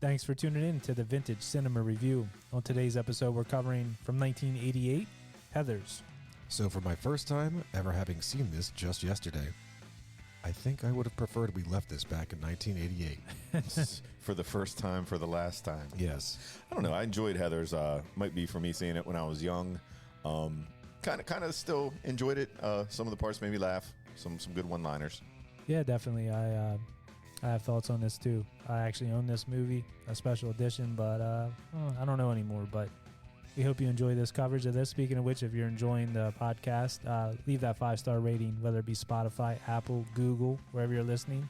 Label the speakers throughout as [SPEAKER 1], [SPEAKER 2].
[SPEAKER 1] Thanks for tuning in to the Vintage Cinema Review. On today's episode, we're covering from 1988, Heathers.
[SPEAKER 2] So for my first time ever having seen this just yesterday, I think I would have preferred we left this back in 1988.
[SPEAKER 3] For the first time, for the last time.
[SPEAKER 2] Yes.
[SPEAKER 3] I don't know. I enjoyed Heathers. Might be for me seeing it when I was young. Kind of still enjoyed it. Some of the parts made me laugh. Some good one-liners.
[SPEAKER 1] Yeah, definitely. I have thoughts on this too. I actually own this movie, a special edition, but I don't know anymore. But we hope you enjoy this coverage of this. Speaking of which, if you're enjoying the podcast, leave that 5-star rating, whether it be Spotify, Apple, Google, wherever you're listening,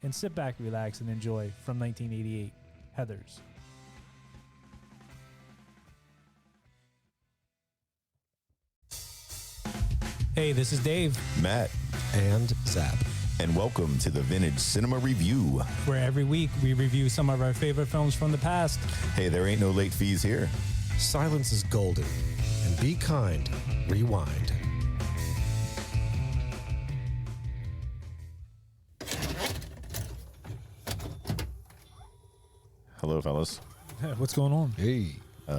[SPEAKER 1] and sit back, relax, and enjoy from 1988, Heathers. Hey, this is Dave.
[SPEAKER 3] Matt.
[SPEAKER 2] And Zap.
[SPEAKER 3] And welcome to the Vintage Cinema Review.
[SPEAKER 1] Where every week we review some of our favorite films from the past.
[SPEAKER 3] Hey, there ain't no late fees here.
[SPEAKER 2] Silence is golden. And be kind. Rewind.
[SPEAKER 3] Hello, fellas.
[SPEAKER 1] What's going on?
[SPEAKER 2] Hey.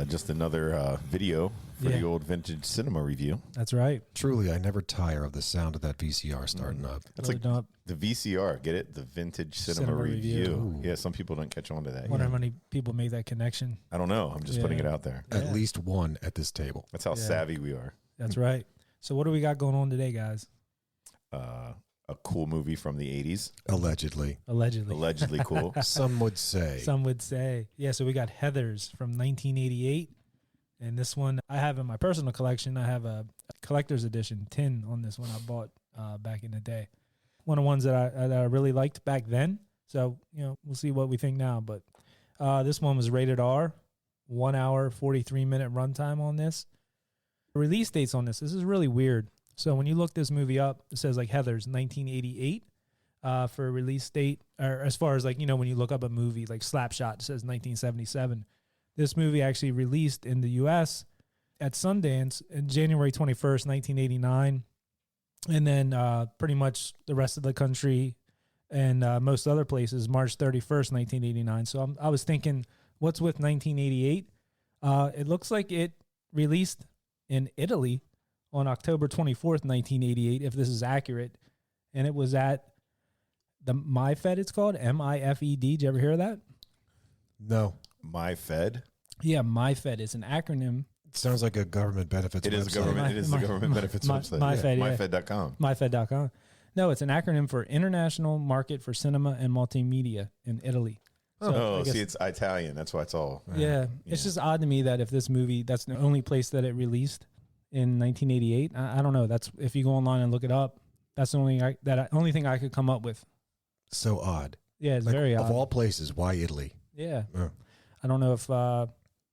[SPEAKER 3] Just another video for the
[SPEAKER 1] Yeah.
[SPEAKER 3] old Vintage Cinema Review.
[SPEAKER 1] That's right.
[SPEAKER 2] Truly, I never tire of the sound of that V.C.R. starting up.
[SPEAKER 3] That's
[SPEAKER 1] Really
[SPEAKER 3] like
[SPEAKER 1] don't-
[SPEAKER 3] the VCR. Get it? The Vintage Cinema,
[SPEAKER 1] Cinema
[SPEAKER 3] Review.
[SPEAKER 1] Review.
[SPEAKER 3] Yeah, some people don't catch on to that.
[SPEAKER 1] Wonder
[SPEAKER 3] yet.
[SPEAKER 1] how many people make that connection.
[SPEAKER 3] I don't know. I'm just putting it out there.
[SPEAKER 2] At least one at this table.
[SPEAKER 3] That's how
[SPEAKER 1] Yeah.
[SPEAKER 3] savvy we are.
[SPEAKER 1] That's right. So what do we got going on today, guys?
[SPEAKER 3] A cool movie from the 80s.
[SPEAKER 2] Allegedly.
[SPEAKER 1] Allegedly.
[SPEAKER 3] Allegedly cool.
[SPEAKER 2] Some would say.
[SPEAKER 1] Some would say. Yeah, so we got Heathers from 1988. And this one I have in my personal collection. I have a collector's edition tin on this one I bought back in the day. One of the ones that I really liked back then. So, we'll see what we think now. But this one was rated R, 1 hour, 43-minute runtime on this. Release dates on this. This is really weird. So when you look this movie up, it says like Heathers 1988 for a release date. Or as far as when you look up a movie like Slapshot, it says 1977. This movie actually released in the U.S. at Sundance in January 21st, 1989. And then pretty much the rest of the country and most other places, March 31st, 1989. So I was thinking, what's with 1988? It looks like it released in Italy on October 24th, 1988, if this is accurate. And it was at the MIFED, it's called, MIFED. Did you ever hear of that?
[SPEAKER 2] No.
[SPEAKER 3] My Fed.
[SPEAKER 1] Yeah, MIFED is an acronym.
[SPEAKER 2] It sounds like a government benefits
[SPEAKER 3] It is
[SPEAKER 2] website.
[SPEAKER 3] government. It is the government benefits website.
[SPEAKER 1] MyFed, yeah.
[SPEAKER 3] MyFed.com.
[SPEAKER 1] MyFed.com. No, it's an acronym for International Market for Cinema and Multimedia in Italy. So I guess-
[SPEAKER 3] See, it's Italian. That's why it's all.
[SPEAKER 1] yeah. It's just odd to me that if this movie, that's the only place that it released in 1988. I don't know. That's if you go online and look it up. That's the only thing I could come up with.
[SPEAKER 2] So odd.
[SPEAKER 1] Yeah, it's
[SPEAKER 2] Like,
[SPEAKER 1] very odd.
[SPEAKER 2] Of all places, why Italy?
[SPEAKER 1] Yeah.
[SPEAKER 2] Oh.
[SPEAKER 1] I don't know if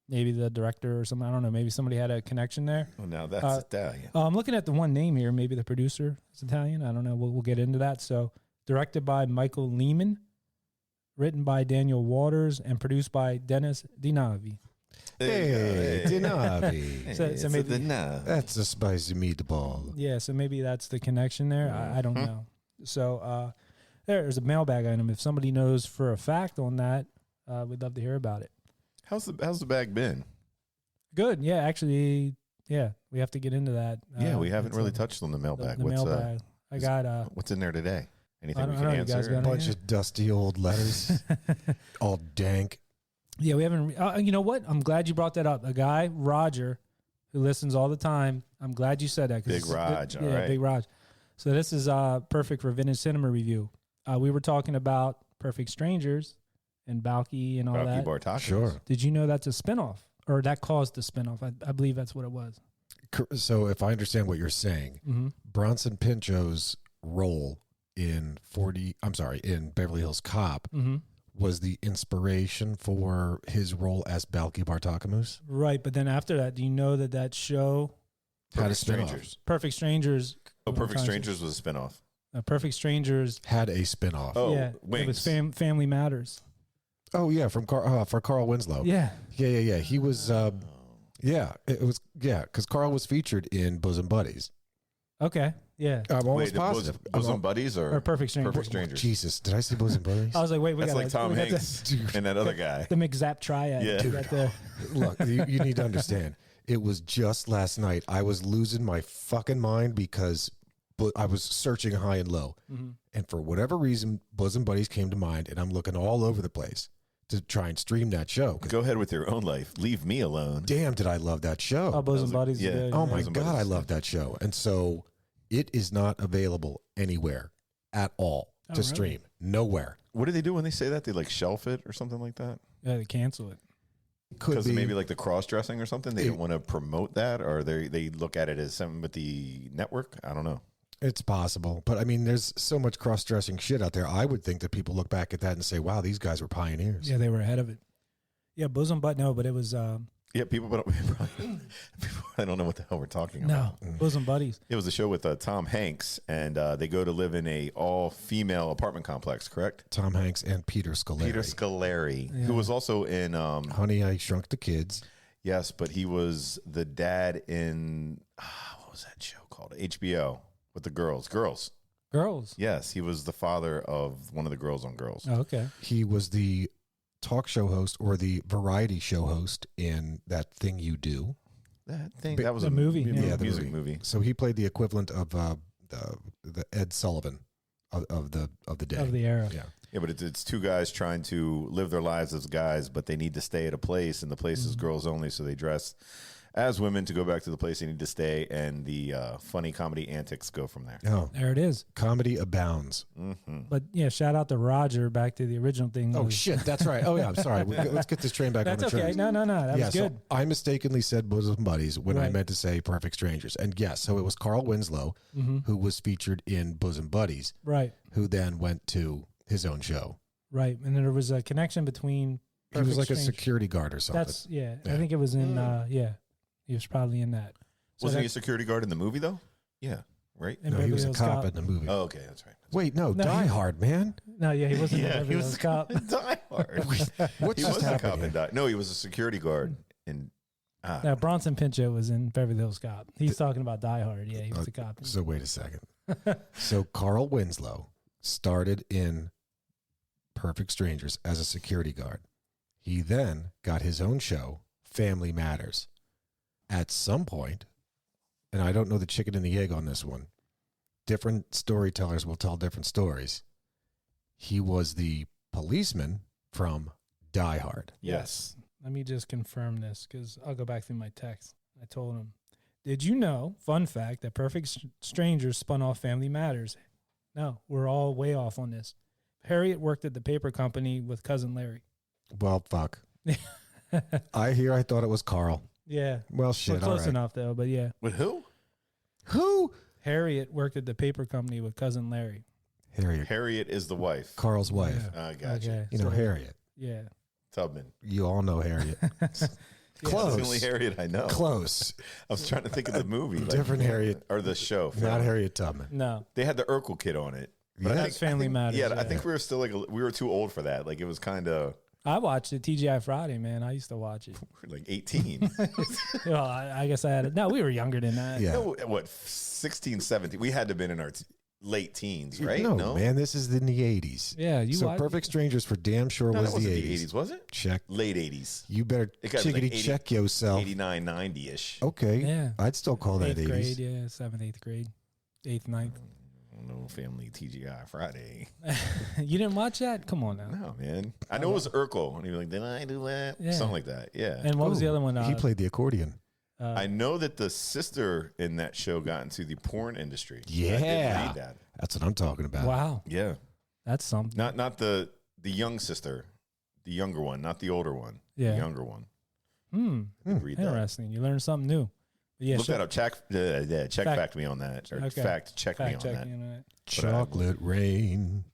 [SPEAKER 1] maybe the director or something. I don't know. Maybe somebody had a connection there.
[SPEAKER 3] Oh, now that's Italian.
[SPEAKER 1] I'm looking at the one name here. Maybe the producer is Italian. I don't know. We'll get into that. So, directed by Michael Lehman, written by Daniel Waters, and produced by Dennis DiNavi.
[SPEAKER 2] Hey, Dinavi.
[SPEAKER 1] So maybe
[SPEAKER 2] That's a spicy meatball.
[SPEAKER 1] yeah. So maybe that's the connection there. I don't know. So there's a mailbag item. If somebody knows for a fact on that, we'd love to hear about it.
[SPEAKER 3] How's the bag been?
[SPEAKER 1] Good. Yeah. Actually, yeah. We have to get into that.
[SPEAKER 3] Yeah, we haven't
[SPEAKER 1] it's
[SPEAKER 3] really
[SPEAKER 1] a-
[SPEAKER 3] touched on the mailbag.
[SPEAKER 1] The mailbag. I got
[SPEAKER 3] what's in there today? Anything
[SPEAKER 1] I
[SPEAKER 3] we
[SPEAKER 1] don't
[SPEAKER 3] can
[SPEAKER 1] know, you guys
[SPEAKER 3] answer?
[SPEAKER 1] got
[SPEAKER 2] Bunch of dusty old letters, all dank.
[SPEAKER 1] Yeah, we haven't. You know what? I'm glad you brought that up. A guy, Roger, who listens all the time. I'm glad you said that. 'Cause
[SPEAKER 3] Big Raj, all
[SPEAKER 1] yeah,
[SPEAKER 3] right.
[SPEAKER 1] Big Raj. So this is perfect for Vintage Cinema Review. We were talking about Perfect Strangers and Balky and all
[SPEAKER 3] Balky
[SPEAKER 1] that.
[SPEAKER 3] Bartakis.
[SPEAKER 2] Sure.
[SPEAKER 1] Did you know that's a spinoff, or that caused the spinoff? I believe that's what it was.
[SPEAKER 2] So if I understand what you're saying,
[SPEAKER 1] Mm-hmm.
[SPEAKER 2] Bronson Pinchot's role in Beverly Hills Cop
[SPEAKER 1] Mm-hmm.
[SPEAKER 2] was the inspiration for his role as Balky Bartakamus.
[SPEAKER 1] Right, but then after that, do you know that show,
[SPEAKER 2] Had a
[SPEAKER 3] Perfect
[SPEAKER 2] spinoff.
[SPEAKER 3] Strangers.
[SPEAKER 1] Perfect Strangers?
[SPEAKER 3] Oh, Perfect Strangers was a spinoff.
[SPEAKER 1] Perfect Strangers.
[SPEAKER 2] Had a spinoff.
[SPEAKER 3] Oh,
[SPEAKER 1] yeah,
[SPEAKER 3] Wings.
[SPEAKER 1] it was Family Matters.
[SPEAKER 2] Oh yeah, for Carl Winslow.
[SPEAKER 1] Yeah,
[SPEAKER 2] Yeah. He was. It was. Yeah, because Carl was featured in Bosom Buddies.
[SPEAKER 1] okay. Yeah.
[SPEAKER 2] I'm almost
[SPEAKER 3] Wait, the
[SPEAKER 2] positive.
[SPEAKER 3] Bosom Buddies
[SPEAKER 1] Or Perfect Strangers.
[SPEAKER 3] Perfect Strangers?
[SPEAKER 2] Jesus, did I say bosom buddies?
[SPEAKER 1] I was like, wait, we
[SPEAKER 3] That's
[SPEAKER 1] got
[SPEAKER 3] like Tom Hanks and that other guy.
[SPEAKER 1] the McZap triad.
[SPEAKER 3] Yeah.
[SPEAKER 1] We got the-
[SPEAKER 2] Look, you need to understand. It was just last night. I was losing my fucking mind because I was searching high and low.
[SPEAKER 1] Mhm.
[SPEAKER 2] And for whatever reason, Bosom Buddies came to mind, and I'm looking all over the place to try and stream that show. 'Cause
[SPEAKER 3] Go ahead with your own life. Leave me alone.
[SPEAKER 2] damn, did I love that show.
[SPEAKER 1] Oh, Bosom
[SPEAKER 3] That was a-
[SPEAKER 1] Buddies. is
[SPEAKER 3] yeah.
[SPEAKER 1] good,
[SPEAKER 2] Oh
[SPEAKER 1] yeah.
[SPEAKER 2] my
[SPEAKER 3] Bosom
[SPEAKER 2] God, I
[SPEAKER 3] Buddies.
[SPEAKER 2] love that show. And so it is not available anywhere at all
[SPEAKER 1] Oh,
[SPEAKER 2] to
[SPEAKER 1] really?
[SPEAKER 2] stream. Nowhere.
[SPEAKER 3] What do they do when they say that? They like shelf it or something like that?
[SPEAKER 1] Yeah, they cancel it.
[SPEAKER 2] Could
[SPEAKER 3] Because
[SPEAKER 2] be.
[SPEAKER 3] maybe like the cross dressing or something. They
[SPEAKER 2] It-
[SPEAKER 3] don't want to promote that, or they look at it as something with the network. I don't know.
[SPEAKER 2] It's possible. But I mean, there's so much cross dressing shit out there. I would think that people look back at that and say, wow, these guys were pioneers.
[SPEAKER 1] Yeah, they were ahead of it. Yeah, Bosom Butt. No, but it was
[SPEAKER 3] Yeah, people people, I don't know what the hell we're talking about.
[SPEAKER 1] no Bosom Buddies.
[SPEAKER 3] It was a show with Tom Hanks, and they go to live in a all-female apartment complex. Correct?
[SPEAKER 2] Tom Hanks and Peter Scolari.
[SPEAKER 3] Peter Scolari,
[SPEAKER 1] Yeah.
[SPEAKER 3] who was also in
[SPEAKER 2] Honey, I Shrunk the Kids.
[SPEAKER 3] yes, but he was the dad in what was that show called? HBO with the girls. Girls. Yes, he was the father of one of the girls on Girls.
[SPEAKER 1] Oh, okay.
[SPEAKER 2] He was the talk show host or the variety show host in That Thing You Do.
[SPEAKER 3] That thing.
[SPEAKER 2] But-
[SPEAKER 3] That was
[SPEAKER 1] The
[SPEAKER 3] a
[SPEAKER 1] movie, yeah.
[SPEAKER 2] the
[SPEAKER 3] music movie.
[SPEAKER 2] So he played the equivalent of the Ed Sullivan of the day.
[SPEAKER 1] Of the era.
[SPEAKER 2] Yeah.
[SPEAKER 3] Yeah, but it's two guys trying to live their lives as guys, but they need to stay at a place, and the place is girls only, so they dress as women to go back to the place they need to stay, and the funny comedy antics go from there.
[SPEAKER 2] Oh,
[SPEAKER 1] There it is.
[SPEAKER 2] comedy abounds.
[SPEAKER 3] Mm-hmm.
[SPEAKER 1] But yeah, shout out to Roger. Back to the original thing.
[SPEAKER 2] Oh
[SPEAKER 1] was-
[SPEAKER 2] shit, that's right. Oh yeah, I'm sorry. Let's get this train back
[SPEAKER 1] That's
[SPEAKER 2] on the
[SPEAKER 1] okay.
[SPEAKER 2] track.
[SPEAKER 1] No, that was
[SPEAKER 2] So
[SPEAKER 1] good.
[SPEAKER 2] I mistakenly said Bosom Buddies when I
[SPEAKER 1] Right.
[SPEAKER 2] meant to say Perfect Strangers. And yes, so it was Carl Winslow
[SPEAKER 1] Mm-hmm.
[SPEAKER 2] who was featured in Bosom Buddies,
[SPEAKER 1] Right,
[SPEAKER 2] who then went to his own show.
[SPEAKER 1] right. And then there was a connection between.
[SPEAKER 2] He was
[SPEAKER 1] Perfect
[SPEAKER 2] like a
[SPEAKER 1] Stranger.
[SPEAKER 2] security guard or something.
[SPEAKER 1] That's yeah.
[SPEAKER 2] Yeah.
[SPEAKER 1] I think it was in. Yeah, he was probably in that. So
[SPEAKER 3] Wasn't he a
[SPEAKER 1] that-
[SPEAKER 3] security guard in the movie, though? Yeah, right?
[SPEAKER 1] in
[SPEAKER 2] No, he
[SPEAKER 1] Beverly
[SPEAKER 2] was a
[SPEAKER 1] Hills
[SPEAKER 2] cop
[SPEAKER 1] Cop.
[SPEAKER 2] in the movie.
[SPEAKER 3] Oh, okay, that's right.
[SPEAKER 2] Wait, no,
[SPEAKER 1] No,
[SPEAKER 2] Die
[SPEAKER 1] he-
[SPEAKER 2] Hard, man.
[SPEAKER 1] No, yeah, he wasn't.
[SPEAKER 3] Yeah,
[SPEAKER 1] in Beverly
[SPEAKER 3] he was
[SPEAKER 1] Hills Cop.
[SPEAKER 3] Die Hard.
[SPEAKER 2] What's
[SPEAKER 3] He
[SPEAKER 2] just
[SPEAKER 3] was a cop
[SPEAKER 2] happening?
[SPEAKER 3] and died. No, he was a security guard in.
[SPEAKER 1] No, Bronson Pinchot was in Beverly Hills Cop. He's talking about Die Hard. Yeah, he was a cop.
[SPEAKER 2] So wait a second. So Carl Winslow started in Perfect Strangers as a security guard. He then got his own show, Family Matters. At some point, and I don't know the chicken and the egg on this one, different storytellers will tell different stories. He was the policeman from Die Hard.
[SPEAKER 3] Yes.
[SPEAKER 1] Let me just confirm this because I'll go back through my text. I told him, did you know, fun fact, that Perfect Strangers spun off Family Matters? No, we're all way off on this. Harriet worked at the paper company with Cousin Larry.
[SPEAKER 2] Well, fuck. I thought it was Carl.
[SPEAKER 1] Yeah.
[SPEAKER 2] Well,
[SPEAKER 1] We're
[SPEAKER 2] shit, all
[SPEAKER 1] close
[SPEAKER 2] right.
[SPEAKER 1] enough, though, but yeah.
[SPEAKER 3] With who?
[SPEAKER 2] Who?
[SPEAKER 1] Harriet worked at the paper company with Cousin Larry.
[SPEAKER 2] Harriet.
[SPEAKER 3] Harriet is the wife.
[SPEAKER 2] Carl's wife.
[SPEAKER 3] I got you.
[SPEAKER 1] Okay.
[SPEAKER 2] You know,
[SPEAKER 1] so-
[SPEAKER 2] Harriet.
[SPEAKER 1] Yeah.
[SPEAKER 3] Tubman.
[SPEAKER 2] You all know Harriet.
[SPEAKER 3] That's
[SPEAKER 2] Close.
[SPEAKER 3] the only Harriet I know.
[SPEAKER 2] Close.
[SPEAKER 3] I was trying to think of the movie.
[SPEAKER 2] Different Harriet.
[SPEAKER 3] Or the show.
[SPEAKER 2] Not Harriet Tubman.
[SPEAKER 1] No.
[SPEAKER 3] They had the Urkel kid on it. But I
[SPEAKER 1] That's Family Matters,
[SPEAKER 3] Yeah, I
[SPEAKER 1] yeah.
[SPEAKER 3] think we were still we were too old for that. Like it was kind of
[SPEAKER 1] I watched it TGI Friday, man. I used to watch it.
[SPEAKER 3] like 18.
[SPEAKER 1] Well, I guess I had it. No, we were younger than that.
[SPEAKER 2] Yeah.
[SPEAKER 3] No, what, 16, 17? We had to have been in our late teens, right?
[SPEAKER 2] No, man, this is in the 80s.
[SPEAKER 1] Yeah, you
[SPEAKER 2] So
[SPEAKER 1] watched
[SPEAKER 2] Perfect Strangers for damn sure
[SPEAKER 3] No,
[SPEAKER 2] was
[SPEAKER 3] that wasn't
[SPEAKER 2] the
[SPEAKER 3] the
[SPEAKER 2] 80s.
[SPEAKER 3] 80s, was it?
[SPEAKER 2] Check.
[SPEAKER 3] Late 80s.
[SPEAKER 2] You better
[SPEAKER 3] It got to be
[SPEAKER 2] chickadee
[SPEAKER 3] like 80
[SPEAKER 2] check yourself.
[SPEAKER 3] 89, 90-ish.
[SPEAKER 2] Okay.
[SPEAKER 1] Yeah.
[SPEAKER 2] I'd still call that
[SPEAKER 1] 8th
[SPEAKER 2] 80s.
[SPEAKER 1] grade, yeah, 7th, 8th grade, 8th, 9th.
[SPEAKER 3] No family TGI Friday.
[SPEAKER 1] You didn't watch that? Come on now.
[SPEAKER 3] No, man. I know it was Urkel. And he was like, did I do that?
[SPEAKER 1] Yeah.
[SPEAKER 3] Something like that. Yeah.
[SPEAKER 1] And what was the
[SPEAKER 2] Ooh,
[SPEAKER 1] other one?
[SPEAKER 2] He played the accordion.
[SPEAKER 3] I know that the sister in that show got into the porn industry. I
[SPEAKER 2] Yeah.
[SPEAKER 3] did read that.
[SPEAKER 2] That's what I'm talking about.
[SPEAKER 1] Wow,
[SPEAKER 3] Yeah.
[SPEAKER 1] that's something.
[SPEAKER 3] Not the young sister, the younger one, not the older one.
[SPEAKER 1] Yeah.
[SPEAKER 3] The younger one. Read that.
[SPEAKER 1] Interesting. You learned something new. But yeah,
[SPEAKER 3] Look
[SPEAKER 1] so-
[SPEAKER 3] that up. Check fact me on that. Or
[SPEAKER 1] Okay.
[SPEAKER 3] fact check me
[SPEAKER 1] fact
[SPEAKER 3] on that.
[SPEAKER 1] checking on that.
[SPEAKER 2] Chocolate Rain.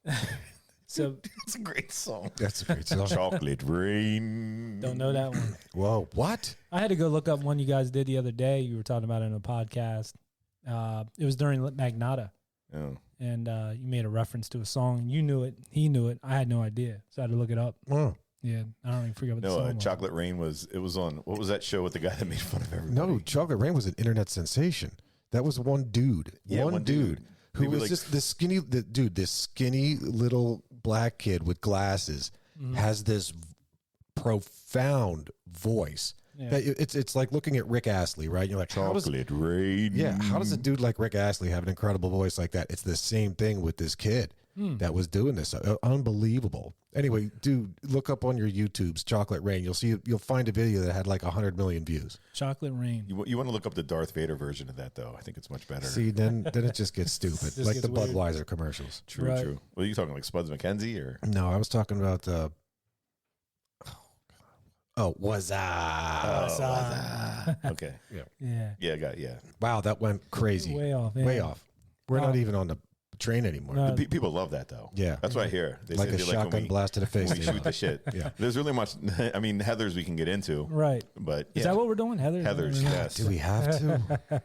[SPEAKER 1] So
[SPEAKER 3] It's a great song.
[SPEAKER 2] That's a great song.
[SPEAKER 3] Chocolate rain.
[SPEAKER 1] don't know that one.
[SPEAKER 2] Whoa, what?
[SPEAKER 1] I had to go look up one you guys did the other day. You were talking about it in a podcast. It was during Magnata,
[SPEAKER 3] Oh.
[SPEAKER 1] and you made a reference to a song. You knew it. He knew it. I had no idea, so I had to look it up.
[SPEAKER 2] Oh.
[SPEAKER 1] Yeah, I don't even forget what the
[SPEAKER 3] No,
[SPEAKER 1] song was.
[SPEAKER 3] Chocolate Rain was on, what was that show with the guy that made fun of everybody?
[SPEAKER 2] No, Chocolate Rain was an internet sensation. That was one dude.
[SPEAKER 3] Yeah, one dude.
[SPEAKER 2] Who
[SPEAKER 3] He was
[SPEAKER 2] was
[SPEAKER 3] like-
[SPEAKER 2] just this skinny little black kid with glasses has this profound voice.
[SPEAKER 1] Yeah.
[SPEAKER 2] That it's like looking at Rick Astley, right? You're like, how does
[SPEAKER 3] Chocolate rain.
[SPEAKER 2] how does a dude like Rick Astley have an incredible voice like that? It's the same thing with this kid that was doing this. Unbelievable. Anyway, dude, look up on your YouTube's Chocolate Rain. You'll find a video that had like 100 million views.
[SPEAKER 1] Chocolate Rain.
[SPEAKER 3] You want to look up the Darth Vader version of that, though. I think it's much better.
[SPEAKER 2] See, then it just gets stupid,
[SPEAKER 1] Just
[SPEAKER 2] like
[SPEAKER 1] gets
[SPEAKER 2] the
[SPEAKER 1] weird.
[SPEAKER 2] Budweiser commercials.
[SPEAKER 3] True,
[SPEAKER 1] Right.
[SPEAKER 3] true. Well, are you talking like Spuds McKenzie or?
[SPEAKER 2] No, I was talking about the. Oh, was
[SPEAKER 3] Okay.
[SPEAKER 1] Yeah.
[SPEAKER 3] Yeah.
[SPEAKER 2] Wow, that went crazy.
[SPEAKER 1] Way off. Yeah.
[SPEAKER 2] Way off. We're not even on the train anymore.
[SPEAKER 1] No.
[SPEAKER 3] People love that though.
[SPEAKER 2] Yeah.
[SPEAKER 3] That's what I hear. They
[SPEAKER 2] Like
[SPEAKER 3] say
[SPEAKER 2] a
[SPEAKER 3] they
[SPEAKER 2] shotgun
[SPEAKER 3] when we,
[SPEAKER 2] blast to the face.
[SPEAKER 3] when we shoot the shit.
[SPEAKER 2] Yeah.
[SPEAKER 3] There's really much. I mean, Heathers we can get into,
[SPEAKER 1] Right.
[SPEAKER 3] but
[SPEAKER 1] Is
[SPEAKER 3] yeah.
[SPEAKER 1] that what we're doing?
[SPEAKER 3] Heathers? Yes.
[SPEAKER 2] Do we have to?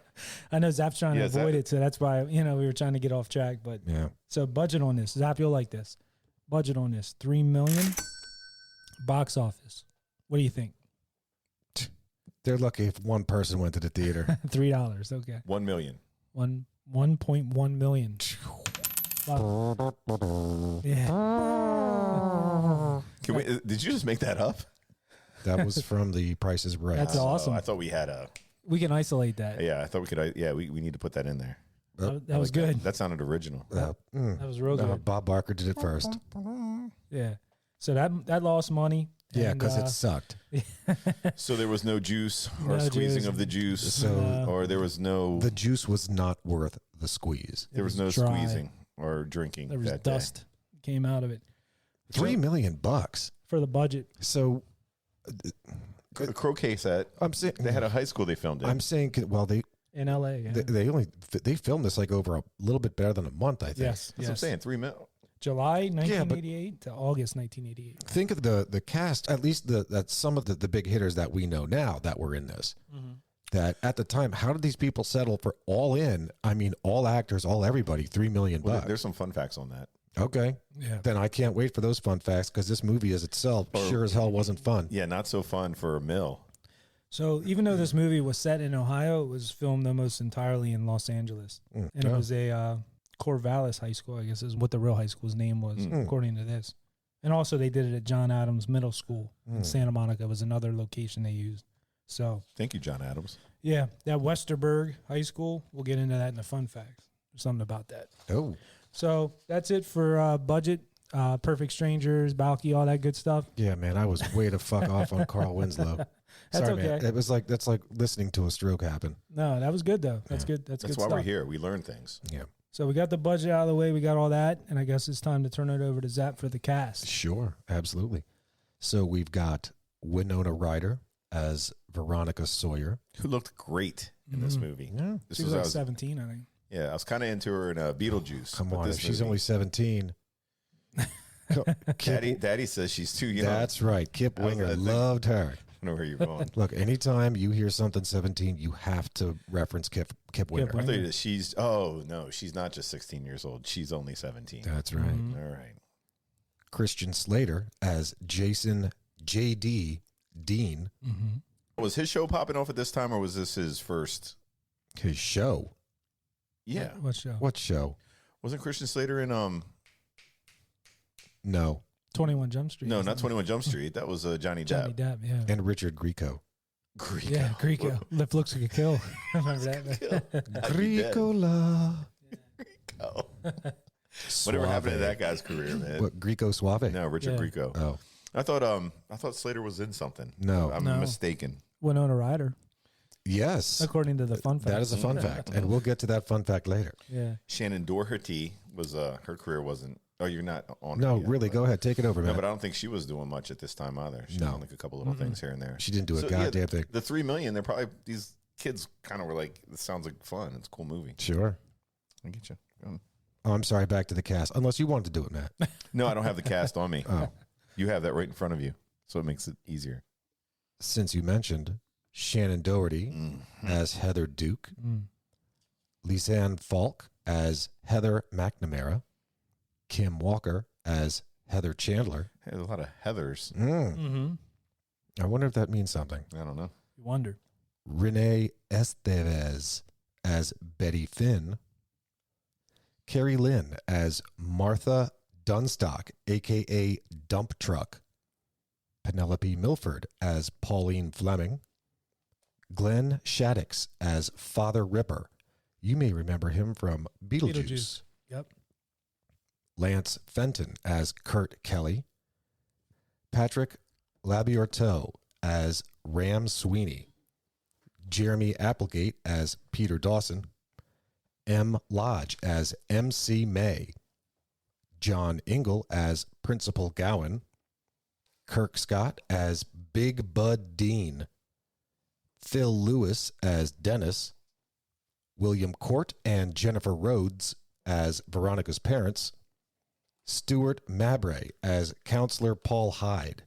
[SPEAKER 1] I know Zap's trying
[SPEAKER 3] Yeah,
[SPEAKER 1] to avoid
[SPEAKER 3] Zap-
[SPEAKER 1] it, so that's why we were trying to get off track. But
[SPEAKER 2] Yeah.
[SPEAKER 1] so budget on this, Zap, you'll like this. Budget on this, $3 million. Box office. What do you think?
[SPEAKER 2] They're lucky if one person went to the theater.
[SPEAKER 1] $3. Okay.
[SPEAKER 3] 1 million.
[SPEAKER 1] 1.1 million. Wow. Yeah.
[SPEAKER 3] Can we, did you just make that up?
[SPEAKER 2] That was from The Price is Right.
[SPEAKER 1] That's awesome.
[SPEAKER 3] I thought we had a.
[SPEAKER 1] We can isolate that.
[SPEAKER 3] Yeah, I thought we could. Yeah, we need to put that in there.
[SPEAKER 1] That was good.
[SPEAKER 3] That sounded original.
[SPEAKER 1] That was real good.
[SPEAKER 2] Bob Barker did it first.
[SPEAKER 1] Yeah. So that lost money.
[SPEAKER 2] Yeah,
[SPEAKER 1] and,
[SPEAKER 2] because it sucked.
[SPEAKER 3] So there was no juice or
[SPEAKER 1] No
[SPEAKER 3] squeezing
[SPEAKER 1] juice.
[SPEAKER 3] of the juice,
[SPEAKER 2] So-
[SPEAKER 3] or there was no
[SPEAKER 2] The juice was not worth the squeeze.
[SPEAKER 3] there was no
[SPEAKER 1] dry.
[SPEAKER 3] squeezing or drinking.
[SPEAKER 1] There was
[SPEAKER 3] that
[SPEAKER 1] dust came out of it
[SPEAKER 2] $3 million.
[SPEAKER 1] for the budget.
[SPEAKER 2] So
[SPEAKER 3] Day. The croquet set.
[SPEAKER 2] I'm saying
[SPEAKER 3] They had a high school they filmed in.
[SPEAKER 2] I'm saying well they
[SPEAKER 1] In LA. Yeah.
[SPEAKER 2] they filmed this like over a little bit better than a month, I think.
[SPEAKER 1] Yes.
[SPEAKER 3] That's what I'm saying. 3 mil.
[SPEAKER 1] July 1988 to August 1988.
[SPEAKER 2] Think of the cast, at least that some of the big hitters that we know now that were in this. That at the time, how did these people settle for all in? I mean, all actors, all everybody, $3 million.
[SPEAKER 3] Well, there's some fun facts on that.
[SPEAKER 2] Okay,
[SPEAKER 1] Yeah.
[SPEAKER 2] then I can't wait for those fun facts because this movie as itself sure as hell wasn't fun.
[SPEAKER 3] Yeah, not so fun for a mill.
[SPEAKER 1] So even though this movie was set in Ohio, it was filmed almost entirely in Los Angeles, and it
[SPEAKER 2] Oh.
[SPEAKER 1] was a Corvallis High School, I guess is what the real high school's name was, according to this. And also they did it at John Adams Middle School in Santa Monica was another location they used. So
[SPEAKER 3] Thank you, John Adams.
[SPEAKER 1] yeah, that Westerberg High School. We'll get into that in the fun facts. There's something about that.
[SPEAKER 2] Oh,
[SPEAKER 1] So that's it for budget, Perfect Strangers, Balky, all that good stuff.
[SPEAKER 2] yeah, man, I was way to fuck off on Carl Winslow.
[SPEAKER 1] That's
[SPEAKER 2] Sorry, man.
[SPEAKER 1] okay.
[SPEAKER 2] It was like that's like listening to a stroke happen.
[SPEAKER 1] No, that was good though. That's good. That's
[SPEAKER 3] That's
[SPEAKER 1] good
[SPEAKER 3] why
[SPEAKER 1] stuff.
[SPEAKER 3] we're here. We learn things.
[SPEAKER 2] Yeah,
[SPEAKER 1] So we got the budget out of the way. We got all that, and I guess it's time to turn it over to Zap for the cast.
[SPEAKER 2] sure, absolutely. So we've got Winona Ryder as Veronica Sawyer.
[SPEAKER 3] Who looked great in this movie.
[SPEAKER 2] Yeah,
[SPEAKER 3] This
[SPEAKER 1] She was
[SPEAKER 3] I
[SPEAKER 1] like
[SPEAKER 3] was-
[SPEAKER 1] 17, I think.
[SPEAKER 3] Yeah, I was kind of into her in Beetlejuice.
[SPEAKER 2] come
[SPEAKER 3] but
[SPEAKER 2] on,
[SPEAKER 3] this
[SPEAKER 2] if she's
[SPEAKER 3] movie-
[SPEAKER 2] only 17.
[SPEAKER 3] Daddy says she's too young.
[SPEAKER 2] That's right. Kip
[SPEAKER 3] How's
[SPEAKER 2] Winger
[SPEAKER 3] that thing?
[SPEAKER 2] loved her.
[SPEAKER 3] I know where you're going.
[SPEAKER 2] Look, anytime you hear something 17, you have to reference Kip Winger.
[SPEAKER 3] I thought you said she's. Oh no, she's not just 16 years old. She's only 17.
[SPEAKER 2] That's right.
[SPEAKER 3] All right.
[SPEAKER 2] Christian Slater as Jason J.D. Dean,
[SPEAKER 3] Was his show popping off at this time, or was this his first?
[SPEAKER 2] his show.
[SPEAKER 3] Yeah.
[SPEAKER 1] What show?
[SPEAKER 2] What show?
[SPEAKER 3] Wasn't Christian Slater in
[SPEAKER 2] No.
[SPEAKER 1] 21 Jump Street.
[SPEAKER 3] No,
[SPEAKER 1] isn't
[SPEAKER 3] not
[SPEAKER 1] it?
[SPEAKER 3] 21 Jump Street. That was Johnny Depp.
[SPEAKER 1] Johnny Depp, yeah.
[SPEAKER 2] And Richard Grieco.
[SPEAKER 3] Greco.
[SPEAKER 1] Yeah, Greco. Lip looks like a kill. Remember that?
[SPEAKER 2] Griecola.
[SPEAKER 3] Oh. Whatever happened to that guy's career, man?
[SPEAKER 2] What, Grieco Suave?
[SPEAKER 3] No, Richard
[SPEAKER 1] Yeah.
[SPEAKER 3] Grieco.
[SPEAKER 2] Oh,
[SPEAKER 3] I thought Slater was in something.
[SPEAKER 2] No.
[SPEAKER 3] I'm
[SPEAKER 1] No.
[SPEAKER 3] mistaken.
[SPEAKER 1] Winona Ryder,
[SPEAKER 2] yes.
[SPEAKER 1] according to the fun fact.
[SPEAKER 2] That is a fun fact. And we'll get to that fun fact later.
[SPEAKER 1] Yeah.
[SPEAKER 3] Shannon Doherty was her career wasn't. Oh, you're not on.
[SPEAKER 2] No,
[SPEAKER 3] her yet,
[SPEAKER 2] really,
[SPEAKER 3] but-
[SPEAKER 2] go ahead. Take it over,
[SPEAKER 3] No,
[SPEAKER 2] man.
[SPEAKER 3] but I don't think she was doing much at this time either. She
[SPEAKER 2] No.
[SPEAKER 3] was on like a couple little things here and there.
[SPEAKER 2] She didn't do a
[SPEAKER 3] So,
[SPEAKER 2] goddamn thing.
[SPEAKER 3] The 3 million. They're probably these kids kind of were like, this sounds like fun. It's a cool movie.
[SPEAKER 2] Sure.
[SPEAKER 3] I get you.
[SPEAKER 2] Oh, I'm sorry, back to the cast. Unless you wanted to do it, Matt.
[SPEAKER 3] No, I don't have the cast on me.
[SPEAKER 2] Oh.
[SPEAKER 3] You have that right in front of you, so it makes it easier.
[SPEAKER 2] Since you mentioned Shannon Doherty as Heather Duke, Lisanne Falk as Heather McNamara, Kim Walker as Heather Chandler.
[SPEAKER 3] There's a lot of Heathers.
[SPEAKER 1] Mm-hmm.
[SPEAKER 2] I wonder if that means something.
[SPEAKER 3] I don't know.
[SPEAKER 1] You wonder.
[SPEAKER 2] Renee Estevez as Betty Finn, Carrie Lynn as Martha Dunstock, a.k.a. Dump Truck, Penelope Milford as Pauline Fleming, Glenn Shaddix as Father Ripper. You may remember him from Beetlejuice.
[SPEAKER 1] Yep.
[SPEAKER 2] Lance Fenton as Kurt Kelly, Patrick Labiorteau as Ram Sweeney, Jeremy Applegate as Peter Dawson, M. Lodge as M.C. May, John Ingle as Principal Gowan, Kirk Scott as Big Bud Dean, Phil Lewis as Dennis, William Court and Jennifer Rhodes as Veronica's parents, Stuart Mabray as Counselor Paul Hyde,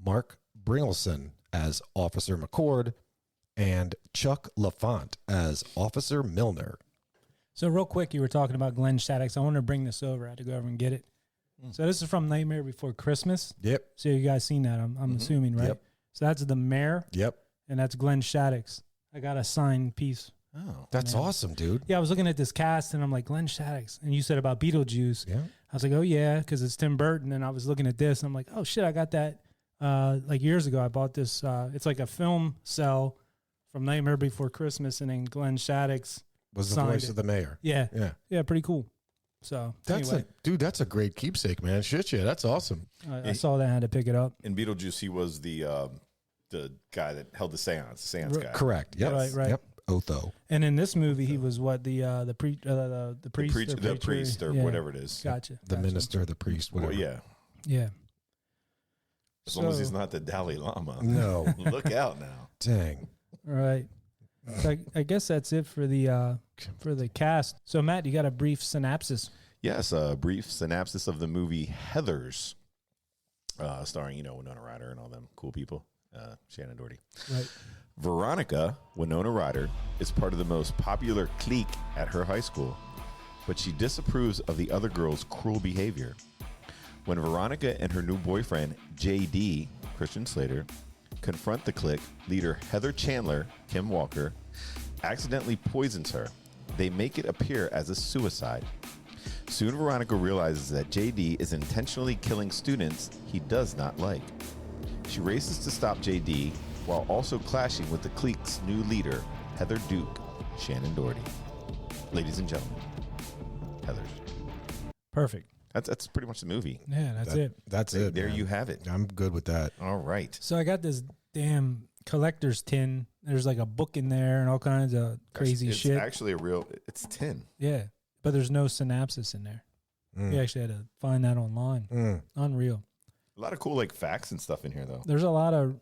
[SPEAKER 2] Mark Bringleson as Officer McCord, and Chuck LaFont as Officer Milner.
[SPEAKER 1] So real quick, you were talking about Glenn Shaddix. I want to bring this over. I had to go over and get it. So this is from Nightmare Before Christmas.
[SPEAKER 2] Yep.
[SPEAKER 1] So you guys seen that, I'm assuming, right?
[SPEAKER 2] Yep.
[SPEAKER 1] So that's the mayor.
[SPEAKER 2] Yep.
[SPEAKER 1] And that's Glenn Shaddix. I got a signed piece.
[SPEAKER 3] Oh,
[SPEAKER 2] That's awesome, dude.
[SPEAKER 1] Yeah, I was looking at this cast, and I'm like, Glenn Shaddix. And you said about Beetlejuice.
[SPEAKER 2] Yeah.
[SPEAKER 1] I was like, oh, yeah, because it's Tim Burton. And I was looking at this, and I'm like, oh, shit, I got that like years ago. I bought this. It's like a film cell from Nightmare Before Christmas, and then Glenn Shaddix
[SPEAKER 2] Was the
[SPEAKER 1] signed
[SPEAKER 2] voice
[SPEAKER 1] it.
[SPEAKER 2] of the mayor.
[SPEAKER 1] Yeah.
[SPEAKER 2] Yeah.
[SPEAKER 1] Yeah, pretty cool. So
[SPEAKER 2] That's
[SPEAKER 1] anyway,
[SPEAKER 2] that's a great keepsake, man. Shit, yeah, that's awesome.
[SPEAKER 1] I saw that and had to pick it up.
[SPEAKER 3] in Beetlejuice, he was the guy that held the seance guy.
[SPEAKER 2] Correct. Yep.
[SPEAKER 1] Right.
[SPEAKER 2] Yep. Otho.
[SPEAKER 1] And in this movie, he was what the priest,
[SPEAKER 3] The priest or
[SPEAKER 1] Yeah.
[SPEAKER 3] whatever it is.
[SPEAKER 1] Gotcha.
[SPEAKER 2] The
[SPEAKER 1] gotcha.
[SPEAKER 2] minister, the priest, whatever.
[SPEAKER 3] Well, yeah.
[SPEAKER 1] Yeah.
[SPEAKER 3] As long as he's not the Dalai Lama.
[SPEAKER 2] No.
[SPEAKER 3] Look out now.
[SPEAKER 2] Dang.
[SPEAKER 1] All right. So I guess that's it for the cast. So Matt, you got a brief synopsis?
[SPEAKER 3] Yes, a brief synopsis of the movie Heathers, starring, Winona Ryder and all them cool people, Shannon Doherty.
[SPEAKER 1] Right.
[SPEAKER 3] Veronica, Winona Ryder, is part of the most popular clique at her high school, but she disapproves of the other girls' cruel behavior. When Veronica and her new boyfriend, J.D., Christian Slater, confront the clique, leader Heather Chandler, Kim Walker, accidentally poisons her. They make it appear as a suicide. Soon Veronica realizes that J.D. is intentionally killing students he does not like. She races to stop J.D. while also clashing with the clique's new leader, Heather Duke, Shannon Doherty. Ladies and gentlemen, Heathers.
[SPEAKER 1] Perfect.
[SPEAKER 3] That's pretty much the movie.
[SPEAKER 1] Yeah, that's it.
[SPEAKER 2] That's it.
[SPEAKER 3] There
[SPEAKER 2] man.
[SPEAKER 3] you have it.
[SPEAKER 2] I'm good with that.
[SPEAKER 3] All right.
[SPEAKER 1] So I got this damn collector's tin. There's like a book in there and all kinds of crazy
[SPEAKER 3] it's
[SPEAKER 1] shit.
[SPEAKER 3] Actually, it's tin.
[SPEAKER 1] Yeah, but there's no synopsis in there. We actually had to find that online. Unreal.
[SPEAKER 3] A lot of cool facts and stuff in here, though.
[SPEAKER 1] There's a lot of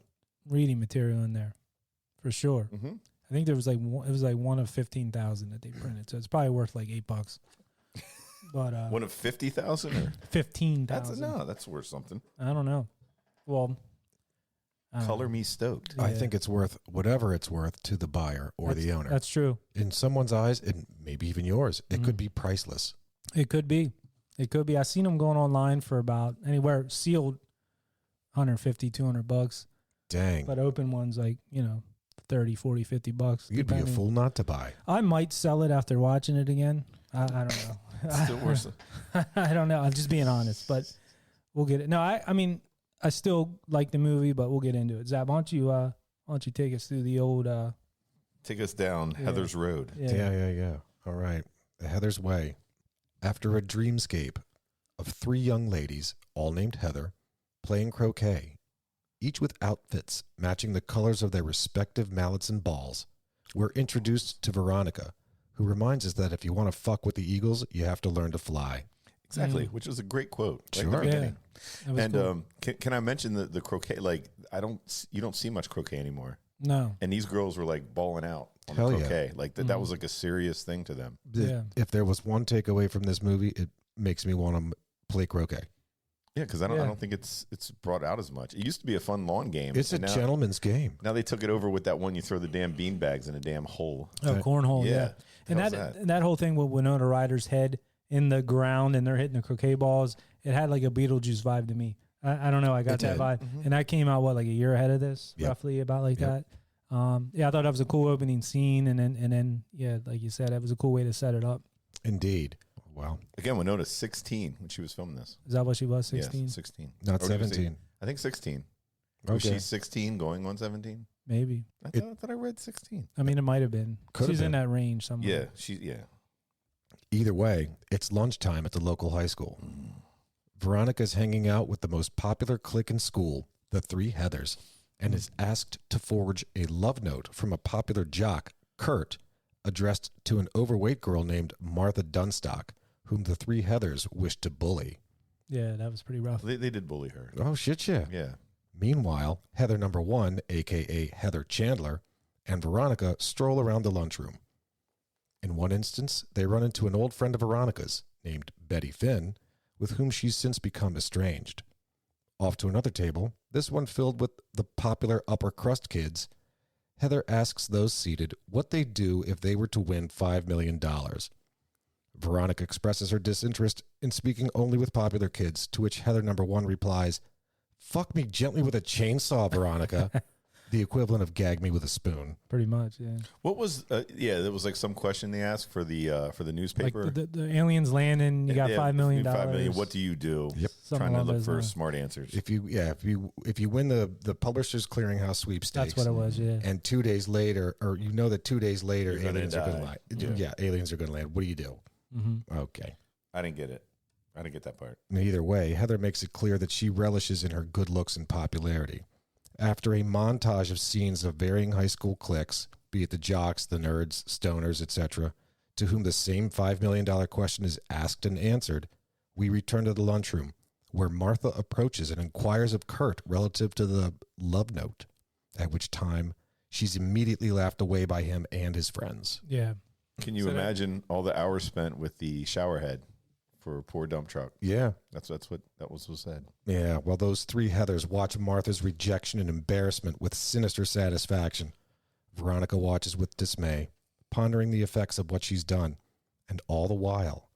[SPEAKER 1] reading material in there, for sure.
[SPEAKER 3] Mm-hmm.
[SPEAKER 1] I think there was it was like one of 15,000 that they printed, so it's probably worth like $8. But
[SPEAKER 3] One of 50,000 or
[SPEAKER 1] 15,000.
[SPEAKER 3] that's worth something.
[SPEAKER 1] I don't know. Well, I don't
[SPEAKER 3] Color
[SPEAKER 1] know.
[SPEAKER 3] me stoked.
[SPEAKER 1] Yeah.
[SPEAKER 2] I think it's worth whatever it's worth to the buyer or the owner.
[SPEAKER 1] That's true.
[SPEAKER 2] In someone's eyes, and maybe even yours, it
[SPEAKER 1] Mm-hmm.
[SPEAKER 2] could be priceless.
[SPEAKER 1] It could be. It could be. I seen them going online for about anywhere sealed, $150, $200,
[SPEAKER 2] Dang.
[SPEAKER 1] but open ones like 30, 40, $50.
[SPEAKER 2] You'd be a
[SPEAKER 1] depending.
[SPEAKER 2] fool not to buy.
[SPEAKER 1] I might sell it after watching it again. I don't know.
[SPEAKER 3] Still worth it.
[SPEAKER 1] I don't know. I'm just being honest, but we'll get it. No, I mean, I still like the movie, but we'll get into it. Zab, why don't you take us through the old?
[SPEAKER 3] Take us down Heather's Road.
[SPEAKER 2] Yeah. All right. The Heather's Way. After a dreamscape of three young ladies, all named Heather, playing croquet, each with outfits matching the colors of their respective mallets and balls, we're introduced to Veronica, who reminds us that if you want to fuck with the Eagles, you have to learn to fly.
[SPEAKER 3] Exactly, which was a great quote. Right at the
[SPEAKER 2] Sure.
[SPEAKER 3] beginning.
[SPEAKER 1] That was
[SPEAKER 3] And
[SPEAKER 1] cool.
[SPEAKER 3] can I mention the croquet? You don't see much croquet anymore.
[SPEAKER 1] No.
[SPEAKER 3] And these girls were balling out on
[SPEAKER 2] Hell
[SPEAKER 3] the
[SPEAKER 2] yeah.
[SPEAKER 3] croquet. That was a serious thing to them.
[SPEAKER 1] Yeah.
[SPEAKER 2] If there was one takeaway from this movie, it makes me want to play croquet.
[SPEAKER 3] Yeah, because I don't think it's brought out as much. It used to be a fun lawn game.
[SPEAKER 2] It's a
[SPEAKER 3] and now,
[SPEAKER 2] gentleman's game.
[SPEAKER 3] Now they took it over with that one you throw the damn bean bags in a damn hole.
[SPEAKER 1] Oh, cornhole. Yeah. And
[SPEAKER 3] How's
[SPEAKER 1] that whole thing with Winona Ryder's head in the ground and they're hitting the croquet balls, it had like a Beetlejuice vibe to me. I don't know. I got
[SPEAKER 2] It
[SPEAKER 1] that
[SPEAKER 2] did.
[SPEAKER 1] vibe. And that came out, like a year ahead of this,
[SPEAKER 2] Yep.
[SPEAKER 1] roughly about like
[SPEAKER 2] Yep.
[SPEAKER 1] Yeah, I thought that was a cool opening scene, and then yeah, like you said, that was a cool way to set it up.
[SPEAKER 2] Indeed. Wow.
[SPEAKER 3] Again, Winona's 16 when she was filming this.
[SPEAKER 1] Is that what she was? 16?
[SPEAKER 3] Yes, 16.
[SPEAKER 2] Not
[SPEAKER 3] Or was it-
[SPEAKER 2] 17.
[SPEAKER 3] I think 16.
[SPEAKER 2] Okay.
[SPEAKER 3] Was she 16 going on 17?
[SPEAKER 1] Maybe.
[SPEAKER 3] I thought I read 16.
[SPEAKER 1] I mean, it might have been.
[SPEAKER 2] Could have
[SPEAKER 1] She's in
[SPEAKER 2] been.
[SPEAKER 1] that range somewhere.
[SPEAKER 3] Yeah.
[SPEAKER 2] Either way, it's lunchtime at the local high school. Veronica's hanging out with the most popular clique in school, the three Heathers, and is asked to forge a love note from a popular jock, Kurt, addressed to an overweight girl named Martha Dunstock, whom the three Heathers wished to bully.
[SPEAKER 1] Yeah, that was pretty rough.
[SPEAKER 3] They did bully her.
[SPEAKER 2] Oh, shit, yeah.
[SPEAKER 3] Yeah.
[SPEAKER 2] Meanwhile, Heather number 1, a.k.a. Heather Chandler, and Veronica stroll around the lunchroom. In one instance, they run into an old friend of Veronica's, named Betty Finn, with whom she's since become estranged. Off to another table, this one filled with the popular upper crust kids, Heather asks those seated what they'd do if they were to win $5 million. Veronica expresses her disinterest in speaking only with popular kids, to which Heather number 1 replies, "Fuck me gently with a chainsaw, Veronica." The equivalent of gag me with a spoon.
[SPEAKER 1] Pretty much, yeah.
[SPEAKER 3] What was? There was like some question they asked for the
[SPEAKER 1] Like
[SPEAKER 3] newspaper.
[SPEAKER 1] the aliens landing, you got
[SPEAKER 3] Yeah,
[SPEAKER 1] $5 million.
[SPEAKER 3] $5 million. What do you do?
[SPEAKER 2] Yep.
[SPEAKER 1] Something
[SPEAKER 3] Trying to
[SPEAKER 1] along
[SPEAKER 3] look
[SPEAKER 1] those
[SPEAKER 3] for
[SPEAKER 1] lines.
[SPEAKER 3] smart answers.
[SPEAKER 2] If you win the Publishers Clearinghouse sweepstakes,
[SPEAKER 1] That's what it was, yeah.
[SPEAKER 2] and 2 days later, or you know that 2 days later
[SPEAKER 3] You're gonna
[SPEAKER 2] aliens are going to
[SPEAKER 3] die.
[SPEAKER 2] land. Yeah, aliens are going to land. What do you do?
[SPEAKER 1] Mm-hmm.
[SPEAKER 2] Okay.
[SPEAKER 3] I didn't get it. I didn't get that part.
[SPEAKER 2] Either way, Heather makes it clear that she relishes in her good looks and popularity. After a montage of scenes of varying high school cliques, be it the jocks, the nerds, stoners, etc., to whom the same $5 million question is asked and answered, we return to the lunchroom, where Martha approaches and inquires of Kurt relative to the love note, at which time she's immediately laughed away by him and his friends.
[SPEAKER 1] Yeah.
[SPEAKER 3] Can you imagine all the hours spent with the shower head for a poor dump truck?
[SPEAKER 2] Yeah.
[SPEAKER 3] That's what was said.
[SPEAKER 2] Yeah, while those three Heathers watch Martha's rejection and embarrassment with sinister satisfaction, Veronica watches with dismay, pondering the effects of what she's done. And all the while,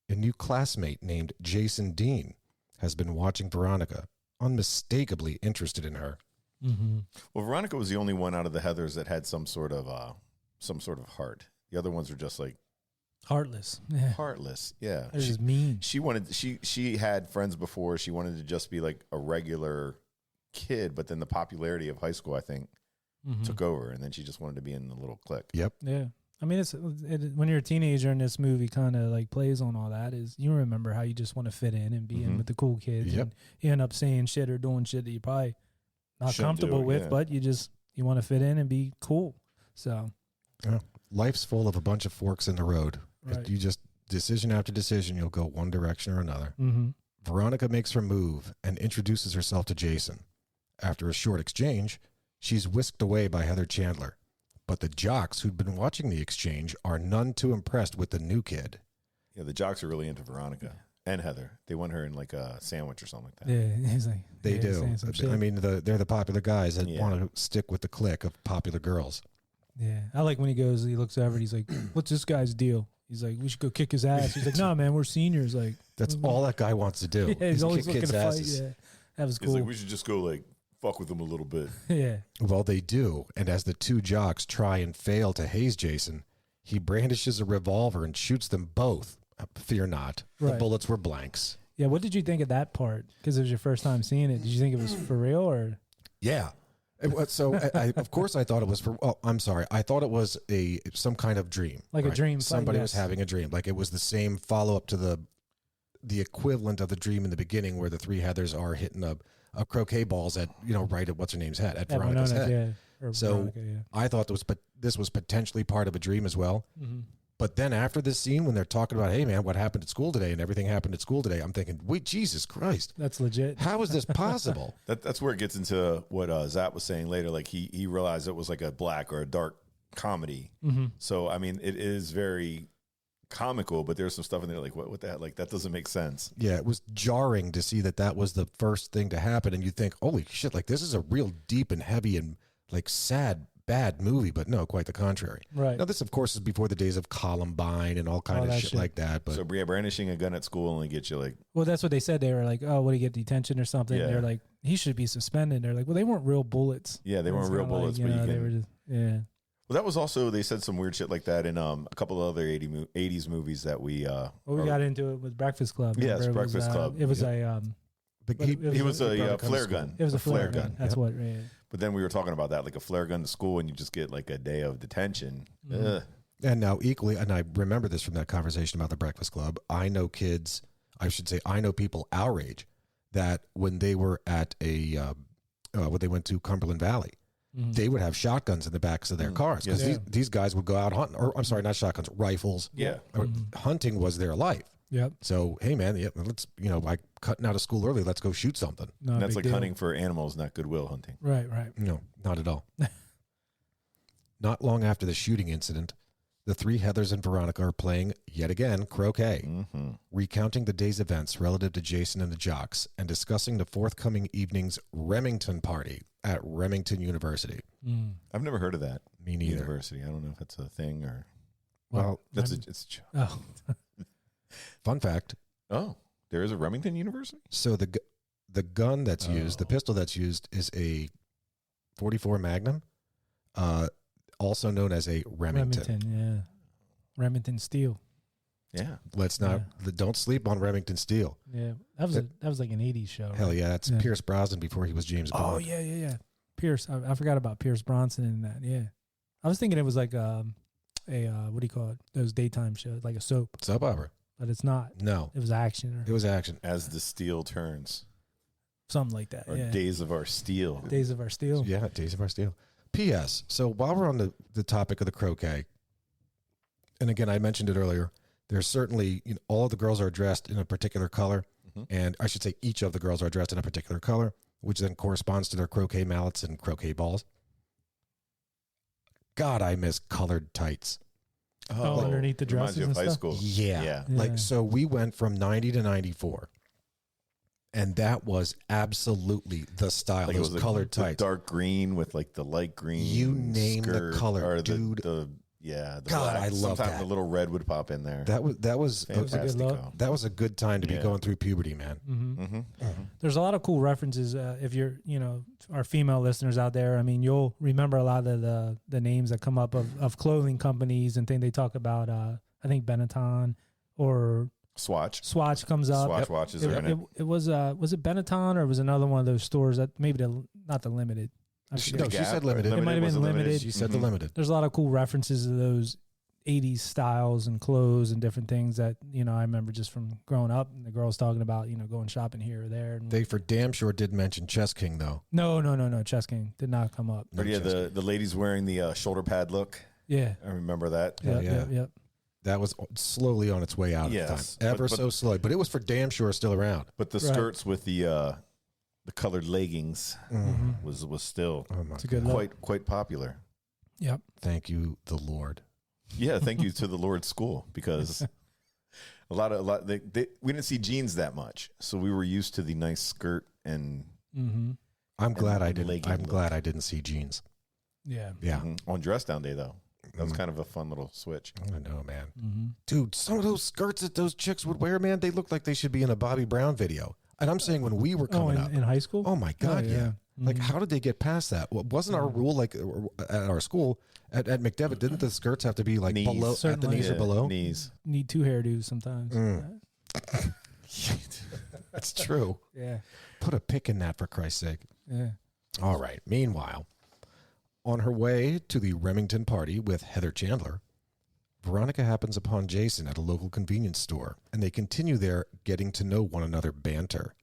[SPEAKER 2] a new classmate named Jason Dean has been watching Veronica, unmistakably interested in her.
[SPEAKER 1] Mm-hmm.
[SPEAKER 3] Well, Veronica was the only one out of the Heathers that had some sort of heart. The other ones were just like
[SPEAKER 1] Heartless. Yeah.
[SPEAKER 3] heartless. Yeah.
[SPEAKER 1] It was mean.
[SPEAKER 3] She had friends before. She wanted to just be like a regular kid, but then the popularity of high school, I think,
[SPEAKER 1] Mm-hmm.
[SPEAKER 3] took over, and then she just wanted to be in the little clique.
[SPEAKER 2] Yep.
[SPEAKER 1] Yeah. I mean, when you're a teenager and this movie kind of like plays on all that, is you remember how you just want to fit in and be in
[SPEAKER 3] Mhm.
[SPEAKER 1] with the cool kids.
[SPEAKER 2] Yep.
[SPEAKER 1] And you end up saying shit or doing shit that you probably not
[SPEAKER 3] Shouldn't
[SPEAKER 1] comfortable
[SPEAKER 3] do,
[SPEAKER 1] with,
[SPEAKER 3] yeah.
[SPEAKER 1] but you want to fit in and be cool. So,
[SPEAKER 2] Life's full of a bunch of forks in the road.
[SPEAKER 1] right.
[SPEAKER 2] You just, decision after decision, you'll go one direction or another.
[SPEAKER 1] Mm-hmm.
[SPEAKER 2] Veronica makes her move and introduces herself to Jason. After a short exchange, she's whisked away by Heather Chandler. But the jocks who'd been watching the exchange are none too impressed with the new kid.
[SPEAKER 3] Yeah, the jocks are really into Veronica and Heather. They want her in like a sandwich or something like that.
[SPEAKER 1] Yeah, he's like
[SPEAKER 2] They
[SPEAKER 1] yeah,
[SPEAKER 2] do.
[SPEAKER 1] saying some shit.
[SPEAKER 2] I mean, they're the popular guys that
[SPEAKER 3] Yeah.
[SPEAKER 2] want to stick with the clique of popular girls.
[SPEAKER 1] Yeah, I like when he looks over and he's like, "What's this guy's deal?" He's like, "We should go kick his ass." He's like, "No, man, we're seniors." Like,
[SPEAKER 2] That's all that guy wants to do.
[SPEAKER 1] yeah, he's
[SPEAKER 2] is
[SPEAKER 1] always
[SPEAKER 2] kick
[SPEAKER 1] looking
[SPEAKER 2] kids'
[SPEAKER 1] to fight.
[SPEAKER 2] asses.
[SPEAKER 1] Yeah, that was
[SPEAKER 3] It's
[SPEAKER 1] cool.
[SPEAKER 3] like we should just go like fuck with them a little bit.
[SPEAKER 1] Yeah,
[SPEAKER 2] Well, they do, and as the two jocks try and fail to haze Jason, he brandishes a revolver and shoots them both. Fear not, the
[SPEAKER 1] Right.
[SPEAKER 2] bullets were blanks.
[SPEAKER 1] yeah. What did you think of that part? Because it was your first time seeing it. Did you think it was for real or?
[SPEAKER 2] Yeah. So, of course, I thought it was for. Oh, I'm sorry. I thought it was some kind of dream,
[SPEAKER 1] Like a dream fight,
[SPEAKER 2] Somebody was
[SPEAKER 1] yes.
[SPEAKER 2] having a dream. Like it was the same follow up to the equivalent of the dream in the beginning, where the three Heathers are hitting a croquet balls at right at what's her name's head, at
[SPEAKER 1] Yeah,
[SPEAKER 2] Veronica's
[SPEAKER 1] Winona's,
[SPEAKER 2] head.
[SPEAKER 1] yeah. Or
[SPEAKER 2] So
[SPEAKER 1] Veronica, yeah.
[SPEAKER 2] I thought this was potentially part of a dream as well.
[SPEAKER 1] Mm-hmm.
[SPEAKER 2] But then after this scene, when they're talking about, hey man, what happened at school today, and everything happened at school today, I'm thinking, wait, Jesus Christ,
[SPEAKER 1] That's legit.
[SPEAKER 2] how is this possible?
[SPEAKER 3] That's where it gets into what Zap was saying later. Like he realized it was like a black or a dark comedy.
[SPEAKER 1] Mm-hmm.
[SPEAKER 3] So I mean, it is very comical, but there's some stuff in there like what the heck? Like that doesn't make sense.
[SPEAKER 2] Yeah, it was jarring to see that was the first thing to happen, and you think, holy shit, like this is a real deep and heavy and like sad bad movie, but no, quite the contrary.
[SPEAKER 1] Right.
[SPEAKER 2] Now, this, of course, is before the days of Columbine and all kind of
[SPEAKER 1] that
[SPEAKER 2] shit
[SPEAKER 1] shit.
[SPEAKER 2] like that. But
[SPEAKER 3] So brandishing a gun at school only gets you like,
[SPEAKER 1] Well, that's what they said. They were like, "Oh, what do you get detention or something?"
[SPEAKER 3] Yeah.
[SPEAKER 1] They're like, "He should be suspended." They're like, "Well, they weren't real bullets."
[SPEAKER 3] yeah, they
[SPEAKER 1] It's
[SPEAKER 3] weren't real
[SPEAKER 1] kinda like,
[SPEAKER 3] bullets, but you
[SPEAKER 1] they
[SPEAKER 3] can.
[SPEAKER 1] were just, yeah.
[SPEAKER 3] Well, that was also, they said some weird shit like that in a couple of other 80s movies that we.
[SPEAKER 1] Well, we got into it with Breakfast Club.
[SPEAKER 3] Yes,
[SPEAKER 1] Remember?
[SPEAKER 3] Breakfast Club.
[SPEAKER 1] It was
[SPEAKER 2] Yep.
[SPEAKER 1] a
[SPEAKER 2] but
[SPEAKER 1] but
[SPEAKER 3] He was
[SPEAKER 2] brought
[SPEAKER 3] a
[SPEAKER 2] gun to
[SPEAKER 3] flare
[SPEAKER 2] school.
[SPEAKER 3] gun.
[SPEAKER 1] it was a flare
[SPEAKER 3] gun.
[SPEAKER 1] gun. That's
[SPEAKER 2] Yep.
[SPEAKER 1] what. Yeah.
[SPEAKER 3] But then we were talking about that, like a flare gun to school, and you just get like a day of detention.
[SPEAKER 1] Mhm.
[SPEAKER 3] Ugh.
[SPEAKER 2] And now, equally, and I remember this from that conversation about the Breakfast Club. I know kids, I should say, I know people our age that when they were at when they went to Cumberland Valley,
[SPEAKER 1] Mhm.
[SPEAKER 2] they would have shotguns in the backs of their cars because
[SPEAKER 1] Yes.
[SPEAKER 2] these guys would go out hunting, or I'm sorry, not shotguns, rifles.
[SPEAKER 3] Yeah.
[SPEAKER 2] Or
[SPEAKER 1] Mhm.
[SPEAKER 2] hunting was their life.
[SPEAKER 1] Yep.
[SPEAKER 2] So, hey, man, yeah, let's, like cutting out of school early, let's go shoot something.
[SPEAKER 1] No,
[SPEAKER 3] And that's
[SPEAKER 1] big
[SPEAKER 3] like
[SPEAKER 1] deal.
[SPEAKER 3] hunting for animals, not goodwill hunting.
[SPEAKER 1] Right. Right.
[SPEAKER 2] No, not at all. Not long after the shooting incident, the three Heathers and Veronica are playing, yet again, croquet,
[SPEAKER 3] Mm-hmm.
[SPEAKER 2] recounting the day's events relative to Jason and the Jocks, and discussing the forthcoming evening's Remington party at Remington University.
[SPEAKER 1] Mm.
[SPEAKER 3] I've never heard of that
[SPEAKER 2] Me neither.
[SPEAKER 3] university. I don't know if that's a thing or
[SPEAKER 2] Well,
[SPEAKER 3] that's
[SPEAKER 1] Rem-
[SPEAKER 3] it's.
[SPEAKER 1] Oh.
[SPEAKER 2] fun fact.
[SPEAKER 3] Oh, there is a Remington University.
[SPEAKER 2] So the gun that's used, the
[SPEAKER 3] Oh.
[SPEAKER 2] pistol that's used, is a 44 Magnum, also known as a Remington.
[SPEAKER 1] Remington. Yeah. Remington Steel.
[SPEAKER 3] Yeah.
[SPEAKER 2] Let's not don't sleep on Remington Steel.
[SPEAKER 1] Yeah. That was like an '80s show.
[SPEAKER 2] Hell
[SPEAKER 1] right?
[SPEAKER 2] yeah, that's
[SPEAKER 1] Yeah.
[SPEAKER 2] Pierce Brosnan before he was James Bond.
[SPEAKER 1] Oh yeah. Pierce. I forgot about Pierce Bronson in that. Yeah. I was thinking it was like a what do you call it? Those daytime shows, like a soap,
[SPEAKER 2] Soap opera?
[SPEAKER 1] but it's not.
[SPEAKER 2] No,
[SPEAKER 1] It was action
[SPEAKER 2] it
[SPEAKER 1] or
[SPEAKER 2] was action.
[SPEAKER 3] As the steel turns,
[SPEAKER 1] something like that.
[SPEAKER 3] or
[SPEAKER 1] Yeah.
[SPEAKER 3] Days of Our Steel.
[SPEAKER 1] Days of Our Steel.
[SPEAKER 2] Yeah, Days of Our Steel. P.S. So while we're on the topic of the croquet, and again, I mentioned it earlier, there's certainly, all the girls are dressed in a particular color,
[SPEAKER 3] Mhm.
[SPEAKER 2] and I should say each of the girls are dressed in a particular color, which then corresponds to their croquet mallets and croquet balls. God, I miss colored tights.
[SPEAKER 1] Oh, underneath the
[SPEAKER 3] reminds
[SPEAKER 1] dresses
[SPEAKER 3] you of
[SPEAKER 1] and
[SPEAKER 3] high
[SPEAKER 1] stuff?
[SPEAKER 3] school.
[SPEAKER 2] Yeah.
[SPEAKER 3] Yeah.
[SPEAKER 2] Like, so we went from 90 to 94, and that was absolutely the style.
[SPEAKER 3] Like it
[SPEAKER 2] Those
[SPEAKER 3] was the-
[SPEAKER 2] colored
[SPEAKER 3] the
[SPEAKER 2] tights.
[SPEAKER 3] dark green with like the light green.
[SPEAKER 2] You name the
[SPEAKER 3] skirt,
[SPEAKER 2] color,
[SPEAKER 3] or
[SPEAKER 2] dude.
[SPEAKER 3] The the
[SPEAKER 2] God,
[SPEAKER 3] black.
[SPEAKER 2] I love
[SPEAKER 3] Sometimes
[SPEAKER 2] that.
[SPEAKER 3] the little red would pop in there.
[SPEAKER 2] That was
[SPEAKER 1] was a good
[SPEAKER 3] Fantastic.
[SPEAKER 1] look.
[SPEAKER 2] that was a good time to be
[SPEAKER 3] Yeah.
[SPEAKER 2] going through puberty, man.
[SPEAKER 1] Mm-hmm.
[SPEAKER 3] Mm-hmm.
[SPEAKER 1] There's a lot of cool references. If you're, our female listeners out there, I mean, you'll remember a lot of the names that come up of clothing companies and things they talk about. I think Benetton or
[SPEAKER 3] Swatch
[SPEAKER 1] comes up.
[SPEAKER 3] Swatch watches
[SPEAKER 1] It,
[SPEAKER 3] are in it.
[SPEAKER 1] it was it Benetton or it was another one of those stores that maybe not the limited. I
[SPEAKER 2] She,
[SPEAKER 1] forget.
[SPEAKER 2] no, she
[SPEAKER 3] Gap
[SPEAKER 2] said
[SPEAKER 3] or
[SPEAKER 2] limited.
[SPEAKER 1] It might have
[SPEAKER 3] was
[SPEAKER 1] been
[SPEAKER 3] it
[SPEAKER 1] limited.
[SPEAKER 2] She said
[SPEAKER 3] Mhm.
[SPEAKER 2] the limited.
[SPEAKER 1] There's a lot of cool references to those 80s styles and clothes and different things that I remember just from growing up. And the girls talking about going shopping here or there. And
[SPEAKER 2] They for damn sure did mention Chess King though.
[SPEAKER 1] no, Chess King did not come up.
[SPEAKER 2] No
[SPEAKER 3] But yeah,
[SPEAKER 2] Chess
[SPEAKER 3] the ladies wearing the shoulder pad look.
[SPEAKER 1] Yeah.
[SPEAKER 3] I remember that.
[SPEAKER 2] Hell
[SPEAKER 1] Yep.
[SPEAKER 2] yeah. That was slowly on its way out
[SPEAKER 3] Yes,
[SPEAKER 2] at the time. Ever
[SPEAKER 3] but-
[SPEAKER 2] so slowly. But it was for damn sure still around.
[SPEAKER 3] But the
[SPEAKER 1] Right.
[SPEAKER 3] skirts with the colored leggings
[SPEAKER 1] Mhm.
[SPEAKER 3] was still
[SPEAKER 2] Oh my
[SPEAKER 1] It's a good
[SPEAKER 2] God.
[SPEAKER 1] look.
[SPEAKER 3] quite popular.
[SPEAKER 1] Yep.
[SPEAKER 2] Thank you, the Lord.
[SPEAKER 3] Yeah, thank you to the Lord's school, because a lot we didn't see jeans that much, so we were used to the nice skirt and
[SPEAKER 1] Mm-hmm.
[SPEAKER 2] I'm glad I didn't.
[SPEAKER 3] legging
[SPEAKER 2] I'm
[SPEAKER 3] look.
[SPEAKER 2] glad I didn't see jeans.
[SPEAKER 1] Yeah.
[SPEAKER 2] Yeah,
[SPEAKER 3] on dress down day though. That was
[SPEAKER 2] Mm.
[SPEAKER 3] kind of a fun little switch.
[SPEAKER 2] I know, man.
[SPEAKER 1] Mm-hmm.
[SPEAKER 2] Dude, some of those skirts that those chicks would wear, man, they look like they should be in a Bobby Brown video. And I'm saying when we were
[SPEAKER 1] Oh,
[SPEAKER 2] coming
[SPEAKER 1] in,
[SPEAKER 2] up,
[SPEAKER 1] in high school?
[SPEAKER 2] oh my God, yeah. Like,
[SPEAKER 1] Mhm.
[SPEAKER 2] how did they get past that? Well, wasn't our rule like at our school at McDevitt? Didn't the skirts have to be like
[SPEAKER 3] Knees.
[SPEAKER 2] below at the
[SPEAKER 1] Certainly.
[SPEAKER 2] knees or below?
[SPEAKER 3] Knees.
[SPEAKER 1] Need two hairdos sometimes.
[SPEAKER 2] Mm. That's true.
[SPEAKER 1] Yeah.
[SPEAKER 2] Put a pick in that for Christ's sake.
[SPEAKER 1] Yeah.
[SPEAKER 2] All right. Meanwhile, on her way to the Remington party with Heather Chandler, Veronica happens upon Jason at a local convenience store, and they continue their getting to know one another banter.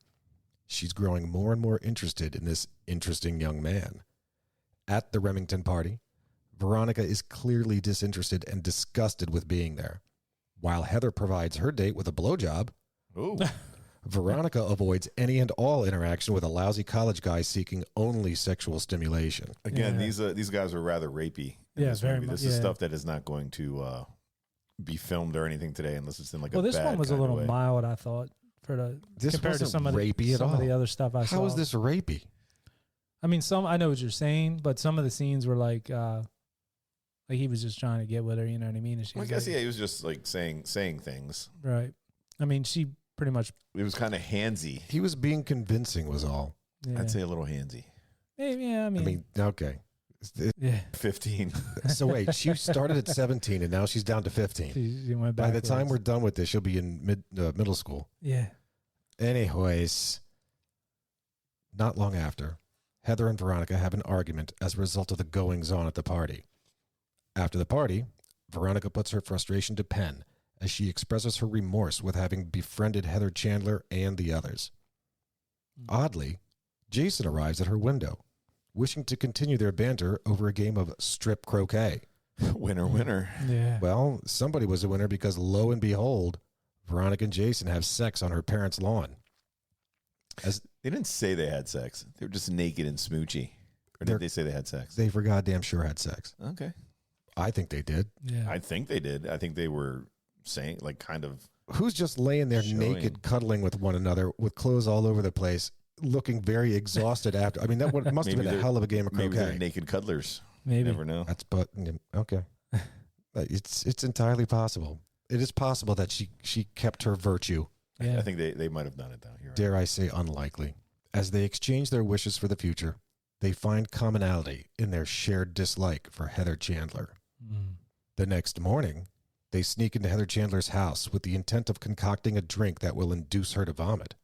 [SPEAKER 2] She's growing more and more interested in this interesting young man. At the Remington party, Veronica is clearly disinterested and disgusted with being there. While Heather provides her date with a blowjob,
[SPEAKER 3] Ooh.
[SPEAKER 2] Veronica avoids any and all interaction with a lousy college guy seeking only sexual stimulation.
[SPEAKER 3] Again,
[SPEAKER 1] Yeah.
[SPEAKER 3] these guys were rather rapey. In
[SPEAKER 1] Yeah,
[SPEAKER 3] this
[SPEAKER 1] very
[SPEAKER 3] movie.
[SPEAKER 1] much,
[SPEAKER 3] This is
[SPEAKER 1] yeah.
[SPEAKER 3] stuff that is not going to be filmed or anything today, unless it's in like
[SPEAKER 1] Well,
[SPEAKER 3] a
[SPEAKER 1] this
[SPEAKER 3] bad
[SPEAKER 1] one was a
[SPEAKER 3] kind of
[SPEAKER 1] little
[SPEAKER 3] way.
[SPEAKER 1] mild, I thought,
[SPEAKER 2] This
[SPEAKER 1] compared to
[SPEAKER 2] wasn't
[SPEAKER 1] some of
[SPEAKER 2] rapey at
[SPEAKER 1] some
[SPEAKER 2] all.
[SPEAKER 1] of the other stuff I saw.
[SPEAKER 2] How is this rapey?
[SPEAKER 1] I mean, I know what you're saying, but some of the scenes were like he was just trying to get with her, you know what I mean? And she
[SPEAKER 3] I
[SPEAKER 1] was
[SPEAKER 3] guess,
[SPEAKER 1] like,
[SPEAKER 3] yeah, he was just like saying things.
[SPEAKER 1] right. I mean, she pretty much.
[SPEAKER 3] It was kind of handsy.
[SPEAKER 2] He was being convincing was all.
[SPEAKER 1] Yeah.
[SPEAKER 3] I'd say a little handsy.
[SPEAKER 1] Yeah, I mean,
[SPEAKER 2] Okay.
[SPEAKER 1] yeah.
[SPEAKER 3] 15.
[SPEAKER 2] So wait, she started at 17 and now she's down to 15.
[SPEAKER 1] She went
[SPEAKER 2] By the
[SPEAKER 1] backwards.
[SPEAKER 2] time we're done with this, she'll be in middle school.
[SPEAKER 1] Yeah.
[SPEAKER 2] Anyways, not long after, Heather and Veronica have an argument as a result of the goings-on at the party. After the party, Veronica puts her frustration to pen as she expresses her remorse with having befriended Heather Chandler and the others. Oddly, Jason arrives at her window, wishing to continue their banter over a game of strip croquet.
[SPEAKER 3] Winner.
[SPEAKER 1] Yeah.
[SPEAKER 2] Well, somebody was a winner because, lo and behold, Veronica and Jason have sex on her parents' lawn.
[SPEAKER 3] They didn't say they had sex. They were just naked and smoochy. Or did they say they had sex?
[SPEAKER 2] They for goddamn sure had sex.
[SPEAKER 3] Okay.
[SPEAKER 2] I think they did.
[SPEAKER 1] Yeah.
[SPEAKER 3] I think they did. I think they were saying, like, kind of.
[SPEAKER 2] Who's just laying there
[SPEAKER 3] Showing.
[SPEAKER 2] naked, cuddling with one another, with clothes all over the place, looking very exhausted after? I mean, that must have
[SPEAKER 3] Maybe
[SPEAKER 2] been a
[SPEAKER 3] they're-
[SPEAKER 2] hell of a game of
[SPEAKER 3] Maybe they're
[SPEAKER 2] croquet.
[SPEAKER 3] naked cuddlers.
[SPEAKER 1] Maybe.
[SPEAKER 3] Never know.
[SPEAKER 2] That's okay. It's entirely possible. It is possible that she kept her virtue.
[SPEAKER 1] Yeah.
[SPEAKER 3] I think they might have done it, though. You're right.
[SPEAKER 2] Dare I say unlikely. As they exchange their wishes for the future, they find commonality in their shared dislike for Heather Chandler.
[SPEAKER 1] Mm.
[SPEAKER 2] The next morning, they sneak into Heather Chandler's house with the intent of concocting a drink that will induce her to vomit.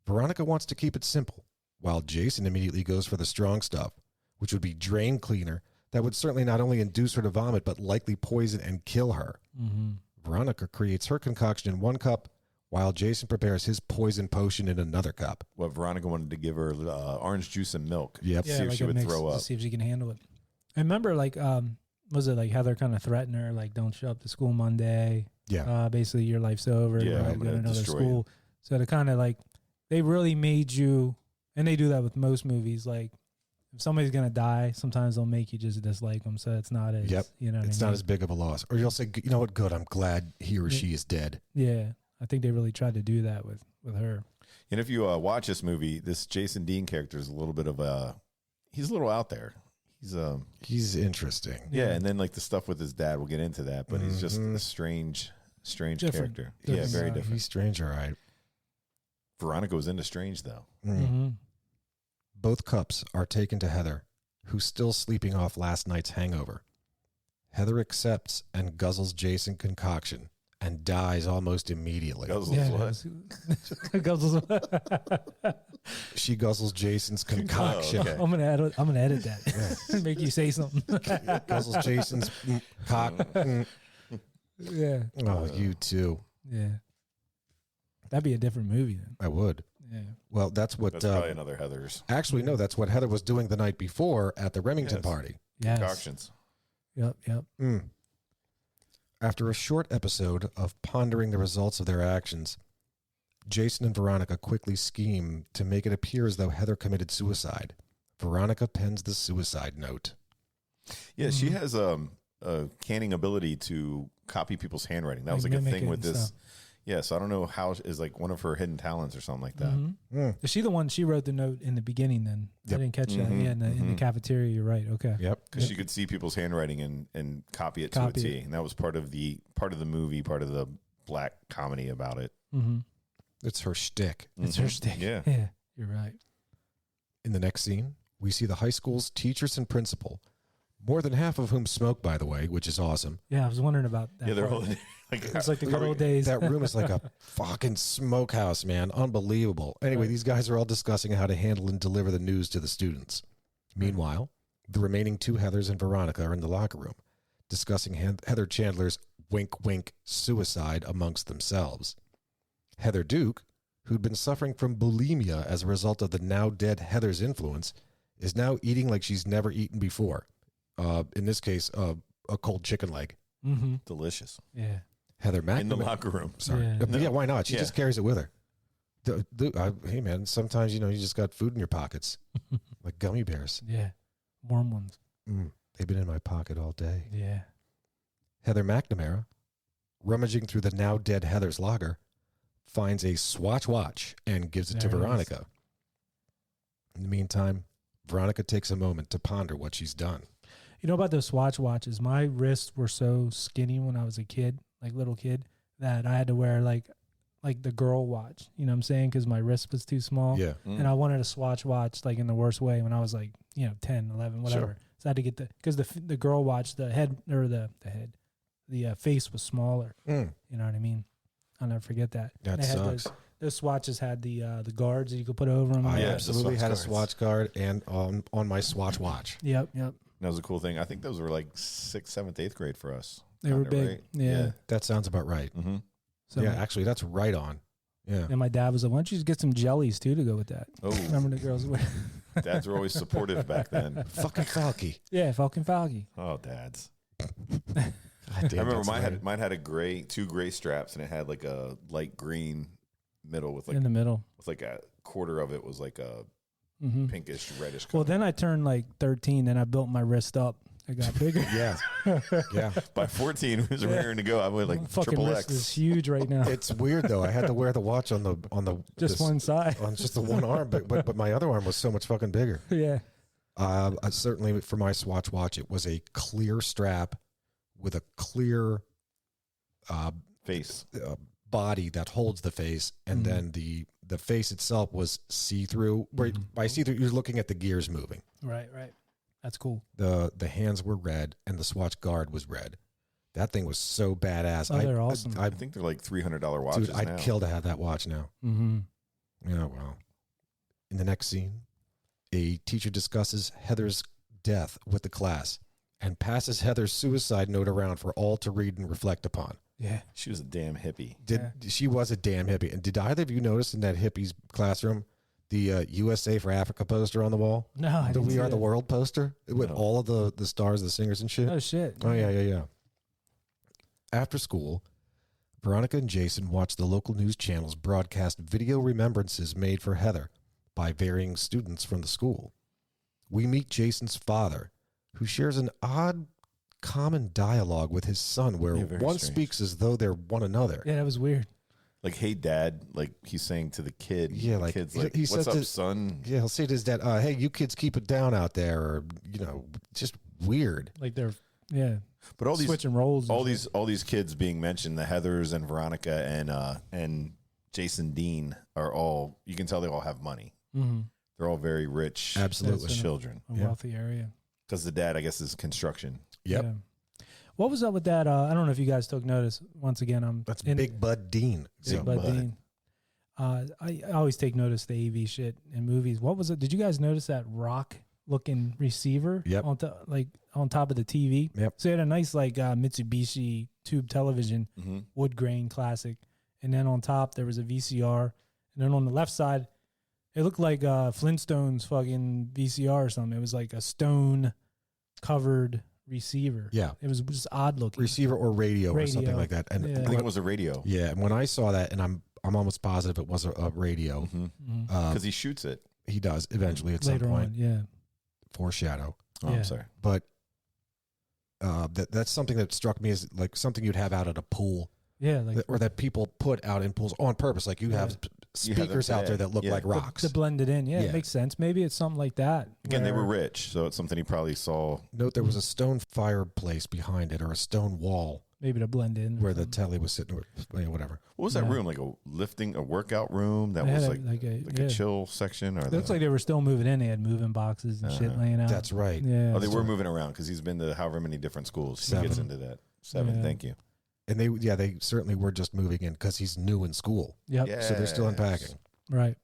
[SPEAKER 2] Veronica wants to keep it simple, while Jason immediately goes for the strong stuff, which would be drain cleaner that would certainly not only induce her to vomit, but likely poison and kill her.
[SPEAKER 1] Mm-hmm.
[SPEAKER 2] Veronica creates her concoction in one cup, while Jason prepares his poison potion in another cup.
[SPEAKER 3] What Veronica wanted to give her orange juice and milk.
[SPEAKER 2] Yep.
[SPEAKER 3] See if she
[SPEAKER 1] a
[SPEAKER 3] would
[SPEAKER 1] mix
[SPEAKER 3] throw
[SPEAKER 1] to
[SPEAKER 3] up.
[SPEAKER 1] see if she can handle it. I remember, like, was it like Heather kind of threatened her, like, don't show up to school Monday.
[SPEAKER 2] Yeah.
[SPEAKER 1] Basically, your life's over.
[SPEAKER 3] Yeah,
[SPEAKER 1] You're
[SPEAKER 3] I'm
[SPEAKER 1] going to
[SPEAKER 3] gonna
[SPEAKER 1] another
[SPEAKER 3] destroy
[SPEAKER 1] school. So to kind of like, they really made you, and they do that with most movies. Like, if somebody's going to die, sometimes they'll make you just dislike them. So it's not as,
[SPEAKER 2] Yep.
[SPEAKER 1] you know what
[SPEAKER 2] It's
[SPEAKER 1] I mean?
[SPEAKER 2] not as big of a loss. Or you'll say, you know what, good, I'm glad he or
[SPEAKER 1] Yeah.
[SPEAKER 2] she is dead.
[SPEAKER 1] Yeah. I think they really tried to do that with her.
[SPEAKER 3] And if you watch this movie, this Jason Dean character is a little bit of he's a little out there.
[SPEAKER 2] He's interesting.
[SPEAKER 3] Yeah, and then like the stuff with his dad, we'll get into that, but he's just
[SPEAKER 2] Mhm.
[SPEAKER 3] a strange
[SPEAKER 1] Different.
[SPEAKER 3] character.
[SPEAKER 1] Different
[SPEAKER 3] Yeah, very
[SPEAKER 1] guy.
[SPEAKER 3] different.
[SPEAKER 2] He's strange, all right.
[SPEAKER 3] Veronica was into strange though.
[SPEAKER 1] Mm-hmm.
[SPEAKER 2] Both cups are taken to Heather, who's still sleeping off last night's hangover. Heather accepts and guzzles Jason's concoction and dies almost immediately.
[SPEAKER 3] Guzzles what?
[SPEAKER 1] Guzzles.
[SPEAKER 2] She guzzles Jason's concoction.
[SPEAKER 3] okay.
[SPEAKER 1] I'm gonna edit that. Make you say something.
[SPEAKER 2] Guzzles Jason's cock.
[SPEAKER 1] Yeah.
[SPEAKER 2] Oh, you too.
[SPEAKER 1] Yeah. That'd be a different movie then.
[SPEAKER 2] I would.
[SPEAKER 1] Yeah.
[SPEAKER 2] Well, that's what.
[SPEAKER 3] That's probably another Heather's
[SPEAKER 2] Actually, no, that's what Heather was doing the night before at the Remington
[SPEAKER 3] Yes.
[SPEAKER 2] party.
[SPEAKER 1] Yes.
[SPEAKER 3] concoctions.
[SPEAKER 1] Yep.
[SPEAKER 2] After a short episode of pondering the results of their actions, Jason and Veronica quickly scheme to make it appear as though Heather committed suicide. Veronica pens the suicide note.
[SPEAKER 3] Yeah, she has a canning ability to copy people's handwriting. That was
[SPEAKER 1] Like
[SPEAKER 3] like a
[SPEAKER 1] mimic
[SPEAKER 3] thing
[SPEAKER 1] it
[SPEAKER 3] with
[SPEAKER 1] and
[SPEAKER 3] this.
[SPEAKER 1] stuff.
[SPEAKER 3] Yeah, so I don't know how is like one of her hidden talents or something like that.
[SPEAKER 1] Mhm. Is she the one? She wrote the note in the beginning. Then
[SPEAKER 2] Yep.
[SPEAKER 1] I didn't catch that.
[SPEAKER 3] Mhm,
[SPEAKER 1] Yeah, in the
[SPEAKER 3] mhm.
[SPEAKER 1] cafeteria. You're right. Okay.
[SPEAKER 2] Yep.
[SPEAKER 3] Because she could see people's handwriting and copy it to
[SPEAKER 1] Copy
[SPEAKER 3] a T,
[SPEAKER 1] it.
[SPEAKER 3] and that was part of the movie, part of the black comedy about it.
[SPEAKER 1] Mm-hmm.
[SPEAKER 2] It's her shtick.
[SPEAKER 1] It's her
[SPEAKER 3] Mhm.
[SPEAKER 1] stick.
[SPEAKER 3] Yeah,
[SPEAKER 1] Yeah. You're right.
[SPEAKER 2] In the next scene, we see the high school's teachers and principal, more than half of whom smoke, by the way, which is awesome.
[SPEAKER 1] Yeah, I was wondering about that.
[SPEAKER 3] yeah, they're
[SPEAKER 1] part.
[SPEAKER 3] all like
[SPEAKER 1] It's like the good old days.
[SPEAKER 2] That room is like a fucking smokehouse, man. Unbelievable. Anyway,
[SPEAKER 1] Right.
[SPEAKER 2] these guys are all discussing how to handle and deliver the news to the students. Meanwhile, the remaining two Heathers and Veronica are in the locker room, discussing Heather Chandler's wink wink suicide amongst themselves. Heather Duke, who'd been suffering from bulimia as a result of the now dead Heather's influence, is now eating like she's never eaten before. In this case, a cold chicken leg.
[SPEAKER 1] Mm-hmm.
[SPEAKER 3] delicious
[SPEAKER 1] Yeah.
[SPEAKER 2] Heather McNamara.
[SPEAKER 3] in the locker room.
[SPEAKER 2] Sorry.
[SPEAKER 1] Yeah.
[SPEAKER 2] Yeah, why not? She
[SPEAKER 3] Yeah.
[SPEAKER 2] just carries it with her. Hey, man, sometimes, you just got food in your pockets, like gummy bears.
[SPEAKER 1] Yeah. Warm ones.
[SPEAKER 2] They've been in my pocket all day.
[SPEAKER 1] Yeah.
[SPEAKER 2] Heather McNamara, rummaging through the now dead Heather's locker, finds a Swatch watch and gives it to
[SPEAKER 1] There it is.
[SPEAKER 2] Veronica. In the meantime, Veronica takes a moment to ponder what she's done.
[SPEAKER 1] You know about those Swatch watches? My wrists were so skinny when I was a kid, like little kid, that I had to wear like the girl watch. You know what I'm saying? Because my wrist was too small.
[SPEAKER 2] Yeah.
[SPEAKER 1] And I wanted a Swatch watch like in the worst way when I was like, 10, 11, whatever.
[SPEAKER 2] Sure.
[SPEAKER 1] So I had to get because the girl watch, the head or the face was smaller.
[SPEAKER 2] Mm.
[SPEAKER 1] You know what I mean? I'll never forget that.
[SPEAKER 2] That
[SPEAKER 1] They had
[SPEAKER 2] sucks.
[SPEAKER 1] those Swatches had the guards that you could put over them.
[SPEAKER 2] I
[SPEAKER 3] Yeah,
[SPEAKER 2] absolutely
[SPEAKER 3] the
[SPEAKER 2] had a
[SPEAKER 3] Swatch
[SPEAKER 2] Swatch guard and on my Swatch watch.
[SPEAKER 1] Yep.
[SPEAKER 3] That was a cool thing. I think those were like 6th, 7th, 8th grade for us.
[SPEAKER 1] They were
[SPEAKER 3] Kinda,
[SPEAKER 1] big.
[SPEAKER 3] right?
[SPEAKER 1] Yeah.
[SPEAKER 2] That sounds about right.
[SPEAKER 3] Mm-hmm.
[SPEAKER 1] So
[SPEAKER 2] Yeah, actually, that's right on. Yeah.
[SPEAKER 1] and my dad was like, "Why don't you just get some jellies too to go with that?"
[SPEAKER 3] Oh,
[SPEAKER 1] Remember the girls wear?
[SPEAKER 3] dads were always supportive back then.
[SPEAKER 2] Fucking Falky.
[SPEAKER 1] Yeah, Falcon Falky.
[SPEAKER 3] Oh, dads.
[SPEAKER 2] God
[SPEAKER 3] I
[SPEAKER 2] damn,
[SPEAKER 3] remember
[SPEAKER 2] that's
[SPEAKER 3] mine had two gray straps, and it had like a light green middle with
[SPEAKER 1] In the middle.
[SPEAKER 3] like a quarter of it was like a
[SPEAKER 1] Mm-hmm.
[SPEAKER 3] pinkish reddish color.
[SPEAKER 1] Well, then I turned like 13, and I built my wrist up. It got bigger.
[SPEAKER 2] Yeah. Yeah.
[SPEAKER 3] By 14, it was raring to go. I went like
[SPEAKER 1] Fucking
[SPEAKER 3] triple
[SPEAKER 1] wrist
[SPEAKER 3] X.
[SPEAKER 1] is huge right now.
[SPEAKER 2] It's weird though. I had to wear the watch on the
[SPEAKER 1] Just
[SPEAKER 2] this-
[SPEAKER 1] one side.
[SPEAKER 2] on just the one arm, but my other arm was so much fucking bigger.
[SPEAKER 1] Yeah.
[SPEAKER 2] Certainly for my Swatch watch, it was a clear strap with a clear
[SPEAKER 3] Face.
[SPEAKER 2] body that holds the face, and then the face itself was see through. Where by see through, you're looking at the gears moving.
[SPEAKER 1] Right. That's cool.
[SPEAKER 2] The hands were red, and the Swatch guard was red. That thing was so badass.
[SPEAKER 1] Oh, they're awesome.
[SPEAKER 3] I think they're like $300 watches
[SPEAKER 2] Dude, I'd
[SPEAKER 3] now.
[SPEAKER 2] kill to have that watch now.
[SPEAKER 1] Mm-hmm.
[SPEAKER 2] Yeah, well. In the next scene, a teacher discusses Heather's death with the class and passes Heather's suicide note around for all to read and reflect upon.
[SPEAKER 1] Yeah.
[SPEAKER 3] She was a damn hippie.
[SPEAKER 2] She was a damn hippie. And did either of you notice in that hippie's classroom the USA for Africa poster on the wall?
[SPEAKER 1] No, I
[SPEAKER 2] The
[SPEAKER 1] didn't
[SPEAKER 2] We
[SPEAKER 1] see
[SPEAKER 2] Are the
[SPEAKER 1] that.
[SPEAKER 2] World poster with
[SPEAKER 3] No.
[SPEAKER 2] all of the stars, the singers and shit.
[SPEAKER 1] Oh shit.
[SPEAKER 2] Oh, yeah. After school, Veronica and Jason watch the local news channels broadcast video remembrances made for Heather by varying students from the school. We meet Jason's father, who shares an odd common dialogue with his son where
[SPEAKER 3] Yeah, very
[SPEAKER 2] one
[SPEAKER 3] strange.
[SPEAKER 2] speaks as though they're one another.
[SPEAKER 1] Yeah, that was weird.
[SPEAKER 3] Like, hey, dad. Like, he's saying to the kid.
[SPEAKER 2] Yeah,
[SPEAKER 3] the
[SPEAKER 2] like,
[SPEAKER 3] kid's
[SPEAKER 2] he-
[SPEAKER 3] like,
[SPEAKER 2] he
[SPEAKER 3] what's
[SPEAKER 2] says
[SPEAKER 3] up,
[SPEAKER 2] to-
[SPEAKER 3] son?
[SPEAKER 2] Yeah, he'll say to his dad, hey, you kids keep it down out there, or, just weird.
[SPEAKER 1] Like they're
[SPEAKER 3] But all these
[SPEAKER 1] switching roles. and shit.
[SPEAKER 3] all these kids being mentioned, the Heathers and Veronica and Jason Dean are all, you can tell they all have money.
[SPEAKER 1] Mhm.
[SPEAKER 3] They're all very rich
[SPEAKER 2] Absolutely.
[SPEAKER 1] That's
[SPEAKER 3] children.
[SPEAKER 1] A
[SPEAKER 2] Yeah.
[SPEAKER 1] wealthy area.
[SPEAKER 3] Because the dad, I guess, is construction.
[SPEAKER 2] Yep.
[SPEAKER 1] Yeah. What was up with that? I don't know if you guys took notice. Once again, I'm
[SPEAKER 2] That's
[SPEAKER 1] in,
[SPEAKER 2] Big Bud Dean.
[SPEAKER 1] Big Bud Dean. I always take notice the AV shit in movies. What was it? Did you guys notice that rock looking receiver?
[SPEAKER 2] Yep.
[SPEAKER 1] On top of the TV.
[SPEAKER 2] Yep.
[SPEAKER 1] So it had a nice Mitsubishi tube television,
[SPEAKER 3] Mm-hmm.
[SPEAKER 1] wood grain classic, and then on top there was a VCR, and then on the left side, it looked like Flintstones fucking VCR or something. It was like a stone covered receiver.
[SPEAKER 2] Yeah.
[SPEAKER 1] It was just odd looking.
[SPEAKER 2] Receiver or radio or something
[SPEAKER 1] Radio.
[SPEAKER 2] like that. And
[SPEAKER 1] Yeah.
[SPEAKER 3] I think it was a radio.
[SPEAKER 2] yeah, and when I saw that, and I'm almost positive it was a radio.
[SPEAKER 1] Mhm.
[SPEAKER 3] Because he shoots it.
[SPEAKER 2] He does eventually at
[SPEAKER 1] Later
[SPEAKER 2] some point.
[SPEAKER 1] on, yeah.
[SPEAKER 2] Foreshadow.
[SPEAKER 3] Oh,
[SPEAKER 1] Yeah.
[SPEAKER 3] I'm sorry.
[SPEAKER 2] But that's something that struck me as like something you'd have out at a pool,
[SPEAKER 1] Yeah, like
[SPEAKER 2] or that people put out in pools on purpose. Like you have
[SPEAKER 3] You have them
[SPEAKER 2] speakers out there
[SPEAKER 3] today.
[SPEAKER 2] that look
[SPEAKER 3] Yeah.
[SPEAKER 2] like rocks.
[SPEAKER 1] to blend it in. Yeah,
[SPEAKER 2] Yeah.
[SPEAKER 1] it makes sense. Maybe it's something like that.
[SPEAKER 3] Again, they were
[SPEAKER 1] where-
[SPEAKER 3] rich, so it's something he probably saw.
[SPEAKER 2] Note there was a stone fireplace behind it, or a stone wall
[SPEAKER 1] maybe to blend in. or
[SPEAKER 2] where the
[SPEAKER 1] something.
[SPEAKER 2] telly was sitting. Whatever.
[SPEAKER 3] What was that
[SPEAKER 1] Yeah.
[SPEAKER 3] room? Like a workout room that
[SPEAKER 1] They
[SPEAKER 3] was
[SPEAKER 1] had
[SPEAKER 3] like
[SPEAKER 1] a
[SPEAKER 3] a chill section? Or
[SPEAKER 1] It looks like they were still moving in. They had moving boxes and shit laying out.
[SPEAKER 2] That's right.
[SPEAKER 1] Yeah.
[SPEAKER 3] Oh, they were moving around because he's been to however many different schools. He gets
[SPEAKER 2] 7.
[SPEAKER 3] into that. 7,
[SPEAKER 1] Yeah.
[SPEAKER 3] thank you.
[SPEAKER 2] And they certainly were just moving in because he's new in school,
[SPEAKER 1] Yep.
[SPEAKER 3] Yeah.
[SPEAKER 2] so they're still unpacking.
[SPEAKER 1] Right.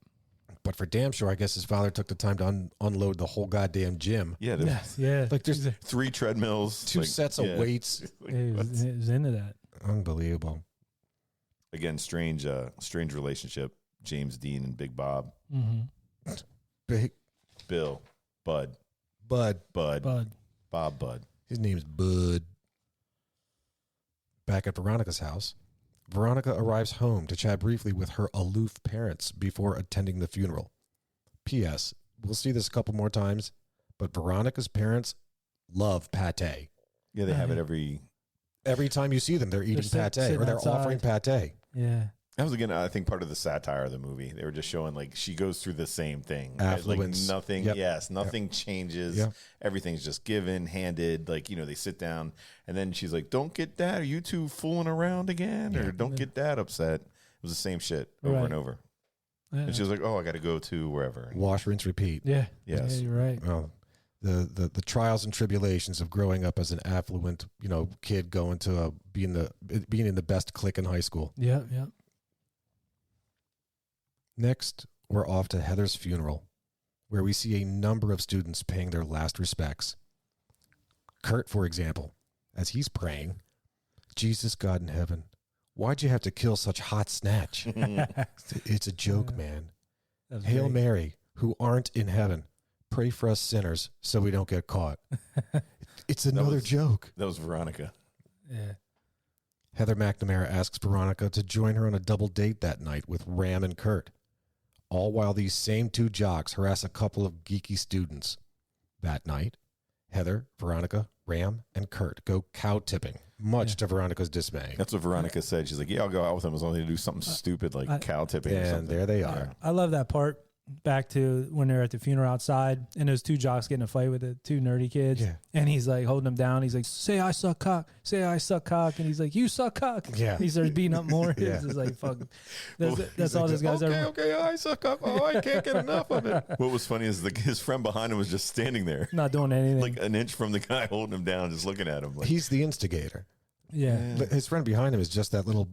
[SPEAKER 2] But for damn sure, I guess his father took the time to unload the whole goddamn gym.
[SPEAKER 3] Yeah, there's
[SPEAKER 1] Yeah.
[SPEAKER 2] Like there's
[SPEAKER 3] 3 treadmills,
[SPEAKER 2] two
[SPEAKER 3] like,
[SPEAKER 2] sets of
[SPEAKER 3] yeah.
[SPEAKER 2] weights.
[SPEAKER 3] Like,
[SPEAKER 1] He
[SPEAKER 3] what's-
[SPEAKER 1] was into that.
[SPEAKER 2] Unbelievable.
[SPEAKER 3] Again, strange relationship. James Dean and Big Bob.
[SPEAKER 1] Mm-hmm.
[SPEAKER 2] Big
[SPEAKER 3] Bill, Bud,
[SPEAKER 2] Bud.
[SPEAKER 1] Bud.
[SPEAKER 3] Bob, Bud.
[SPEAKER 2] His name's Bud. Back at Veronica's house, Veronica arrives home to chat briefly with her aloof parents before attending the funeral. P.S. We'll see this a couple more times, but Veronica's parents love pate.
[SPEAKER 3] Yeah, they have it every.
[SPEAKER 2] Every time you see them, they're eating
[SPEAKER 1] sitting
[SPEAKER 2] pate, or they're
[SPEAKER 1] outside.
[SPEAKER 2] offering pate.
[SPEAKER 1] Yeah.
[SPEAKER 3] That was, again, I think, part of the satire of the movie. They were just showing, like, she goes through the same thing.
[SPEAKER 2] Affluence.
[SPEAKER 3] Like, nothing,
[SPEAKER 2] Yep.
[SPEAKER 3] yes, nothing changes.
[SPEAKER 2] Yep.
[SPEAKER 3] Everything's just given, handed. Like, you know, they sit down, and then she's like, don't get Dad. Are you two fooling around again? Or don't get Dad upset. It was the same shit over and over.
[SPEAKER 1] Yeah.
[SPEAKER 3] And she was like, oh, I got to go to wherever.
[SPEAKER 2] Wash, rinse, repeat.
[SPEAKER 1] Yeah.
[SPEAKER 3] Yes.
[SPEAKER 1] Yeah, you're right.
[SPEAKER 2] Well, the trials and tribulations of growing up as an affluent, kid going to being in the best clique in high school.
[SPEAKER 1] Yeah, yeah.
[SPEAKER 2] Next, we're off to Heather's funeral, where we see a number of students paying their last respects. Kurt, for example, as he's praying, Jesus, God in heaven, why'd you have to kill such hot snatch? It's a joke, man. Hail
[SPEAKER 1] great.
[SPEAKER 2] Mary, who aren't in heaven, pray for us sinners so we don't get caught. It's another joke.
[SPEAKER 3] That was Veronica.
[SPEAKER 1] Yeah.
[SPEAKER 2] Heather McNamara asks Veronica to join her on a double date that night with Ram and Kurt, all while these same two jocks harass a couple of geeky students. That night, Heather, Veronica, Ram, and Kurt go cow tipping, much to Veronica's dismay.
[SPEAKER 3] That's what Veronica said. She's like, yeah, I'll go out with him as long as they do something stupid like cow tipping or
[SPEAKER 2] And
[SPEAKER 3] something.
[SPEAKER 2] there they are.
[SPEAKER 1] I love that part. Back to when they're at the funeral outside, and those two jocks getting a fight with the two nerdy kids.
[SPEAKER 2] Yeah.
[SPEAKER 1] And he's like holding them down. He's like, say I suck cock. Say I suck cock. And he's like, you suck cock.
[SPEAKER 2] Yeah.
[SPEAKER 1] He starts beating up more.
[SPEAKER 2] Yeah.
[SPEAKER 1] It's just like, fuck.
[SPEAKER 3] Well,
[SPEAKER 1] That's all this guy's ever.
[SPEAKER 3] Okay, I suck up. Oh, I can't get enough of it. What was funny is his friend behind him was just standing there,
[SPEAKER 1] Not doing anything.
[SPEAKER 3] like an inch from the guy holding him down, just looking at him. Like,
[SPEAKER 2] He's the instigator.
[SPEAKER 1] yeah.
[SPEAKER 2] His friend behind him is just that little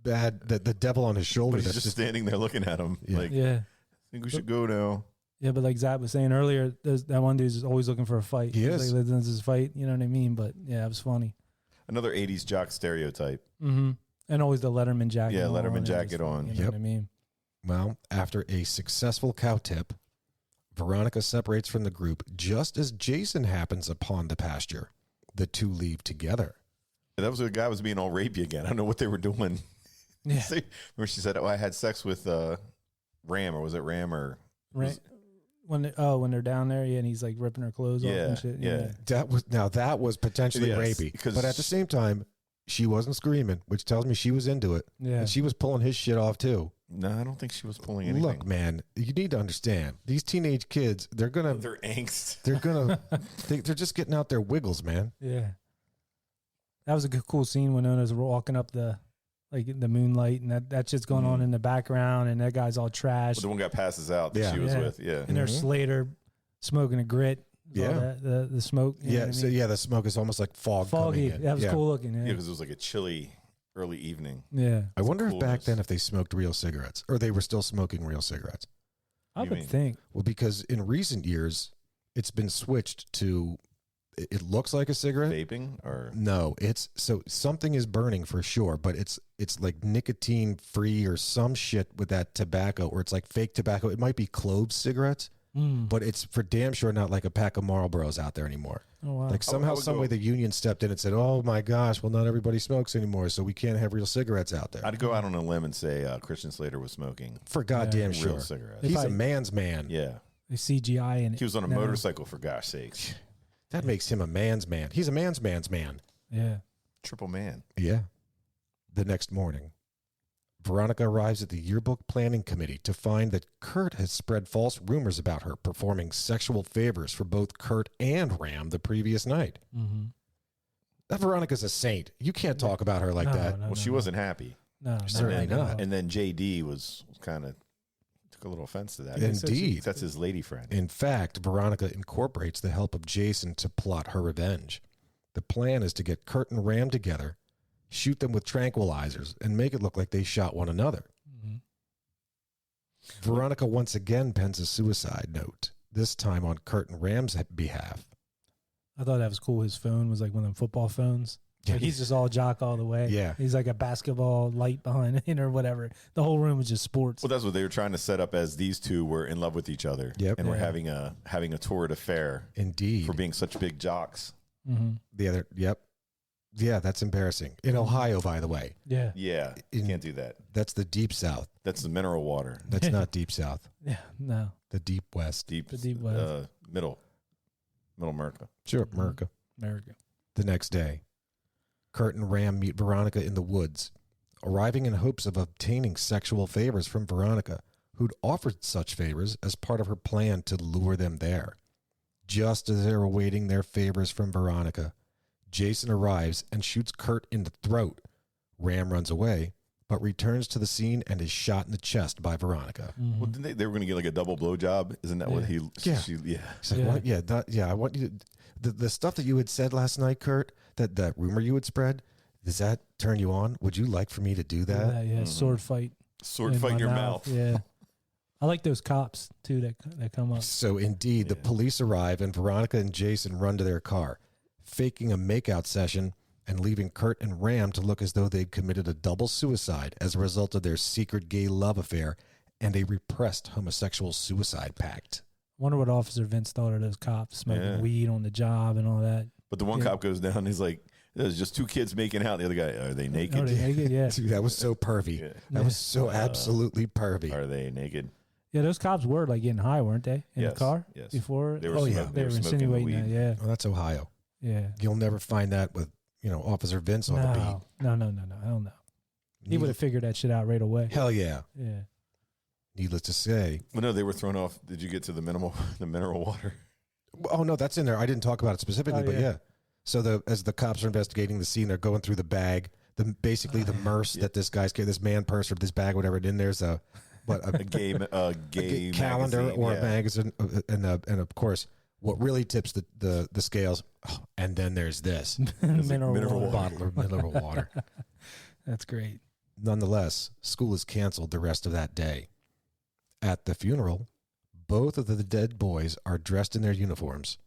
[SPEAKER 2] bad, the devil on his shoulder.
[SPEAKER 3] but he's
[SPEAKER 2] that's
[SPEAKER 3] just standing there looking at him.
[SPEAKER 2] Yeah.
[SPEAKER 3] Like,
[SPEAKER 1] Yeah.
[SPEAKER 3] I think we should go now.
[SPEAKER 1] Yeah, but like Zach was saying earlier, that one dude's always looking for a fight.
[SPEAKER 2] He
[SPEAKER 1] He's
[SPEAKER 2] is.
[SPEAKER 1] like, this is fight. You know what I mean? But yeah, it was funny.
[SPEAKER 3] Another 80s jock stereotype.
[SPEAKER 1] Mm-hmm. And always the Letterman jacket.
[SPEAKER 3] Yeah,
[SPEAKER 1] on.
[SPEAKER 3] Letterman
[SPEAKER 1] It was
[SPEAKER 3] jacket
[SPEAKER 1] funny,
[SPEAKER 3] on.
[SPEAKER 1] You know what I mean?
[SPEAKER 2] Well, after a successful cow tip, Veronica separates from the group just as Jason happens upon the pasture. The two leave together.
[SPEAKER 3] That was the guy was being all rapey again. I don't know what they were doing.
[SPEAKER 1] Yeah.
[SPEAKER 3] Where she said, oh, I had sex with Ram, or was it Ram or...
[SPEAKER 1] Right. When they're down there, yeah, and he's like ripping her clothes off and shit.
[SPEAKER 3] Yeah.
[SPEAKER 2] That was potentially
[SPEAKER 3] Yes,
[SPEAKER 2] rapey.
[SPEAKER 3] because
[SPEAKER 2] But at the same time, she wasn't screaming, which tells me she was into it.
[SPEAKER 1] Yeah.
[SPEAKER 2] And she was pulling his shit off too.
[SPEAKER 3] No, I don't think she was pulling anything.
[SPEAKER 2] Look, man, you need to understand. These teenage kids, they're
[SPEAKER 3] Their angst.
[SPEAKER 2] they're just getting out their wiggles, man.
[SPEAKER 1] Yeah. That was a good, cool scene when Ona's walking up the moonlight, and that shit's going on in the background, and that guy's all trashed.
[SPEAKER 3] Well, the one guy passes out that
[SPEAKER 2] Yeah.
[SPEAKER 3] she was
[SPEAKER 1] Yeah.
[SPEAKER 3] with. Yeah.
[SPEAKER 1] And there's Slater smoking a grit. All
[SPEAKER 2] Yeah.
[SPEAKER 1] the smoke. You know
[SPEAKER 2] Yeah,
[SPEAKER 1] what I
[SPEAKER 2] so
[SPEAKER 1] mean?
[SPEAKER 2] the smoke is almost like fog
[SPEAKER 1] Foggy.
[SPEAKER 2] coming in.
[SPEAKER 1] That was
[SPEAKER 2] Yeah.
[SPEAKER 1] cool looking.
[SPEAKER 3] Yeah,
[SPEAKER 1] Yeah.
[SPEAKER 3] because it was like a chilly early evening.
[SPEAKER 1] Yeah.
[SPEAKER 2] I wonder if back
[SPEAKER 3] coolness.
[SPEAKER 2] then if they smoked real cigarettes or they were still smoking real cigarettes.
[SPEAKER 1] I
[SPEAKER 3] You
[SPEAKER 1] would
[SPEAKER 3] mean-
[SPEAKER 1] think.
[SPEAKER 2] Well, because in recent years, it's been switched to, it looks like a cigarette.
[SPEAKER 3] Vaping or...
[SPEAKER 2] No, it's so something is burning for sure, but it's like nicotine free or some shit with that tobacco, or it's like fake tobacco. It might be clove cigarettes, but it's for damn sure not like a pack of Marlboros out there anymore.
[SPEAKER 1] Oh, wow.
[SPEAKER 2] Like somehow,
[SPEAKER 3] would
[SPEAKER 2] some way, the union stepped in and said, "Oh my gosh, well not everybody smokes anymore, so we can't have real cigarettes out there."
[SPEAKER 3] I'd go out on a limb and say Christian Slater was smoking
[SPEAKER 2] For goddamn
[SPEAKER 3] real
[SPEAKER 2] sure,
[SPEAKER 3] cigarettes.
[SPEAKER 1] They
[SPEAKER 2] he's
[SPEAKER 1] probably-
[SPEAKER 2] a man's man.
[SPEAKER 3] Yeah.
[SPEAKER 1] The CGI in it.
[SPEAKER 3] He was on a
[SPEAKER 1] now.
[SPEAKER 3] motorcycle, for gosh sakes.
[SPEAKER 2] That makes him a man's man. He's a man's man.
[SPEAKER 1] Yeah.
[SPEAKER 3] Triple man.
[SPEAKER 2] Yeah. The next morning, Veronica arrives at the yearbook planning committee to find that Kurt has spread false rumors about her performing sexual favors for both Kurt and Ram the previous night.
[SPEAKER 1] Mm-hmm.
[SPEAKER 2] That Veronica's a saint. You can't talk about her like that.
[SPEAKER 3] Well, she wasn't happy.
[SPEAKER 1] No,
[SPEAKER 2] Certainly not.
[SPEAKER 3] And then JD was kind of took a little offense to that.
[SPEAKER 2] Indeed.
[SPEAKER 3] That's his lady friend.
[SPEAKER 2] In fact, Veronica incorporates the help of Jason to plot her revenge. The plan is to get Kurt and Ram together, shoot them with tranquilizers, and make it look like they shot one another.
[SPEAKER 1] Mm-hmm.
[SPEAKER 2] Veronica once again pens a suicide note, this time on Kurt and Ram's behalf.
[SPEAKER 1] I thought that was cool. His phone was like one of them football phones. Like
[SPEAKER 2] Yeah.
[SPEAKER 1] he's just all jock all the way.
[SPEAKER 2] Yeah.
[SPEAKER 1] He's like a basketball light behind it or whatever. The whole room was just sports.
[SPEAKER 3] Well, that's what they were trying to set up, as these two were in love with each other.
[SPEAKER 2] Yep.
[SPEAKER 3] And were
[SPEAKER 1] Yeah.
[SPEAKER 3] having a torrid affair
[SPEAKER 2] Indeed.
[SPEAKER 3] for being such big jocks.
[SPEAKER 1] Mm-hmm.
[SPEAKER 2] The other, yep. Yeah, that's embarrassing. In Ohio, by the way.
[SPEAKER 1] Yeah.
[SPEAKER 3] Yeah. You can't do that.
[SPEAKER 2] That's the deep south.
[SPEAKER 3] That's the mineral water.
[SPEAKER 2] That's not deep south.
[SPEAKER 1] Yeah. No.
[SPEAKER 2] The deep west.
[SPEAKER 3] Deep,
[SPEAKER 1] The deep west.
[SPEAKER 3] Middle America.
[SPEAKER 2] Sure, America.
[SPEAKER 1] America.
[SPEAKER 2] The next day, Kurt and Ram meet Veronica in the woods, arriving in hopes of obtaining sexual favors from Veronica, who'd offered such favors as part of her plan to lure them there. Just as they're awaiting their favors from Veronica, Jason arrives and shoots Kurt in the throat. Ram runs away, but returns to the scene and is shot in the chest by Veronica.
[SPEAKER 1] Mm-hmm.
[SPEAKER 3] Well, didn't they were going to get like a double blowjob? Isn't that what he?
[SPEAKER 2] Yeah.
[SPEAKER 3] Yeah.
[SPEAKER 2] He's like, what? Yeah, I want you to, the stuff that you had said last night, Kurt, that rumor you had spread, does that turn you on? Would you like for me to do that?
[SPEAKER 1] Yeah, sword fight.
[SPEAKER 3] Sword fight in your mouth.
[SPEAKER 1] Yeah. I like those cops, too, that come up.
[SPEAKER 2] So, indeed, the police arrive, and Veronica and Jason run to their car, faking a makeout session and leaving Kurt and Ram to look as though they'd committed a double suicide as a result of their secret gay love affair and a repressed homosexual suicide pact.
[SPEAKER 1] Wonder what Officer Vince thought of those cops smoking weed on the job and all that.
[SPEAKER 3] But the one cop goes down and he's like, there's just two kids making out. The other guy, are they naked?
[SPEAKER 1] Are they naked? Yeah.
[SPEAKER 2] Dude, that was so pervy.
[SPEAKER 3] Yeah.
[SPEAKER 2] That was so absolutely pervy.
[SPEAKER 3] Are they naked?
[SPEAKER 1] Yeah, those cops were like getting high, weren't they? In the car?
[SPEAKER 3] Yes.
[SPEAKER 1] Before?
[SPEAKER 3] They were
[SPEAKER 1] They were insinuating that, yeah.
[SPEAKER 2] Well, that's Ohio.
[SPEAKER 1] Yeah.
[SPEAKER 2] You'll never find that with, Officer Vince on the beat.
[SPEAKER 1] No. Hell no. He would have figured that shit out right away.
[SPEAKER 2] Hell yeah.
[SPEAKER 1] Yeah.
[SPEAKER 2] Needless to say.
[SPEAKER 3] Well, no, they were thrown off. Did you get to the mineral water?
[SPEAKER 2] Oh, no, that's in there. I didn't talk about it specifically, but yeah. So as the cops are investigating the scene, they're going through the bag, basically the merce that this guy's carrying, this man purse or this bag, whatever. And in there's a gay calendar
[SPEAKER 3] magazine,
[SPEAKER 2] or a magazine, and of course, what really tips the scales. Oh, and then there's this
[SPEAKER 1] mineral water.
[SPEAKER 2] bottle of mineral water.
[SPEAKER 1] That's great.
[SPEAKER 2] Nonetheless, school is canceled the rest of that day. At the funeral, both of the dead boys are dressed in their uniforms.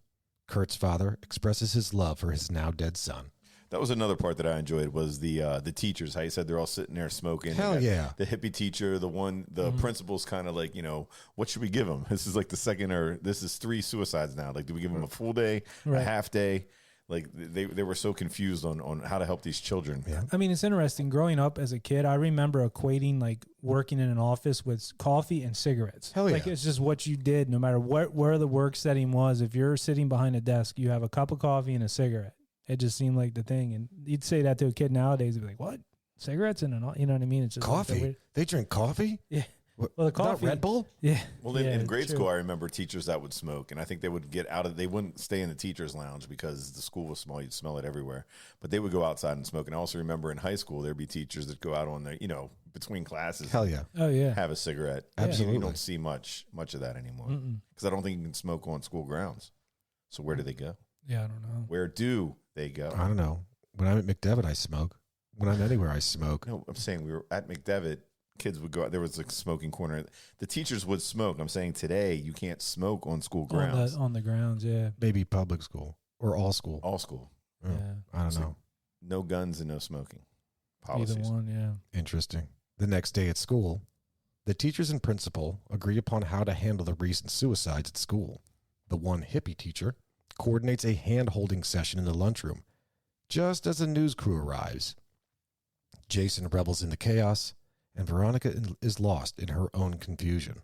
[SPEAKER 2] Kurt's father expresses his love for his now dead son.
[SPEAKER 3] That was another part that I enjoyed was the teachers. How you said they're all sitting there smoking.
[SPEAKER 2] Hell yeah.
[SPEAKER 3] The hippie teacher, the principal's kind of like, what should we give them? This is like this is 3 suicides now. Like, do we give them a full day, a half day? Like they were so confused on how to help these children.
[SPEAKER 2] Yeah.
[SPEAKER 1] I mean, it's interesting. Growing up as a kid, I remember equating like working in an office with coffee and cigarettes.
[SPEAKER 2] Hell yeah.
[SPEAKER 1] Like it's just what you did, no matter where the work setting was. If you're sitting behind a desk, you have a cup of coffee and a cigarette. It just seemed like the thing. And you'd say that to a kid nowadays, they'd be like, "What? Cigarettes and you know what I mean?" It's just
[SPEAKER 2] coffee.
[SPEAKER 1] Like
[SPEAKER 2] they drink coffee.
[SPEAKER 1] Yeah.
[SPEAKER 2] What,
[SPEAKER 1] well, the coffee,
[SPEAKER 2] not Red Bull.
[SPEAKER 1] Yeah.
[SPEAKER 3] Well, in grade school, I remember teachers that would smoke, and I think they would get out of. They wouldn't stay in the teachers' lounge because the school was small; you'd smell it everywhere. But they would go outside and smoke. And I also remember in high school, there'd be teachers that go out on their, between classes.
[SPEAKER 2] Hell yeah!
[SPEAKER 1] Oh yeah.
[SPEAKER 3] Have a cigarette.
[SPEAKER 2] Absolutely.
[SPEAKER 3] You don't see much of that anymore because I don't think you can smoke on school grounds. So where do they go?
[SPEAKER 1] Yeah, I don't know.
[SPEAKER 3] Where do they go?
[SPEAKER 2] I don't know. When I'm at McDevitt, I smoke. When I'm anywhere, I smoke.
[SPEAKER 3] No, I'm saying we were at McDevitt. Kids would go out. There was a smoking corner. The teachers would smoke. I'm saying today you can't smoke on school grounds.
[SPEAKER 1] On the grounds, yeah.
[SPEAKER 2] Maybe public school or all school.
[SPEAKER 3] All school.
[SPEAKER 2] Oh,
[SPEAKER 1] Yeah.
[SPEAKER 2] I don't know.
[SPEAKER 3] No guns and no smoking policies.
[SPEAKER 1] Either one, yeah.
[SPEAKER 2] Interesting. The next day at school, the teachers and principal agree upon how to handle the recent suicides at school. The one hippie teacher coordinates a hand-holding session in the lunchroom just as the news crew arrives. Jason revels in the chaos, and Veronica is lost in her own confusion.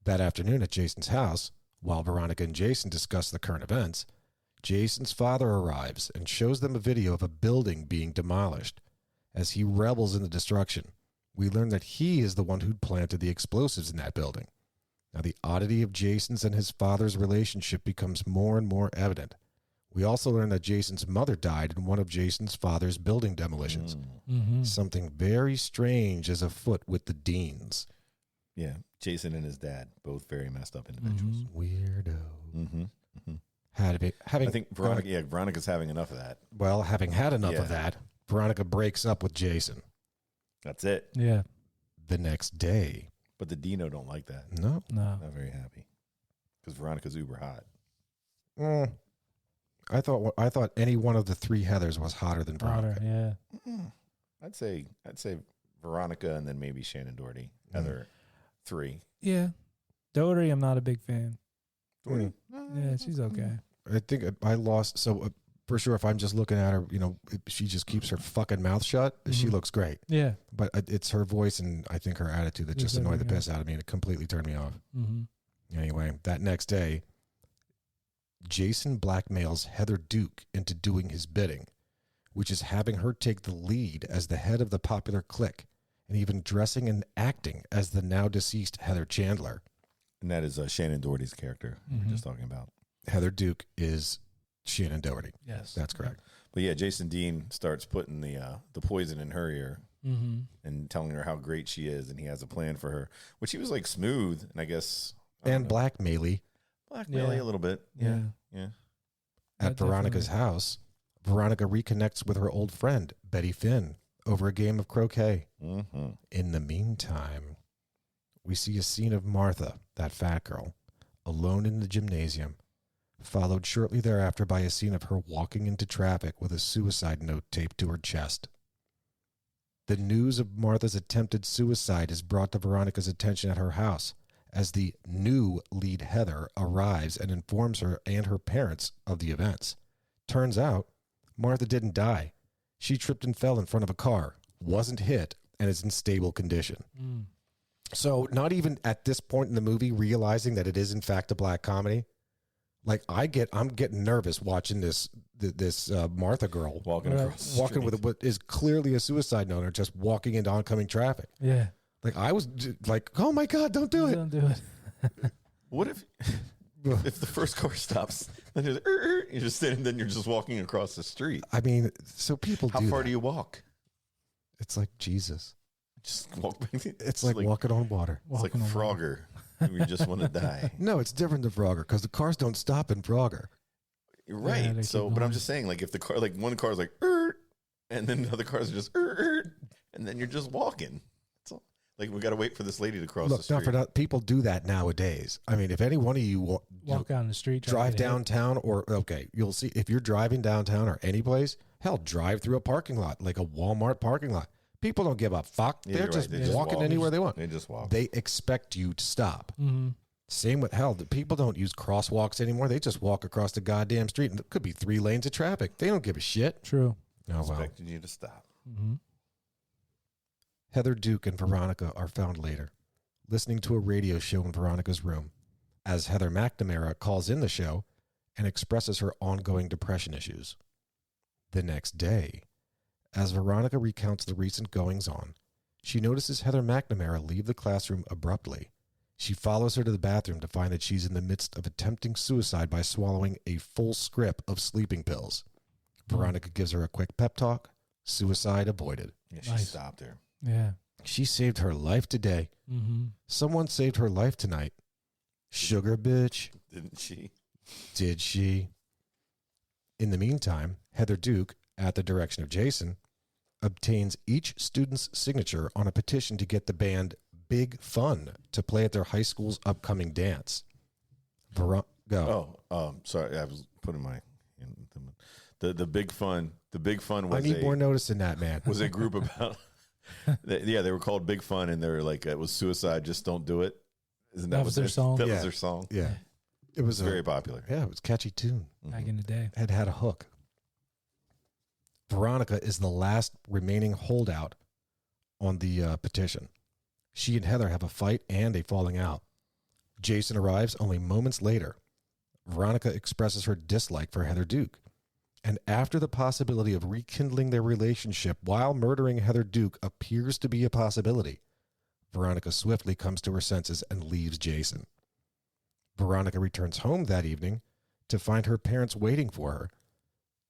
[SPEAKER 2] That afternoon at Jason's house, while Veronica and Jason discuss the current events, Jason's father arrives and shows them a video of a building being demolished. As he revels in the destruction, we learn that he is the one who'd planted the explosives in that building. Now, the oddity of Jason's and his father's relationship becomes more and more evident. We also learn that Jason's mother died in one of Jason's father's building demolitions.
[SPEAKER 1] Mm-hmm.
[SPEAKER 2] Something very strange is afoot with the Deans.
[SPEAKER 3] Yeah, Jason and his dad, both very messed up individuals.
[SPEAKER 2] Weirdo.
[SPEAKER 3] Mm-hmm.
[SPEAKER 2] Having
[SPEAKER 3] I think Veronica's having enough of that.
[SPEAKER 2] Well, having had enough of that, Veronica breaks up with Jason.
[SPEAKER 3] That's it.
[SPEAKER 1] Yeah.
[SPEAKER 2] The next day.
[SPEAKER 3] But the Dino don't like that.
[SPEAKER 2] No.
[SPEAKER 1] No.
[SPEAKER 3] Not very happy. Because Veronica's uber hot.
[SPEAKER 2] I thought any one of the 3 Heathers was hotter than Veronica.
[SPEAKER 1] Hotter, yeah.
[SPEAKER 3] I'd say Veronica and then maybe Shannon Doherty. Heather 3.
[SPEAKER 1] Yeah. Doherty, I'm not a big fan.
[SPEAKER 3] Doherty.
[SPEAKER 1] Yeah, she's okay.
[SPEAKER 2] I think I lost. So for sure, if I'm just looking at her, if she just keeps her fucking mouth shut, she looks great.
[SPEAKER 1] Yeah.
[SPEAKER 2] But it's her voice and I think her attitude that just annoyed the piss out of me and it completely turned me off.
[SPEAKER 1] Mm-hmm.
[SPEAKER 2] Anyway, that next day, Jason blackmails Heather Duke into doing his bidding. which is having her take the lead as the head of the popular clique, and even dressing and acting as the now deceased Heather Chandler.
[SPEAKER 3] And that is Shannon Doherty's character we were just talking about.
[SPEAKER 2] Heather Duke is Shannon Doherty.
[SPEAKER 1] Yes.
[SPEAKER 2] That's correct.
[SPEAKER 3] But yeah, Jason Dean starts putting the poison in her ear and telling her how great she is, and he has a plan for her, which he was like smooth, and I guess
[SPEAKER 2] And blackmail-y.
[SPEAKER 3] Blackmail a little bit. Yeah.
[SPEAKER 2] At Veronica's house, Veronica reconnects with her old friend, Betty Finn, over a game of croquet.
[SPEAKER 3] Mm-hmm.
[SPEAKER 2] In the meantime, we see a scene of Martha, that fat girl, alone in the gymnasium, followed shortly thereafter by a scene of her walking into traffic with a suicide note taped to her chest. The news of Martha's attempted suicide is brought to Veronica's attention at her house as the new lead Heather arrives and informs her and her parents of the events. Turns out, Martha didn't die. She tripped and fell in front of a car, wasn't hit, and is in stable condition. So not even at this point in the movie realizing that it is in fact a black comedy. Like I'm getting nervous watching this Martha girl
[SPEAKER 3] Walking across the
[SPEAKER 2] walking with what is clearly a suicide note, or just walking into oncoming traffic.
[SPEAKER 1] Yeah.
[SPEAKER 2] Like I was like, oh my God, don't do it.
[SPEAKER 1] Don't do it.
[SPEAKER 3] What if the first car stops, then you're just standing, then you're just walking across the street?
[SPEAKER 2] I mean, so people
[SPEAKER 3] How
[SPEAKER 2] do
[SPEAKER 3] far
[SPEAKER 2] that.
[SPEAKER 3] do you walk?
[SPEAKER 2] It's like Jesus.
[SPEAKER 3] Just walk back.
[SPEAKER 2] It's like walking on water.
[SPEAKER 3] It's like
[SPEAKER 1] Walking on
[SPEAKER 3] Frogger. We just want to die.
[SPEAKER 2] No, it's different than Frogger because the cars don't stop in Frogger.
[SPEAKER 3] You're
[SPEAKER 1] Yeah,
[SPEAKER 3] right.
[SPEAKER 1] they
[SPEAKER 3] So,
[SPEAKER 1] keep
[SPEAKER 3] but I'm
[SPEAKER 1] going.
[SPEAKER 3] just saying, like, if the car, like, one car is like, and then the other cars are just, and then you're just walking. That's all. Like, we got to wait for this lady to cross the
[SPEAKER 2] Look,
[SPEAKER 3] street.
[SPEAKER 2] not for that. People do that nowadays. I mean, if any one of you
[SPEAKER 1] Walk down the street. try to
[SPEAKER 2] drive
[SPEAKER 1] get hit.
[SPEAKER 2] downtown, or okay, you'll see if you're driving downtown or any place, hell, drive through a parking lot, like a Walmart parking lot. People don't give a fuck.
[SPEAKER 3] Yeah,
[SPEAKER 2] They're
[SPEAKER 3] you're
[SPEAKER 2] just
[SPEAKER 3] right. They just
[SPEAKER 2] walking
[SPEAKER 3] walk.
[SPEAKER 2] anywhere they want.
[SPEAKER 3] They just walk.
[SPEAKER 2] They expect you to stop.
[SPEAKER 1] Mm-hmm.
[SPEAKER 2] Same with hell. The people don't use crosswalks anymore. They just walk across the goddamn street, and it could be 3 lanes of traffic. They don't give a shit.
[SPEAKER 1] True.
[SPEAKER 2] Oh well.
[SPEAKER 3] Expecting you to stop.
[SPEAKER 1] Mm-hmm.
[SPEAKER 2] Heather Duke and Veronica are found later, listening to a radio show in Veronica's room, as Heather McNamara calls in the show and expresses her ongoing depression issues. The next day, as Veronica recounts the recent goings-on, she notices Heather McNamara leave the classroom abruptly. She follows her to the bathroom to find that she's in the midst of attempting suicide by swallowing a full script of sleeping pills. Veronica gives her a quick pep talk. Suicide avoided.
[SPEAKER 3] Yeah, she
[SPEAKER 1] Nice.
[SPEAKER 3] stopped her.
[SPEAKER 1] Yeah.
[SPEAKER 2] She saved her life today.
[SPEAKER 1] Mm-hmm.
[SPEAKER 2] Someone saved her life tonight. Sugar bitch.
[SPEAKER 3] Didn't she?
[SPEAKER 2] Did she? In the meantime, Heather Duke, at the direction of Jason, obtains each student's signature on a petition to get the band Big Fun to play at their high school's upcoming dance. Go.
[SPEAKER 3] Sorry, I was putting my the Big Fun. The Big Fun
[SPEAKER 2] I
[SPEAKER 3] was
[SPEAKER 2] need more notice than that, man.
[SPEAKER 3] was a group about. They were called Big Fun, and they were like, it was suicide. Just don't do it. Isn't
[SPEAKER 1] That was their song?
[SPEAKER 3] That
[SPEAKER 2] Yeah.
[SPEAKER 3] was their song.
[SPEAKER 2] Yeah. It was
[SPEAKER 3] It's very popular.
[SPEAKER 2] Yeah, it was a catchy tune.
[SPEAKER 1] Back in the day.
[SPEAKER 2] Had a hook. Veronica is the last remaining holdout on the petition. She and Heather have a fight and a falling out. Jason arrives only moments later. Veronica expresses her dislike for Heather Duke. And after the possibility of rekindling their relationship while murdering Heather Duke appears to be a possibility, Veronica swiftly comes to her senses and leaves Jason. Veronica returns home that evening to find her parents waiting for her.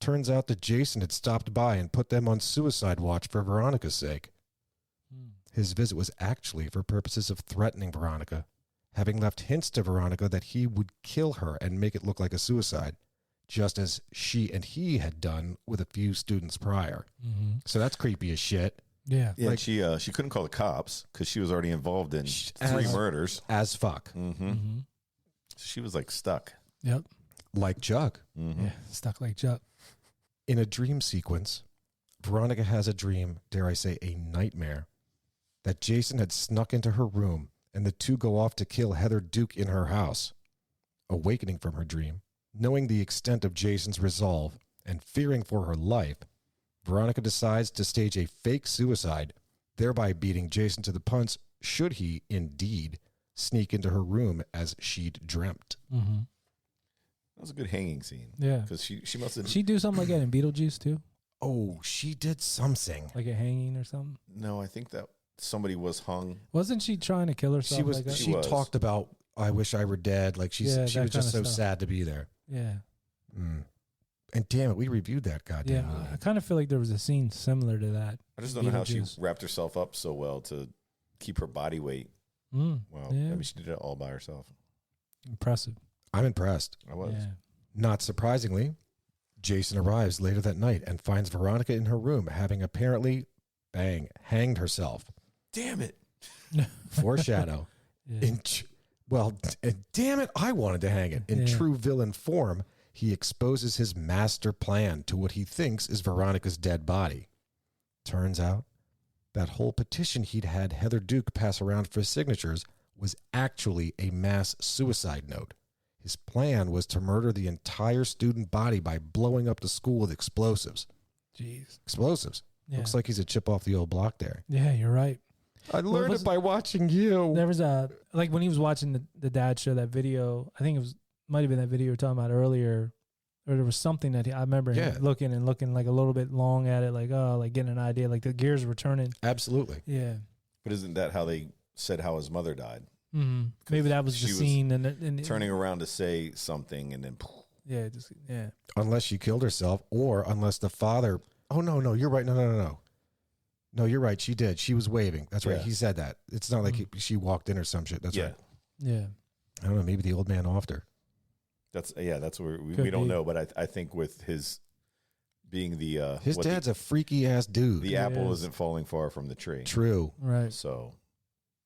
[SPEAKER 2] Turns out that Jason had stopped by and put them on suicide watch for Veronica's sake. His visit was actually for purposes of threatening Veronica, having left hints to Veronica that he would kill her and make it look like a suicide, just as she and he had done with a few students prior.
[SPEAKER 1] Mm-hmm.
[SPEAKER 2] So that's creepy as shit.
[SPEAKER 1] Yeah.
[SPEAKER 3] Yeah,
[SPEAKER 2] Like-
[SPEAKER 3] she couldn't call the cops because she was already involved in
[SPEAKER 2] As-
[SPEAKER 3] 3 murders.
[SPEAKER 2] As fuck.
[SPEAKER 3] Mm-hmm.
[SPEAKER 1] Mm-hmm.
[SPEAKER 3] She was like stuck.
[SPEAKER 1] Yep.
[SPEAKER 2] Like Chuck.
[SPEAKER 3] Mm-hmm.
[SPEAKER 1] Yeah. Stuck like Chuck.
[SPEAKER 2] In a dream sequence, Veronica has a dream, dare I say a nightmare, that Jason had snuck into her room and the two go off to kill Heather Duke in her house. Awakening from her dream, knowing the extent of Jason's resolve and fearing for her life, Veronica decides to stage a fake suicide, thereby beating Jason to the punch should he, indeed, sneak into her room as she'd dreamt.
[SPEAKER 1] Mm-hmm.
[SPEAKER 3] That was a good hanging scene.
[SPEAKER 1] Yeah.
[SPEAKER 3] Because she must have.
[SPEAKER 1] She do something like that in Beetlejuice too.
[SPEAKER 2] Oh, she did something.
[SPEAKER 1] like a hanging or something.
[SPEAKER 3] No, I think that somebody was hung.
[SPEAKER 1] Wasn't she trying to kill herself?
[SPEAKER 2] She was.
[SPEAKER 1] like that?
[SPEAKER 2] She
[SPEAKER 3] was.
[SPEAKER 2] talked about, "I wish I were dead." Like she
[SPEAKER 1] Yeah,
[SPEAKER 2] was
[SPEAKER 1] that
[SPEAKER 2] just so
[SPEAKER 1] kinda stuff.
[SPEAKER 2] sad to be there.
[SPEAKER 1] Yeah.
[SPEAKER 2] Mm. And damn it, we reviewed that goddamn
[SPEAKER 1] Yeah.
[SPEAKER 2] movie.
[SPEAKER 1] I kind of feel like there was a scene similar to that.
[SPEAKER 3] I just don't know how she
[SPEAKER 1] Beetlejuice.
[SPEAKER 3] wrapped herself up so well to keep her body weight.
[SPEAKER 1] Mm,
[SPEAKER 3] Well,
[SPEAKER 1] yeah.
[SPEAKER 3] maybe she did it all by herself.
[SPEAKER 1] Impressive.
[SPEAKER 2] I'm impressed.
[SPEAKER 3] I was.
[SPEAKER 1] Yeah.
[SPEAKER 2] Not surprisingly, Jason arrives later that night and finds Veronica in her room, having apparently, bang, hanged herself.
[SPEAKER 3] Damn it.
[SPEAKER 2] Foreshadow.
[SPEAKER 1] Yeah.
[SPEAKER 2] Damn it, I wanted to hang it. In
[SPEAKER 1] Yeah.
[SPEAKER 2] true villain form, he exposes his master plan to what he thinks is Veronica's dead body. Turns out, that whole petition he'd had Heather Duke pass around for signatures was actually a mass suicide note. His plan was to murder the entire student body by blowing up the school with explosives.
[SPEAKER 1] Jeez.
[SPEAKER 2] Explosives.
[SPEAKER 1] Yeah.
[SPEAKER 2] Looks like he's a chip off the old block there.
[SPEAKER 1] Yeah, you're right.
[SPEAKER 2] I learned
[SPEAKER 1] was-
[SPEAKER 2] it by watching you.
[SPEAKER 1] There was a like when he was watching the dad show that video. I think it was might have been that video we were talking about earlier, or there was something that I remember him
[SPEAKER 2] Yeah.
[SPEAKER 1] looking like a little bit long at it, like like getting an idea, like the gears were turning.
[SPEAKER 2] Absolutely.
[SPEAKER 1] Yeah.
[SPEAKER 3] But isn't that how they said how his mother died?
[SPEAKER 1] Mm-hmm. Maybe that was the
[SPEAKER 3] she was
[SPEAKER 1] scene and
[SPEAKER 3] Turning around to say something and then
[SPEAKER 1] Yeah, just yeah.
[SPEAKER 2] Unless she killed herself, or unless the father. Oh, no, you're right. No. No, you're right. She did. She was waving. That's right.
[SPEAKER 3] Yeah.
[SPEAKER 2] He said that. It's not like she walked in or some shit. That's
[SPEAKER 3] yeah.
[SPEAKER 2] right.
[SPEAKER 1] Yeah.
[SPEAKER 2] I don't know. Maybe the old man offed her.
[SPEAKER 3] That's where we
[SPEAKER 1] Could
[SPEAKER 3] don't
[SPEAKER 1] be.
[SPEAKER 3] know, but I think with his being the
[SPEAKER 2] His
[SPEAKER 3] what
[SPEAKER 2] dad's a freaky ass dude.
[SPEAKER 3] the
[SPEAKER 1] He
[SPEAKER 3] apple
[SPEAKER 1] is.
[SPEAKER 3] isn't falling far from the tree.
[SPEAKER 2] True.
[SPEAKER 1] Right.
[SPEAKER 3] So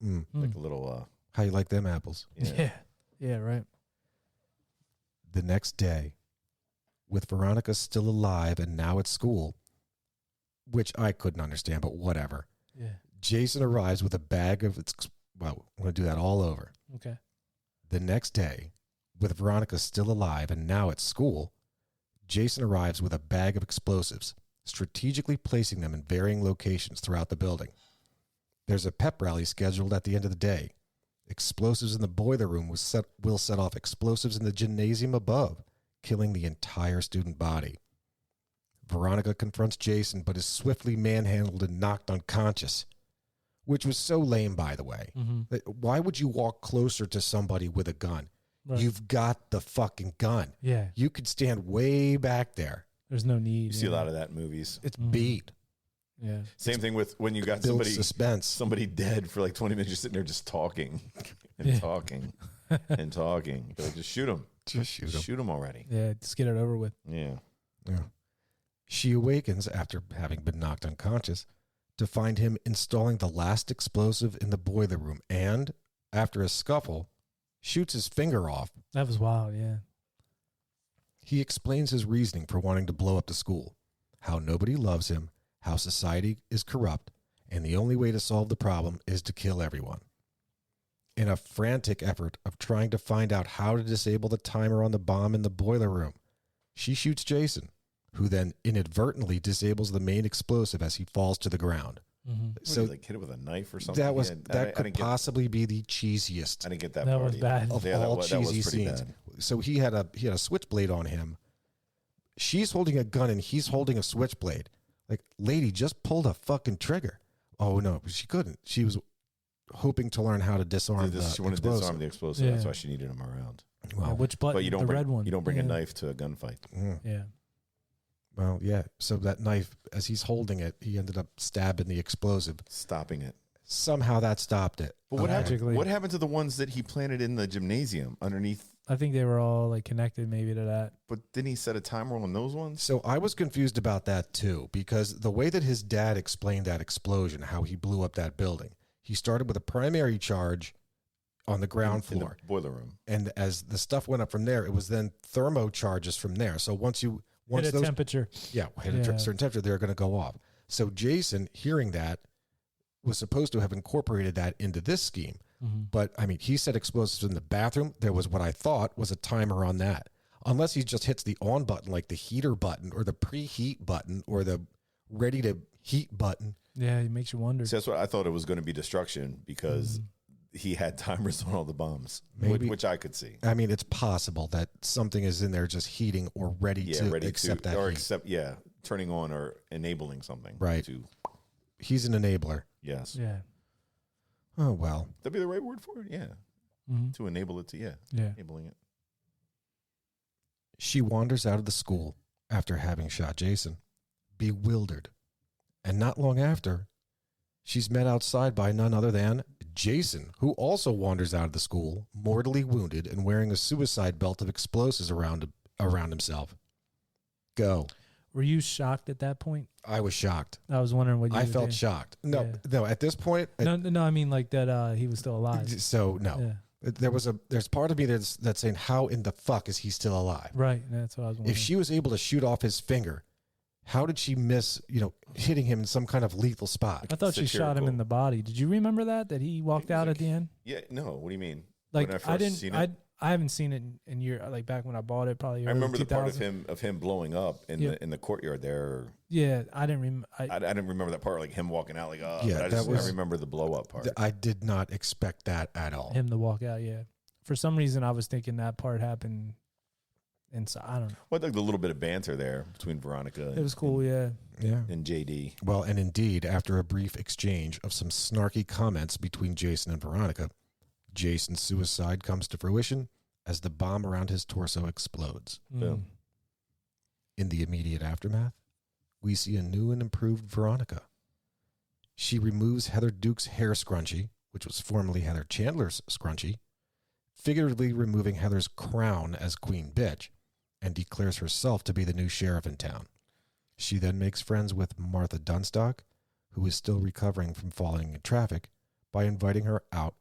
[SPEAKER 2] Mm.
[SPEAKER 3] like a little
[SPEAKER 2] How you like them apples?
[SPEAKER 1] Yeah. Yeah, right.
[SPEAKER 2] The next day, with Veronica still alive and now at school, which I couldn't understand, but whatever.
[SPEAKER 1] Yeah.
[SPEAKER 2] Jason arrives with a bag of well, I'm going to do that all over.
[SPEAKER 1] Okay.
[SPEAKER 2] The next day, with Veronica still alive and now at school, Jason arrives with a bag of explosives, strategically placing them in varying locations throughout the building. There's a pep rally scheduled at the end of the day. Explosives in the boiler room will set off explosives in the gymnasium above, killing the entire student body. Veronica confronts Jason, but is swiftly manhandled and knocked unconscious, which was so lame, by the way.
[SPEAKER 1] Mm-hmm.
[SPEAKER 2] Why would you walk closer to somebody with a gun?
[SPEAKER 1] Right.
[SPEAKER 2] You've got the fucking gun.
[SPEAKER 1] Yeah.
[SPEAKER 2] You could stand way back there.
[SPEAKER 1] There's no need.
[SPEAKER 3] you see a lot of that in movies.
[SPEAKER 2] It's
[SPEAKER 1] Mhm.
[SPEAKER 2] beat.
[SPEAKER 1] Yeah.
[SPEAKER 3] Same thing with when you got
[SPEAKER 2] Builds suspense.
[SPEAKER 3] somebody dead for like 20 minutes, just sitting there just talking and
[SPEAKER 1] Yeah.
[SPEAKER 3] talking and talking. They're like, just shoot him.
[SPEAKER 2] Just shoot him.
[SPEAKER 3] Shoot him already.
[SPEAKER 1] Yeah. Just get it over with.
[SPEAKER 3] Yeah.
[SPEAKER 2] Yeah. She awakens after having been knocked unconscious to find him installing the last explosive in the boiler room and, after a scuffle, shoots his finger off.
[SPEAKER 1] That was wild. Yeah.
[SPEAKER 2] He explains his reasoning for wanting to blow up the school, how nobody loves him, how society is corrupt, and the only way to solve the problem is to kill everyone. In a frantic effort of trying to find out how to disable the timer on the bomb in the boiler room, she shoots Jason, who then inadvertently disables the main explosive as he falls to the ground.
[SPEAKER 1] Mm-hmm.
[SPEAKER 3] So
[SPEAKER 2] So
[SPEAKER 3] like hit it with a knife or something.
[SPEAKER 2] that was
[SPEAKER 3] Yeah,
[SPEAKER 2] that
[SPEAKER 3] I
[SPEAKER 2] could
[SPEAKER 3] didn't get,
[SPEAKER 2] possibly be the cheesiest
[SPEAKER 3] I didn't get that,
[SPEAKER 1] That
[SPEAKER 3] part
[SPEAKER 1] was
[SPEAKER 3] either.
[SPEAKER 1] bad.
[SPEAKER 2] of
[SPEAKER 3] Yeah,
[SPEAKER 2] all
[SPEAKER 3] that was
[SPEAKER 2] cheesy
[SPEAKER 3] pretty
[SPEAKER 2] scenes.
[SPEAKER 3] bad.
[SPEAKER 2] So he had a switchblade on him. She's holding a gun and he's holding a switchblade. Like, lady, just pull the fucking trigger. Oh no, she couldn't. She was hoping to learn how to disarm the
[SPEAKER 3] She wanted to
[SPEAKER 2] explosive.
[SPEAKER 3] disarm the explosive. That's
[SPEAKER 1] Yeah.
[SPEAKER 3] why she needed him around.
[SPEAKER 2] Well,
[SPEAKER 1] Which button?
[SPEAKER 3] But you don't
[SPEAKER 1] the
[SPEAKER 3] bring
[SPEAKER 1] red one.
[SPEAKER 3] you don't bring
[SPEAKER 1] yeah.
[SPEAKER 3] a knife to a gunfight.
[SPEAKER 1] Yeah.
[SPEAKER 2] well, yeah. So that knife, as he's holding it, he ended up stabbing the explosive.
[SPEAKER 3] Stopping it.
[SPEAKER 2] Somehow that stopped it.
[SPEAKER 3] But what happened?
[SPEAKER 1] Magically.
[SPEAKER 3] What happened to the ones that he planted in the gymnasium underneath?
[SPEAKER 1] I think they were all like connected maybe to that.
[SPEAKER 3] But didn't he set a timer on those ones?
[SPEAKER 2] So I was confused about that too, because the way that his dad explained that explosion, how he blew up that building, he started with a primary charge on the ground
[SPEAKER 3] In the
[SPEAKER 2] floor.
[SPEAKER 3] boiler room.
[SPEAKER 2] And as the stuff went up from there, it was then thermo charges from there. So once
[SPEAKER 1] Hit a
[SPEAKER 2] those
[SPEAKER 1] temperature.
[SPEAKER 2] hit a
[SPEAKER 1] Yeah.
[SPEAKER 2] certain temperature, they're going to go off. So Jason, hearing that, was supposed to have incorporated that into this scheme.
[SPEAKER 1] Mm-hmm.
[SPEAKER 2] But I mean, he said explosives in the bathroom. There was what I thought was a timer on that. Unless he just hits the on button, like the heater button or the preheat button or the ready to heat button.
[SPEAKER 1] Yeah, it makes you wonder.
[SPEAKER 3] See, that's what I thought it was going to be destruction because he had timers on all the bombs,
[SPEAKER 2] Maybe.
[SPEAKER 3] which I could see.
[SPEAKER 2] I mean, it's possible that something is in there just heating or ready to
[SPEAKER 3] Ready
[SPEAKER 2] accept that
[SPEAKER 3] or
[SPEAKER 2] heat.
[SPEAKER 3] accept turning on or enabling something.
[SPEAKER 2] Right. He's an enabler.
[SPEAKER 3] Yes.
[SPEAKER 1] Yeah.
[SPEAKER 2] Oh, well.
[SPEAKER 3] That'd be the right word for it? Yeah.
[SPEAKER 1] Mm-hmm.
[SPEAKER 3] To enable it to,
[SPEAKER 1] Yeah.
[SPEAKER 3] enabling it.
[SPEAKER 2] She wanders out of the school after having shot Jason, bewildered. And not long after, she's met outside by none other than Jason, who also wanders out of the school, mortally wounded and wearing a suicide belt of explosives around himself. Go.
[SPEAKER 1] Were you shocked at that point?
[SPEAKER 2] I was shocked.
[SPEAKER 1] I was wondering what you
[SPEAKER 2] I
[SPEAKER 1] would
[SPEAKER 2] felt
[SPEAKER 1] do.
[SPEAKER 2] shocked. No,
[SPEAKER 1] Yeah.
[SPEAKER 2] no. At this point,
[SPEAKER 1] No, I mean like that he was still alive.
[SPEAKER 2] so no.
[SPEAKER 1] Yeah.
[SPEAKER 2] There's part of me that's saying, how in the fuck is he still alive?
[SPEAKER 1] Right. That's what I was wondering.
[SPEAKER 2] If she was able to shoot off his finger, how did she miss, hitting him in some kind of lethal spot?
[SPEAKER 1] I thought she shot him in the body. Did you remember that he walked out at the end?
[SPEAKER 3] Yeah. No. What do you mean?
[SPEAKER 1] Like
[SPEAKER 3] When
[SPEAKER 1] I didn't.
[SPEAKER 3] seen it?
[SPEAKER 1] I haven't seen it in year like back when I bought it. Probably.
[SPEAKER 3] I remember the part
[SPEAKER 1] 2000.
[SPEAKER 3] of him blowing up in the courtyard there.
[SPEAKER 1] Yeah, I didn't remember.
[SPEAKER 3] I didn't remember that part, like him walking out, like
[SPEAKER 2] Yeah,
[SPEAKER 3] but I remember the blow up part.
[SPEAKER 2] I did not expect that at all.
[SPEAKER 1] Him to walk out. Yeah. For some reason, I was thinking that part happened inside. I don't know.
[SPEAKER 3] Well, like the little bit of banter there between Veronica.
[SPEAKER 1] It was cool. Yeah.
[SPEAKER 2] Yeah.
[SPEAKER 3] And JD.
[SPEAKER 2] Well, and indeed, after a brief exchange of some snarky comments between Jason and Veronica, Jason's suicide comes to fruition as the bomb around his torso explodes.
[SPEAKER 3] Boom.
[SPEAKER 2] In the immediate aftermath, we see a new and improved Veronica. She removes Heather Duke's hair scrunchie, which was formerly Heather Chandler's scrunchie, figuratively removing Heather's crown as Queen Bitch, and declares herself to be the new sheriff in town. She then makes friends with Martha Dunstock, who is still recovering from falling in traffic, by inviting her out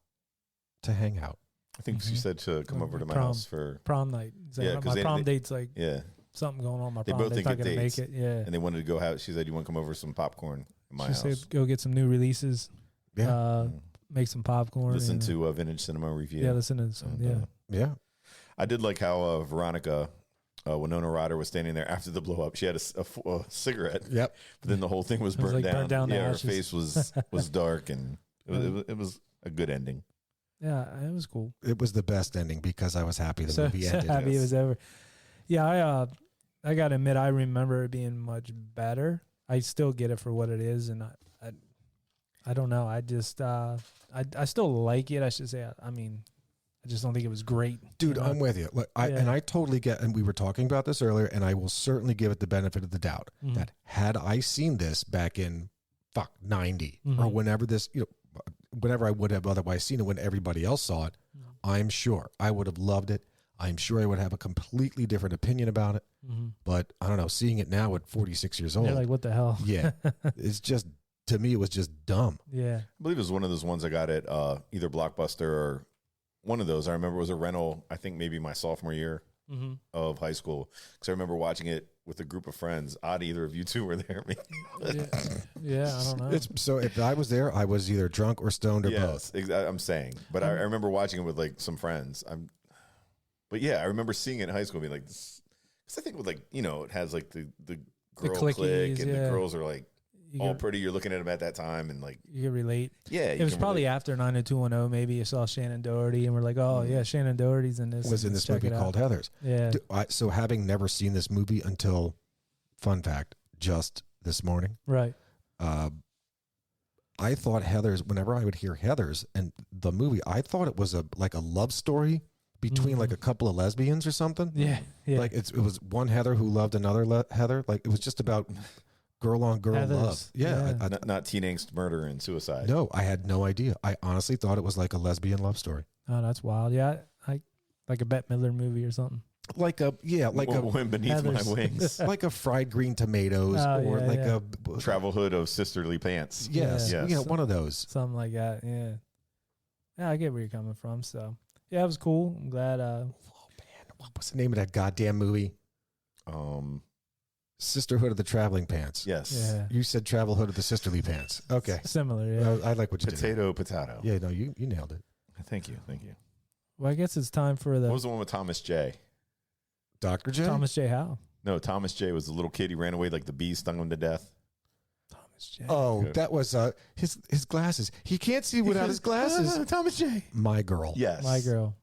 [SPEAKER 2] to hang out.
[SPEAKER 3] I think she said to come over to my
[SPEAKER 1] Prom.
[SPEAKER 3] house for
[SPEAKER 1] Prom night.
[SPEAKER 3] Yeah, 'cause
[SPEAKER 1] my prom date's like
[SPEAKER 3] yeah,
[SPEAKER 1] something going on. My
[SPEAKER 3] They
[SPEAKER 1] prom
[SPEAKER 3] both
[SPEAKER 1] date's
[SPEAKER 3] think
[SPEAKER 1] not
[SPEAKER 3] of
[SPEAKER 1] gonna make
[SPEAKER 3] dates.
[SPEAKER 1] it. Yeah.
[SPEAKER 3] and they wanted to go out. She said, "You want to come over for some popcorn at my
[SPEAKER 1] She
[SPEAKER 3] house?
[SPEAKER 1] said go get some new releases.
[SPEAKER 2] Yeah.
[SPEAKER 1] Make some popcorn.
[SPEAKER 3] Listen
[SPEAKER 1] and,
[SPEAKER 3] to Vintage Cinema Review."
[SPEAKER 1] Yeah, listen to some.
[SPEAKER 3] And,
[SPEAKER 1] Yeah.
[SPEAKER 2] Yeah.
[SPEAKER 3] I did like how Veronica, Winona Ryder, was standing there after the blow up. She had a cigarette.
[SPEAKER 2] Yep.
[SPEAKER 3] But then the whole thing was
[SPEAKER 1] It was
[SPEAKER 3] burnt
[SPEAKER 1] like
[SPEAKER 3] down.
[SPEAKER 1] burnt down to
[SPEAKER 3] Yeah, her
[SPEAKER 1] ashes.
[SPEAKER 3] face was dark, and it was a good ending.
[SPEAKER 1] Yeah, it was cool.
[SPEAKER 2] It was the best ending because I was happy the movie
[SPEAKER 1] so
[SPEAKER 2] ended.
[SPEAKER 1] happy it was over. Yeah, I gotta admit, I remember it being much better. I still get it for what it is, and I don't know. I just I still like it. I should say. I mean, I just don't think it was great.
[SPEAKER 2] Dude,
[SPEAKER 1] you know?
[SPEAKER 2] I'm with you. Look,
[SPEAKER 1] Yeah.
[SPEAKER 2] I totally get, and we were talking about this earlier, and I will certainly give it the benefit of the doubt
[SPEAKER 1] Mhm.
[SPEAKER 2] that had I seen this back in 90 or
[SPEAKER 1] Mhm.
[SPEAKER 2] whenever this, whenever I would have otherwise seen it when everybody else saw it, I'm sure I would have loved it. I'm sure I would have a completely different opinion about it.
[SPEAKER 1] Mhm.
[SPEAKER 2] But I don't know, seeing it now at 46 years old,
[SPEAKER 1] They're like, what the hell?
[SPEAKER 2] yeah, it's just, to me, it was just dumb.
[SPEAKER 1] Yeah.
[SPEAKER 3] I believe it was one of those ones I got at either Blockbuster or one of those. I remember it was a rental, I think maybe my sophomore year
[SPEAKER 1] Mm-hmm.
[SPEAKER 3] of high school. Because I remember watching it with a group of friends. Odd either of you two were there.
[SPEAKER 1] Yeah, I don't know.
[SPEAKER 2] So if I was there, I was either drunk or stoned or both.
[SPEAKER 3] Yes, I'm saying. But I remember watching it with like some friends. But yeah, I remember seeing it in high school being like this. Because I think with it has like the girl clique
[SPEAKER 1] clickies,
[SPEAKER 3] and
[SPEAKER 1] yeah.
[SPEAKER 3] the girls are like
[SPEAKER 1] you
[SPEAKER 3] all
[SPEAKER 1] can,
[SPEAKER 3] pretty. You're looking at them at that time and like,
[SPEAKER 1] you can relate.
[SPEAKER 3] yeah.
[SPEAKER 1] It was probably after 90210. Maybe you saw Shannon Doherty and we're like, oh, yeah, Shannon Doherty's in this.
[SPEAKER 2] Was in
[SPEAKER 1] Let's
[SPEAKER 2] this
[SPEAKER 1] check
[SPEAKER 2] movie
[SPEAKER 1] it out.
[SPEAKER 2] called Heathers.
[SPEAKER 1] Yeah.
[SPEAKER 2] So having never seen this movie until, fun fact, just this morning,
[SPEAKER 1] Right.
[SPEAKER 2] I thought Heathers, whenever I would hear Heathers and the movie, I thought it was like a love story between like a couple of lesbians or something.
[SPEAKER 1] Yeah. Yeah.
[SPEAKER 2] Like it was one Heather who loved another Heather. Like it was just about girl on girl
[SPEAKER 1] Heathers.
[SPEAKER 2] love. Yeah.
[SPEAKER 1] Yeah.
[SPEAKER 3] not teen angst, murder, and suicide.
[SPEAKER 2] No, I had no idea. I honestly thought it was like a lesbian love story.
[SPEAKER 1] Oh, that's wild. Yeah. Like a Bette Midler movie or something.
[SPEAKER 2] Like a
[SPEAKER 3] Wind Beneath My
[SPEAKER 1] Heathers.
[SPEAKER 3] Wings.
[SPEAKER 2] like a fried green tomatoes
[SPEAKER 1] Oh,
[SPEAKER 2] or
[SPEAKER 1] yeah,
[SPEAKER 2] like
[SPEAKER 1] yeah.
[SPEAKER 2] a
[SPEAKER 3] Travel Hood of Sisterly Pants.
[SPEAKER 2] yes,
[SPEAKER 3] Yes.
[SPEAKER 2] yeah, one of those.
[SPEAKER 1] Something like that. Yeah. Yeah, I get where you're coming from. So, yeah, it was cool. I'm glad.
[SPEAKER 2] What's the name of that goddamn movie? Sisterhood of the Traveling Pants.
[SPEAKER 3] Yes.
[SPEAKER 1] Yeah.
[SPEAKER 2] You said Travelhood of the Sisterly Pants. Okay.
[SPEAKER 1] Similar. Yeah.
[SPEAKER 2] I like what you did.
[SPEAKER 3] Potato.
[SPEAKER 2] Yeah, no, you nailed it.
[SPEAKER 3] Thank you.
[SPEAKER 1] Well, I guess it's time for the
[SPEAKER 3] What was the one with Thomas J?
[SPEAKER 2] Dr. J?
[SPEAKER 1] Thomas J. Howe.
[SPEAKER 3] No, Thomas J was the little kid. He ran away like the bees stung him to death.
[SPEAKER 1] Thomas J.
[SPEAKER 2] Oh, that was his glasses. He can't see without his glasses.
[SPEAKER 3] Thomas J.
[SPEAKER 2] My Girl.
[SPEAKER 3] Yes.
[SPEAKER 1] My Girl.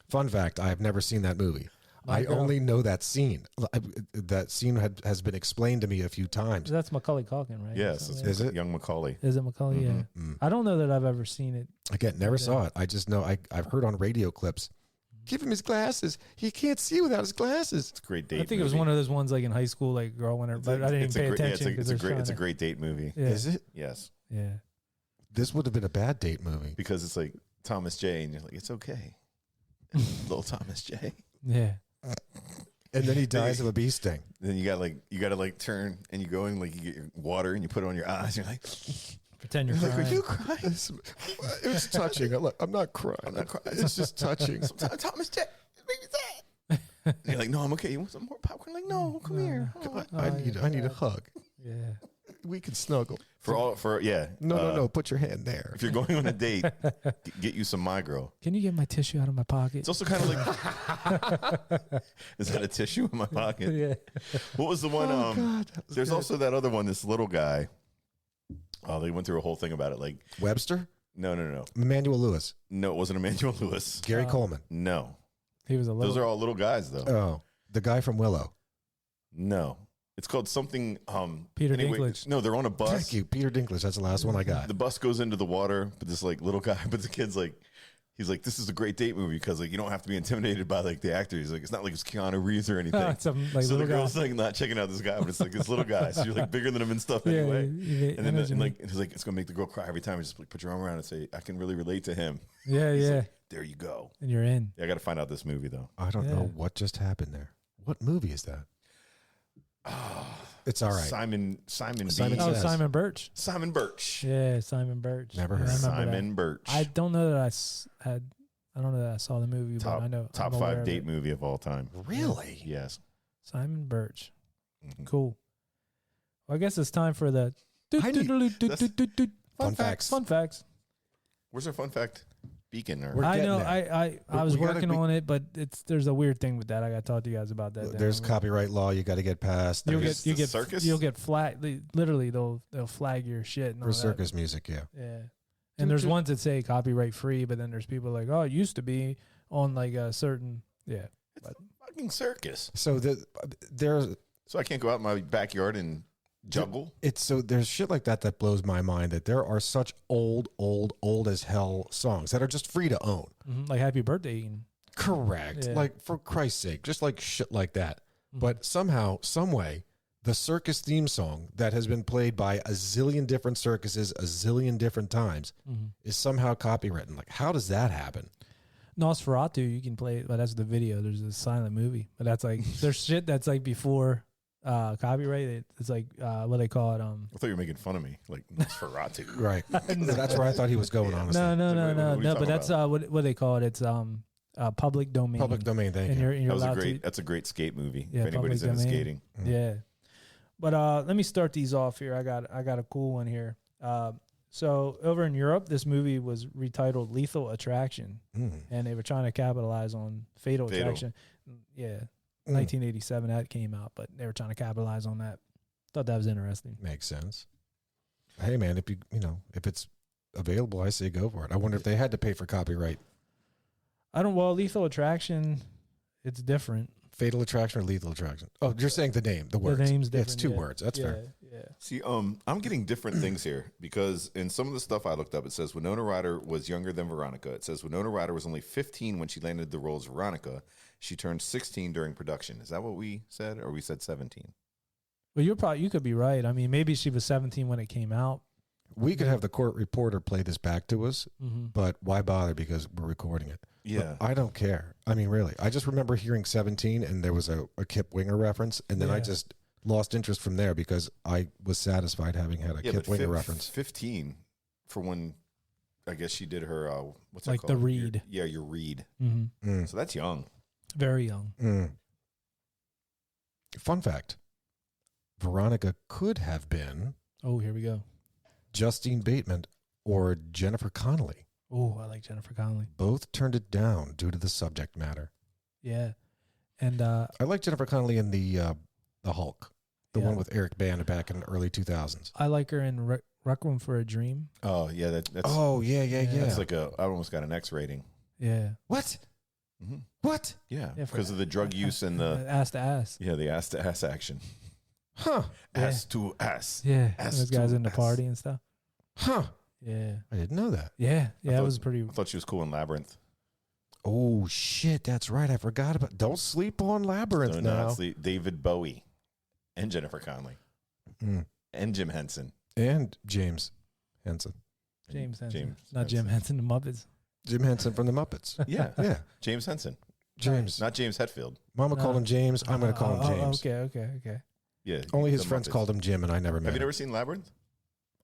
[SPEAKER 2] Fun fact, I have never seen that movie. I only know that scene. That scene has been explained to me a few times.
[SPEAKER 1] That's Macaulay Culkin, right?
[SPEAKER 3] Yes,
[SPEAKER 2] Is it?
[SPEAKER 3] young Macaulay?
[SPEAKER 1] Is it Macaulay? Yeah. I don't know that I've ever seen it.
[SPEAKER 2] Again, never saw it. I just know I've heard on radio clips. Give him his glasses. He can't see without his glasses.
[SPEAKER 3] It's a great date.
[SPEAKER 1] I think it was one of those ones like in high school, like girl winner, but I didn't pay attention.
[SPEAKER 3] It's a great date movie.
[SPEAKER 1] Yeah.
[SPEAKER 2] Is it?
[SPEAKER 3] Yes.
[SPEAKER 1] Yeah.
[SPEAKER 2] This would have been a bad date movie.
[SPEAKER 3] Because it's like Thomas J. and you're like, it's okay. Little Thomas J.
[SPEAKER 1] Yeah.
[SPEAKER 2] And then he dies of a bee sting.
[SPEAKER 3] Then you got to turn and you go in, like you get your water and you put it on your eyes. And you're like,
[SPEAKER 1] pretend you're
[SPEAKER 3] like,
[SPEAKER 1] crying.
[SPEAKER 3] are you crying?
[SPEAKER 2] It's touching. I'm not crying. It's just touching.
[SPEAKER 3] Thomas J. Maybe that. And you're like, no, I'm okay. You want some more popcorn? Like, no, come here.
[SPEAKER 2] Oh, I need a hug.
[SPEAKER 1] Yeah.
[SPEAKER 2] We can snuggle.
[SPEAKER 3] No.
[SPEAKER 2] Put your hand there.
[SPEAKER 3] If you're going on a date, get you some My Girl.
[SPEAKER 1] Can you get my tissue out of my pocket?
[SPEAKER 3] It's also kind of like, is that a tissue in my pocket?
[SPEAKER 1] Yeah.
[SPEAKER 3] What was the one?
[SPEAKER 2] God,
[SPEAKER 3] there's also that other one. This little guy. Oh, they went through a whole thing about it. Like
[SPEAKER 2] Webster?
[SPEAKER 3] No.
[SPEAKER 2] Emmanuel Lewis.
[SPEAKER 3] No, it wasn't Emmanuel Lewis.
[SPEAKER 2] Gary Coleman.
[SPEAKER 3] No.
[SPEAKER 1] He was a little.
[SPEAKER 3] Those are all little guys, though.
[SPEAKER 2] Oh, the guy from Willow.
[SPEAKER 3] No. It's called something.
[SPEAKER 1] Peter Dinklage.
[SPEAKER 3] No, they're on a bus.
[SPEAKER 2] Thank you, Peter Dinklage. That's the last one I got.
[SPEAKER 3] The bus goes into the water, but this like little guy, but the kid's like, he's like, this is a great date movie because like you don't have to be intimidated by like the actor. He's like, it's not like it's Keanu Reeves or anything.
[SPEAKER 1] Some, like,
[SPEAKER 3] so the
[SPEAKER 1] little
[SPEAKER 3] girl's
[SPEAKER 1] guy.
[SPEAKER 3] like not checking out this guy, but it's like this little guy. So you're like bigger than him and stuff anyway. And then he's like, it's gonna make the girl cry every time. You just like, put your arm around and say, I can really relate to him.
[SPEAKER 1] Yeah,
[SPEAKER 3] He's
[SPEAKER 1] yeah.
[SPEAKER 3] like, there you go.
[SPEAKER 1] And you're in.
[SPEAKER 3] Yeah, I got to find out this movie though.
[SPEAKER 2] I don't know what just happened there. What movie is that? It's all right.
[SPEAKER 3] Simon B.
[SPEAKER 2] Says.
[SPEAKER 1] Simon Birch.
[SPEAKER 3] Simon Birch.
[SPEAKER 1] Yeah, Simon Birch.
[SPEAKER 2] Never heard
[SPEAKER 1] I
[SPEAKER 2] of
[SPEAKER 1] remember
[SPEAKER 3] Simon
[SPEAKER 1] that.
[SPEAKER 3] Birch.
[SPEAKER 1] I don't know that I don't know that I saw the movie, but I know
[SPEAKER 3] top
[SPEAKER 1] I'm aware
[SPEAKER 3] 5
[SPEAKER 1] of
[SPEAKER 3] date
[SPEAKER 1] it.
[SPEAKER 3] movie of all time.
[SPEAKER 2] Really?
[SPEAKER 3] Yes.
[SPEAKER 1] Simon Birch.
[SPEAKER 3] Mhm.
[SPEAKER 1] Cool. Well, I guess it's time for the
[SPEAKER 2] Fun facts.
[SPEAKER 1] Fun facts.
[SPEAKER 3] Where's our fun fact beacon? Or
[SPEAKER 2] We're
[SPEAKER 1] I
[SPEAKER 2] getting
[SPEAKER 1] know.
[SPEAKER 2] there.
[SPEAKER 1] I was
[SPEAKER 2] We gotta
[SPEAKER 1] working
[SPEAKER 2] be-
[SPEAKER 1] on it, but there's a weird thing with that. I got to talk to you guys about that.
[SPEAKER 2] There's copyright law you got to get past.
[SPEAKER 1] You'll
[SPEAKER 2] There's
[SPEAKER 1] get
[SPEAKER 3] circus?
[SPEAKER 1] You'll get flag. Literally, they'll flag your shit. And all
[SPEAKER 2] for
[SPEAKER 1] that.
[SPEAKER 2] circus music, yeah.
[SPEAKER 1] Yeah. And there's ones that say copyright free, but then there's people like, oh, it used to be on like a certain, yeah.
[SPEAKER 3] it's a fucking circus.
[SPEAKER 2] So there's
[SPEAKER 3] So I can't go out in my backyard and juggle.
[SPEAKER 2] there's shit like that blows my mind, that there are such old as hell songs that are just free to own.
[SPEAKER 1] Like Happy Birthday Eating.
[SPEAKER 2] Correct.
[SPEAKER 1] Yeah.
[SPEAKER 2] Like, for Christ's sake, just like shit like that. But somehow, some way, the circus theme song that has been played by a zillion different circuses a zillion different times is somehow copywritten. Like, how does that happen?
[SPEAKER 1] Nosferatu, you can play it, but that's the video. There's a silent movie, but that's like, there's shit that's like before copyright. It's like, what they call it.
[SPEAKER 3] I thought you were making fun of me, like Nosferatu.
[SPEAKER 2] Right. That's where I thought he was going, honestly.
[SPEAKER 1] No,
[SPEAKER 3] What are you
[SPEAKER 1] but
[SPEAKER 3] talking
[SPEAKER 1] that's what they call it. It's public domain.
[SPEAKER 2] Public domain, thank
[SPEAKER 1] and
[SPEAKER 2] you.
[SPEAKER 1] you're
[SPEAKER 3] That was
[SPEAKER 1] allowed to.
[SPEAKER 3] that's a great skate movie.
[SPEAKER 1] Yeah,
[SPEAKER 3] if anybody's
[SPEAKER 1] public
[SPEAKER 3] into
[SPEAKER 1] domain.
[SPEAKER 3] skating.
[SPEAKER 1] Yeah. But let me start these off here. I got a cool one here. So over in Europe, this movie was retitled Lethal Attraction, and they were trying to capitalize on Fatal Attraction. Yeah, 1987 that came out, but they were trying to capitalize on that. Thought that was interesting.
[SPEAKER 2] Makes sense. Hey, man, if it's available, I say go for it. I wonder if they had to pay for copyright.
[SPEAKER 1] Well, Lethal Attraction, it's different.
[SPEAKER 2] Fatal Attraction or Lethal Attraction? Oh, you're saying the name, the words.
[SPEAKER 1] The name's different.
[SPEAKER 2] It's 2
[SPEAKER 1] yeah.
[SPEAKER 2] words. That's fair.
[SPEAKER 1] Yeah.
[SPEAKER 3] See, I'm getting different things here because in some of the stuff I looked up, it says Winona Ryder was younger than Veronica. It says Winona Ryder was only 15 when she landed the role as Veronica. She turned 16 during production. Is that what we said, or we said 17?
[SPEAKER 1] Well, you could be right. I mean, maybe she was 17 when it came out.
[SPEAKER 2] We could have the court reporter play this back to us,
[SPEAKER 1] Mm-hmm.
[SPEAKER 2] but why bother, because we're recording it.
[SPEAKER 3] Yeah.
[SPEAKER 2] But I don't care. I mean, really. I just remember hearing 17 and there was a Kip Winger reference, and then I
[SPEAKER 1] Yeah.
[SPEAKER 2] just lost interest from there because I was satisfied having had a
[SPEAKER 3] Yeah,
[SPEAKER 2] Kip
[SPEAKER 3] but
[SPEAKER 2] Winger reference.
[SPEAKER 3] 15 for when I guess she did her what's that
[SPEAKER 1] Like
[SPEAKER 3] called?
[SPEAKER 1] the read.
[SPEAKER 3] Your read.
[SPEAKER 1] Mm-hmm.
[SPEAKER 3] So that's young.
[SPEAKER 1] Very young.
[SPEAKER 2] Fun fact. Veronica could have been
[SPEAKER 1] Oh, here we go.
[SPEAKER 2] Justine Bateman or Jennifer Connelly.
[SPEAKER 1] Oh, I like Jennifer Connelly.
[SPEAKER 2] Both turned it down due to the subject matter.
[SPEAKER 1] Yeah. And
[SPEAKER 2] I like Jennifer Connelly in the Hulk, the
[SPEAKER 1] Yeah.
[SPEAKER 2] one with Eric Bana back in the early 2000s.
[SPEAKER 1] I like her in Requiem for a Dream.
[SPEAKER 3] Oh yeah, that's
[SPEAKER 2] Oh, yeah.
[SPEAKER 3] that's like I almost got an X rating.
[SPEAKER 1] Yeah.
[SPEAKER 2] What?
[SPEAKER 3] Mm-hmm.
[SPEAKER 2] What?
[SPEAKER 3] Yeah,
[SPEAKER 1] Yeah,
[SPEAKER 3] because of the drug use and the
[SPEAKER 1] ass to ass.
[SPEAKER 3] the ass to ass action.
[SPEAKER 2] Huh?
[SPEAKER 3] Ass to ass.
[SPEAKER 1] Yeah,
[SPEAKER 3] Ass
[SPEAKER 1] those guys
[SPEAKER 3] to
[SPEAKER 1] in the
[SPEAKER 3] ass.
[SPEAKER 1] party and stuff.
[SPEAKER 2] Huh?
[SPEAKER 1] Yeah,
[SPEAKER 2] I didn't know that.
[SPEAKER 1] yeah,
[SPEAKER 3] I
[SPEAKER 1] It
[SPEAKER 3] thought-
[SPEAKER 1] was pretty.
[SPEAKER 3] I thought she was cool in Labyrinth.
[SPEAKER 2] Oh shit, that's right. I forgot about. Don't sleep on Labyrinth
[SPEAKER 3] So
[SPEAKER 2] now.
[SPEAKER 3] it's David Bowie and Jennifer Connelly
[SPEAKER 2] Mm.
[SPEAKER 3] and Jim Henson.
[SPEAKER 2] And James Henson.
[SPEAKER 1] James Henson,
[SPEAKER 3] James
[SPEAKER 1] not Jim Henson, the Muppets.
[SPEAKER 2] Jim Henson from the Muppets.
[SPEAKER 3] Yeah,
[SPEAKER 2] Yeah,
[SPEAKER 3] James Henson,
[SPEAKER 2] James.
[SPEAKER 3] not James Hetfield.
[SPEAKER 2] Mama
[SPEAKER 1] No.
[SPEAKER 2] called him James. I'm going to call him James.
[SPEAKER 1] Okay.
[SPEAKER 3] Yeah,
[SPEAKER 2] Only his
[SPEAKER 3] the
[SPEAKER 2] friends
[SPEAKER 3] Muppets.
[SPEAKER 2] called him Jim, and I never met
[SPEAKER 3] Have you
[SPEAKER 2] him.
[SPEAKER 3] never seen Labyrinth?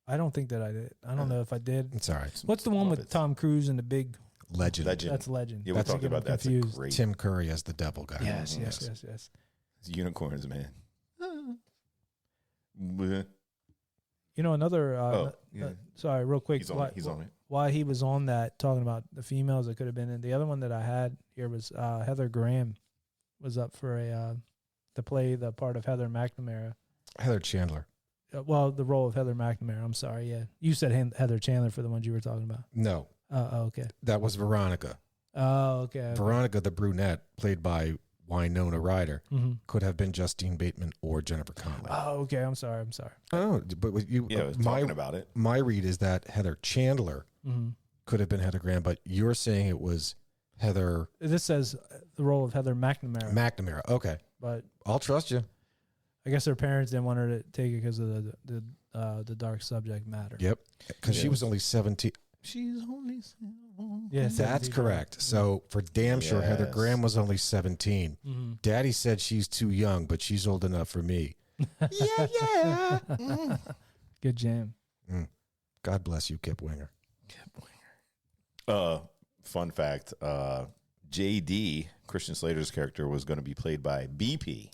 [SPEAKER 1] I don't think that I did. I don't know if I did.
[SPEAKER 2] It's all right.
[SPEAKER 1] What's the one with
[SPEAKER 3] Muppets.
[SPEAKER 1] Tom Cruise and the big?
[SPEAKER 2] Legend.
[SPEAKER 1] That's Legend.
[SPEAKER 3] Yeah, we
[SPEAKER 1] That's
[SPEAKER 3] talked
[SPEAKER 1] getting
[SPEAKER 3] about that. That's a
[SPEAKER 1] confused.
[SPEAKER 3] great
[SPEAKER 2] Tim Curry as the devil guy.
[SPEAKER 1] Yes,
[SPEAKER 3] Mhm.
[SPEAKER 1] yes.
[SPEAKER 3] unicorns, man.
[SPEAKER 1] You know another.
[SPEAKER 3] Yeah.
[SPEAKER 1] Sorry, real quick.
[SPEAKER 3] He's on it. He's on it.
[SPEAKER 1] While he was on that, talking about the females that could have been in. The other one that I had here was Heather Graham was up for a to play the part of Heather McNamara.
[SPEAKER 2] Heather Chandler.
[SPEAKER 1] Well, the role of Heather McNamara. I'm sorry. Yeah, you said Heather Chandler for the ones you were talking about.
[SPEAKER 2] No,
[SPEAKER 1] Okay.
[SPEAKER 2] that was Veronica.
[SPEAKER 1] Okay.
[SPEAKER 2] Veronica, the brunette, played by Winona Ryder,
[SPEAKER 1] Mm-hmm.
[SPEAKER 2] could have been Justine Bateman or Jennifer Connelly.
[SPEAKER 1] Oh, okay. I'm sorry.
[SPEAKER 2] Oh, but with you,
[SPEAKER 3] Yeah, I was talking about it.
[SPEAKER 2] my read is that Heather Chandler
[SPEAKER 1] Mm-hmm.
[SPEAKER 2] could have been Heather Graham, but you're saying it was Heather
[SPEAKER 1] This says the role of Heather McNamara,
[SPEAKER 2] McNamara. Okay,
[SPEAKER 1] but
[SPEAKER 2] I'll trust you.
[SPEAKER 1] I guess her parents didn't want her to take it because of the dark subject matter.
[SPEAKER 2] Yep, because she
[SPEAKER 3] Yeah.
[SPEAKER 2] was only 17.
[SPEAKER 3] She's only
[SPEAKER 1] Yeah,
[SPEAKER 2] That's
[SPEAKER 1] 17.
[SPEAKER 2] correct. So for damn sure, Heather
[SPEAKER 3] Yes.
[SPEAKER 2] Graham was only 17.
[SPEAKER 1] Mm-hmm.
[SPEAKER 2] Daddy said she's too young, but she's old enough for me. Yeah.
[SPEAKER 1] Good jam.
[SPEAKER 2] God bless you, Kip Winger.
[SPEAKER 3] Fun fact. JD, Christian Slater's character, was going to be played by BP,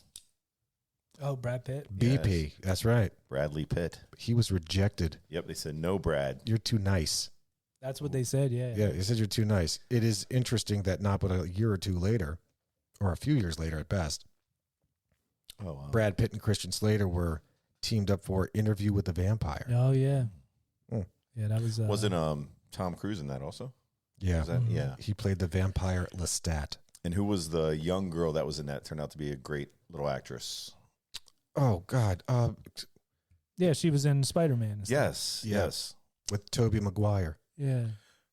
[SPEAKER 1] Oh, Brad Pitt.
[SPEAKER 2] BP. That's right.
[SPEAKER 3] Bradley Pitt.
[SPEAKER 2] He was rejected.
[SPEAKER 3] Yep, they said no, Brad.
[SPEAKER 2] You're too nice.
[SPEAKER 1] That's what they said. Yeah.
[SPEAKER 2] Yeah, he said you're too nice. It is interesting that not but a year or two later, or a few years later at best,
[SPEAKER 3] Oh, wow.
[SPEAKER 2] Brad Pitt and Christian Slater were teamed up for Interview with the Vampire.
[SPEAKER 1] Oh yeah.
[SPEAKER 2] Mm.
[SPEAKER 1] Yeah, that was.
[SPEAKER 3] Wasn't Tom Cruise in that also?
[SPEAKER 2] Yeah.
[SPEAKER 3] Was that?
[SPEAKER 1] Mhm.
[SPEAKER 3] Yeah.
[SPEAKER 2] He played the vampire Lestat.
[SPEAKER 3] And who was the young girl that was in that? Turned out to be a great little actress.
[SPEAKER 2] Oh, God.
[SPEAKER 1] Yeah, she was in Spider-Man.
[SPEAKER 3] Yes.
[SPEAKER 2] Yeah.
[SPEAKER 3] Yes.
[SPEAKER 2] With Tobey Maguire.
[SPEAKER 1] Yeah.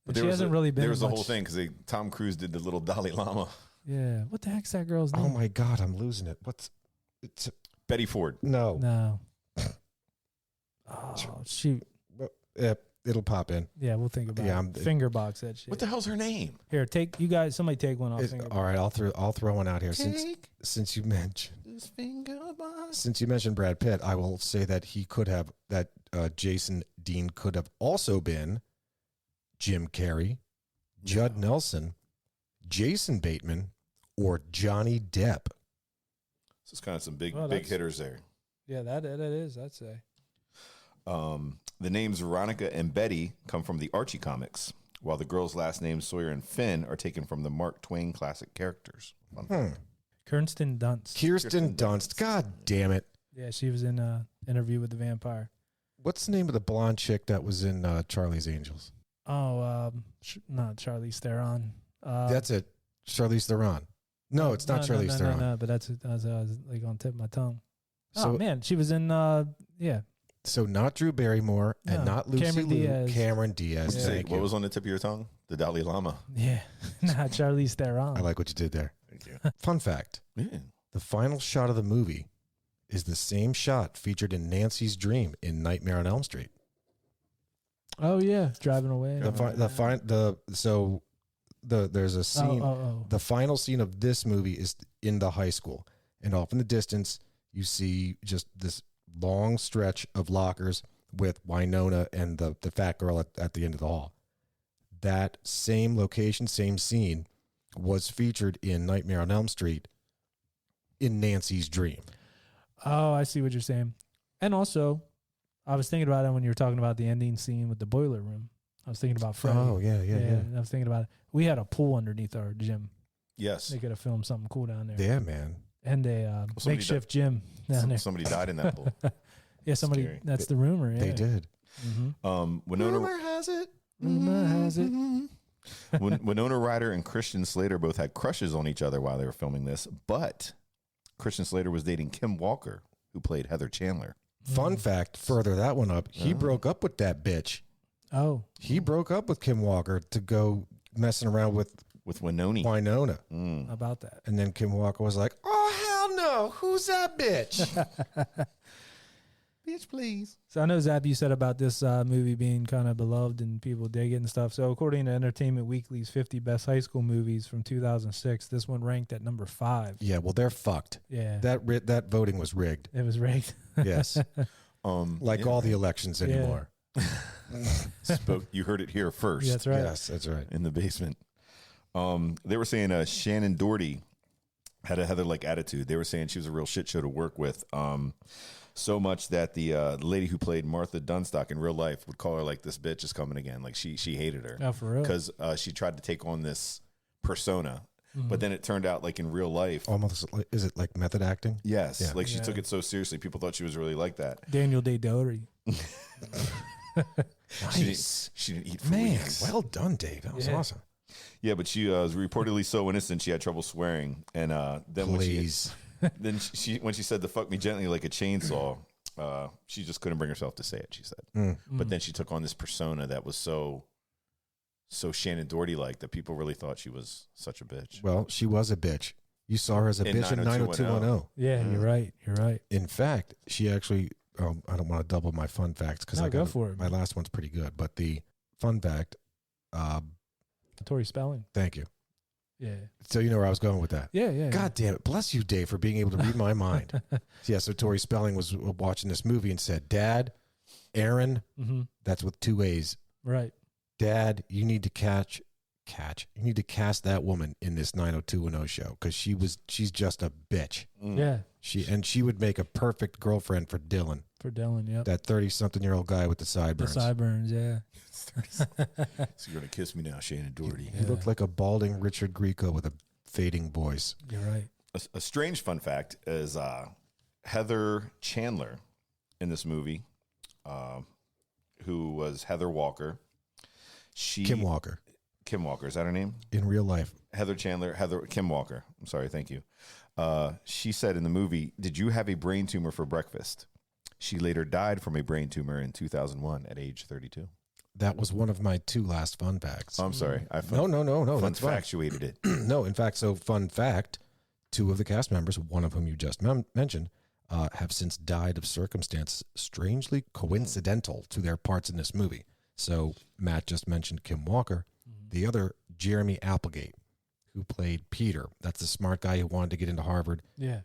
[SPEAKER 3] But
[SPEAKER 1] But she hasn't really been.
[SPEAKER 3] There was the
[SPEAKER 1] much-
[SPEAKER 3] whole thing because Tom Cruise did the little Dalai Lama.
[SPEAKER 1] Yeah. What the heck's that girl's name?
[SPEAKER 2] Oh, my God. I'm losing it. It's
[SPEAKER 3] Betty Ford.
[SPEAKER 2] no.
[SPEAKER 1] No. Oh shoot.
[SPEAKER 2] It'll pop in.
[SPEAKER 1] Yeah, we'll think about
[SPEAKER 2] Yeah,
[SPEAKER 1] it. Finger box that shit.
[SPEAKER 3] What the hell's her name?
[SPEAKER 1] Here, take you guys. Somebody take one off. Finger
[SPEAKER 2] All right, I'll throw one out here
[SPEAKER 3] Take
[SPEAKER 2] since you mentioned
[SPEAKER 3] this finger box.
[SPEAKER 2] since you mentioned Brad Pitt. I will say that Jason Dean could have also been Jim Carrey, Judd Nelson, Jason Bateman, or Johnny Depp.
[SPEAKER 3] So it's kind of some big
[SPEAKER 1] Well,
[SPEAKER 3] big
[SPEAKER 1] that's-
[SPEAKER 3] hitters there.
[SPEAKER 1] Yeah, that is. I'd say.
[SPEAKER 3] The names Veronica and Betty come from the Archie comics, while the girls' last names Sawyer and Finn are taken from the Mark Twain classic characters.
[SPEAKER 1] Kirsten Dunst.
[SPEAKER 2] Kirsten Dunst. God damn it!
[SPEAKER 1] Yeah, she was in Interview with the Vampire.
[SPEAKER 2] What's the name of the blonde chick that was in Charlie's Angels?
[SPEAKER 1] Oh, not Charlize Theron.
[SPEAKER 2] That's it. Charlize Theron. No, it's not Charlize Theron.
[SPEAKER 1] No, but that's like on the tip of my tongue.
[SPEAKER 2] So-
[SPEAKER 1] Oh man, she was in yeah.
[SPEAKER 2] So not Drew Barrymore and
[SPEAKER 1] No,
[SPEAKER 2] not Lucy
[SPEAKER 1] Cameron
[SPEAKER 2] Liu.
[SPEAKER 1] Diaz.
[SPEAKER 2] Cameron Diaz.
[SPEAKER 1] Yeah.
[SPEAKER 2] Thank
[SPEAKER 3] What
[SPEAKER 2] you.
[SPEAKER 3] was on the tip of your tongue? The Dalai Lama.
[SPEAKER 1] Yeah, not Charlize Theron.
[SPEAKER 2] I like what you did there.
[SPEAKER 3] Thank you.
[SPEAKER 2] Fun fact.
[SPEAKER 3] Yeah.
[SPEAKER 2] The final shot of the movie is the same shot featured in Nancy's Dream in Nightmare on Elm Street.
[SPEAKER 1] Oh yeah, driving away.
[SPEAKER 2] There's a scene.
[SPEAKER 1] Oh.
[SPEAKER 2] The final scene of this movie is in the high school, and off in the distance you see just this long stretch of lockers with Winona and the fat girl at the end of the hall. That same location, same scene was featured in Nightmare on Elm Street in Nancy's Dream.
[SPEAKER 1] Oh, I see what you're saying. And also, I was thinking about it when you were talking about the ending scene with the boiler room. I was thinking about Freddy.
[SPEAKER 2] Oh, yeah.
[SPEAKER 1] I was thinking about it. We had a pool underneath our gym.
[SPEAKER 3] Yes.
[SPEAKER 1] They could have filmed something cool down there.
[SPEAKER 2] Yeah, man.
[SPEAKER 1] And a
[SPEAKER 3] somebody
[SPEAKER 1] makeshift gym down there.
[SPEAKER 3] Somebody died in that pool.
[SPEAKER 1] Yeah, somebody.
[SPEAKER 3] Scary.
[SPEAKER 1] That's the rumor. Yeah.
[SPEAKER 2] They did.
[SPEAKER 1] Mm-hmm.
[SPEAKER 3] Winona
[SPEAKER 2] has it.
[SPEAKER 1] Rumor has it.
[SPEAKER 3] Winona Ryder and Christian Slater both had crushes on each other while they were filming this, but Christian Slater was dating Kim Walker, who played Heather Chandler.
[SPEAKER 2] Fun fact, further that one up, he broke up with that bitch.
[SPEAKER 1] Oh.
[SPEAKER 2] He broke up with Kim Walker to go messing around with
[SPEAKER 3] Winona.
[SPEAKER 2] Winona.
[SPEAKER 1] About that.
[SPEAKER 2] And then Kim Walker was like, oh, hell no. Who's that bitch?
[SPEAKER 3] Bitch, please.
[SPEAKER 1] So I know, Zap, you said about this movie being kind of beloved and people dig it and stuff. So according to Entertainment Weekly's 50 Best High School Movies from 2006, this one ranked at number 5.
[SPEAKER 2] Yeah, well, they're fucked.
[SPEAKER 1] Yeah.
[SPEAKER 2] That voting was rigged.
[SPEAKER 1] It was rigged.
[SPEAKER 2] Yes. Like all the elections anymore.
[SPEAKER 3] You heard it here first.
[SPEAKER 1] Yeah, that's right.
[SPEAKER 2] Yes, that's right.
[SPEAKER 3] In the basement. They were saying Shannon Doherty had a Heather-like attitude. They were saying she was a real shit show to work with. So much that the lady who played Martha Dunstock in real life would call her like, this bitch is coming again. Like she hated her.
[SPEAKER 1] Oh, for real?
[SPEAKER 3] Because she tried to take on this persona. But then it turned out like in real life.
[SPEAKER 2] Almost, is it like method acting?
[SPEAKER 3] Yes.
[SPEAKER 2] Yeah.
[SPEAKER 3] Like she took it so seriously. People thought she was really like that.
[SPEAKER 1] Daniel Day-Doherty.
[SPEAKER 2] Nice.
[SPEAKER 3] She didn't eat for
[SPEAKER 2] Man,
[SPEAKER 3] weeks.
[SPEAKER 2] well done, Dave. That was awesome.
[SPEAKER 3] Yeah, but she was reportedly so innocent she had trouble swearing. And then
[SPEAKER 2] Please.
[SPEAKER 3] when she said to fuck me gently like a chainsaw, she just couldn't bring herself to say it, she said. But then she took on this persona that was so Shannon Doherty like that people really thought she was such a bitch.
[SPEAKER 2] Well, she was a bitch. You saw her as a bitch in 90210.
[SPEAKER 1] Yeah, you're right. You're right.
[SPEAKER 2] In fact, she actually, I don't want to double my fun facts because
[SPEAKER 1] No, go for it.
[SPEAKER 2] My last one's pretty good. But the fun fact,
[SPEAKER 1] Tori Spelling.
[SPEAKER 2] thank you.
[SPEAKER 1] Yeah.
[SPEAKER 2] So you know where I was going with that.
[SPEAKER 1] Yeah.
[SPEAKER 2] God damn it. Bless you, Dave, for being able to read my mind. Yeah, so Tori Spelling was watching this movie and said, Dad, Aaron, that's with 2 A's.
[SPEAKER 1] Right.
[SPEAKER 2] Dad, you need to you need to cast that woman in this 90210 show because she's just a bitch.
[SPEAKER 1] Yeah.
[SPEAKER 2] She would make a perfect girlfriend for Dylan.
[SPEAKER 1] For Dylan, yep.
[SPEAKER 2] That 30-something-year-old guy with the sideburns.
[SPEAKER 1] The sideburns, yeah.
[SPEAKER 3] So you're gonna kiss me now, Shannon Doherty.
[SPEAKER 2] He looked like a balding Richard Grieco with a fading voice.
[SPEAKER 1] You're right.
[SPEAKER 3] A strange fun fact is Heather Chandler in this movie, who was Heather Walker.
[SPEAKER 2] Kim Walker.
[SPEAKER 3] Kim Walker, is that her name?
[SPEAKER 2] In real life.
[SPEAKER 3] Heather Chandler, Kim Walker. I'm sorry, thank you. She said in the movie, "Did you have a brain tumor for breakfast?" She later died from a brain tumor in 2001 at age 32.
[SPEAKER 2] That was one of my 2 last fun facts.
[SPEAKER 3] Oh, I'm sorry.
[SPEAKER 2] No.
[SPEAKER 3] Fun
[SPEAKER 2] That's fine.
[SPEAKER 3] factuated it.
[SPEAKER 2] No, in fact, so fun fact, 2 of the cast members, one of whom you just mentioned, have since died of circumstances strangely coincidental to their parts in this movie. So Matt just mentioned Kim Walker. The other, Jeremy Applegate, who played Peter. That's the smart guy who wanted to get into Harvard.
[SPEAKER 1] Yeah.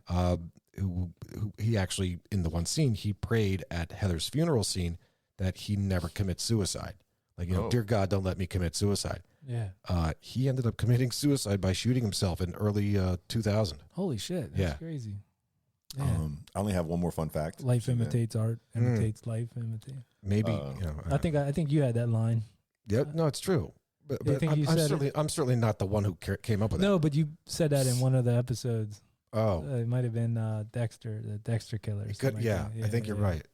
[SPEAKER 2] Who he actually, in the one scene, he prayed at Heather's funeral scene that he never commit suicide. Like, dear God, don't let me commit suicide.
[SPEAKER 1] Yeah.
[SPEAKER 2] He ended up committing suicide by shooting himself in early 2000.
[SPEAKER 1] Holy shit. That's crazy. Yeah.
[SPEAKER 3] I only have one more fun fact.
[SPEAKER 1] Life imitates art, imitates life, imitates.
[SPEAKER 2] Maybe,
[SPEAKER 1] I think you had that line.
[SPEAKER 2] Yeah, no, it's true. But I'm certainly not the one who came up with that.
[SPEAKER 1] No, but you said that in one of the episodes.
[SPEAKER 2] Oh.
[SPEAKER 1] It might have been Dexter, the Dexter Killer.
[SPEAKER 2] I think you're right.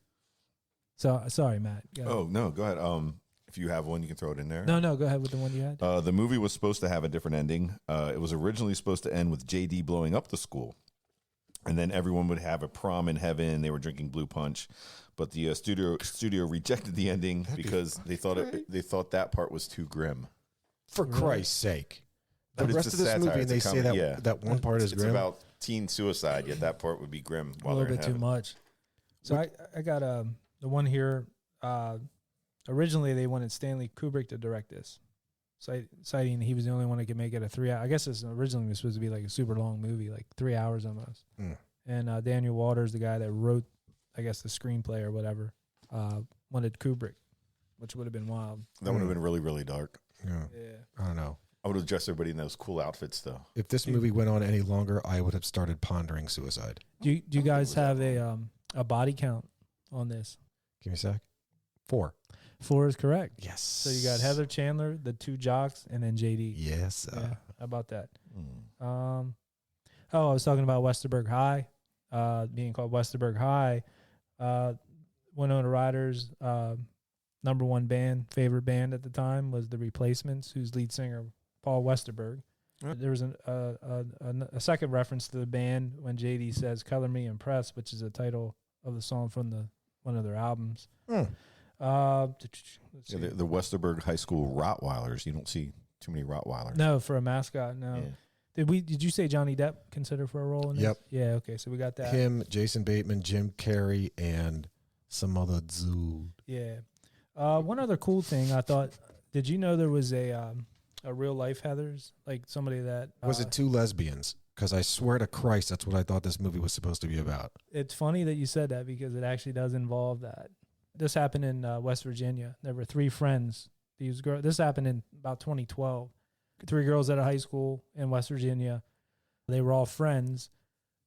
[SPEAKER 1] So, sorry, Matt.
[SPEAKER 3] No, go ahead. If you have one, you can throw it in there.
[SPEAKER 1] No, go ahead with the one you had.
[SPEAKER 3] The movie was supposed to have a different ending. It was originally supposed to end with JD blowing up the school. And then everyone would have a prom in heaven. They were drinking Blue Punch. But the studio rejected the ending because they thought that part was too grim.
[SPEAKER 2] For Christ's sake. The
[SPEAKER 3] But
[SPEAKER 2] rest
[SPEAKER 3] it's
[SPEAKER 2] of this
[SPEAKER 3] satire,
[SPEAKER 2] movie,
[SPEAKER 3] it's a
[SPEAKER 2] they say
[SPEAKER 3] comedy,
[SPEAKER 2] that one part is
[SPEAKER 3] It's
[SPEAKER 2] grim.
[SPEAKER 3] about teen suicide, yet that part would be grim
[SPEAKER 1] A
[SPEAKER 3] while
[SPEAKER 1] little
[SPEAKER 3] they're in
[SPEAKER 1] bit too
[SPEAKER 3] heaven.
[SPEAKER 1] much. So I got the one here. Originally, they wanted Stanley Kubrick to direct this, citing he was the only one that could make it a 3 hour. I guess this originally was supposed to be like a super long movie, like 3 hours almost. And Daniel Waters, the guy that wrote, I guess, the screenplay or whatever, wanted Kubrick, which would have been wild.
[SPEAKER 3] That would have been really, really dark.
[SPEAKER 2] Yeah.
[SPEAKER 1] Yeah.
[SPEAKER 2] I don't know.
[SPEAKER 3] I would have dressed everybody in those cool outfits, though.
[SPEAKER 2] If this movie went on any longer, I would have started pondering suicide.
[SPEAKER 1] Do you guys have a body count on this?
[SPEAKER 2] Give me a sec. 4.
[SPEAKER 1] 4 is correct.
[SPEAKER 2] Yes.
[SPEAKER 1] So you got Heather Chandler, the 2 jocks, and then JD.
[SPEAKER 2] Yes.
[SPEAKER 1] Yeah. How about that? I was talking about Westerberg High, being called Westerberg High. Winona Ryder's number one band, favorite band at the time was The Replacements, whose lead singer, Paul Westerberg. There was a second reference to the band when JD says "Color Me Impressed," which is the title of the song from one of their albums.
[SPEAKER 3] The Westerberg High School Rottweilers. You don't see too many Rottweilers.
[SPEAKER 1] No, for a mascot, no.
[SPEAKER 3] Yeah.
[SPEAKER 1] Did you say Johnny Depp considered for a role in this?
[SPEAKER 2] Yep.
[SPEAKER 1] Yeah, okay, so we got that.
[SPEAKER 2] Him, Jason Bateman, Jim Carrey, and some other dude.
[SPEAKER 1] Yeah. One other cool thing I thought, did you know there was a real life Heathers? Like somebody that...
[SPEAKER 2] Was it two lesbians? Because I swear to Christ, that's what I thought this movie was supposed to be about.
[SPEAKER 1] It's funny that you said that because it actually does involve that. This happened in West Virginia. There were 3 friends. These girls. This happened in about 2012. 3 girls at a high school in West Virginia. They were all friends.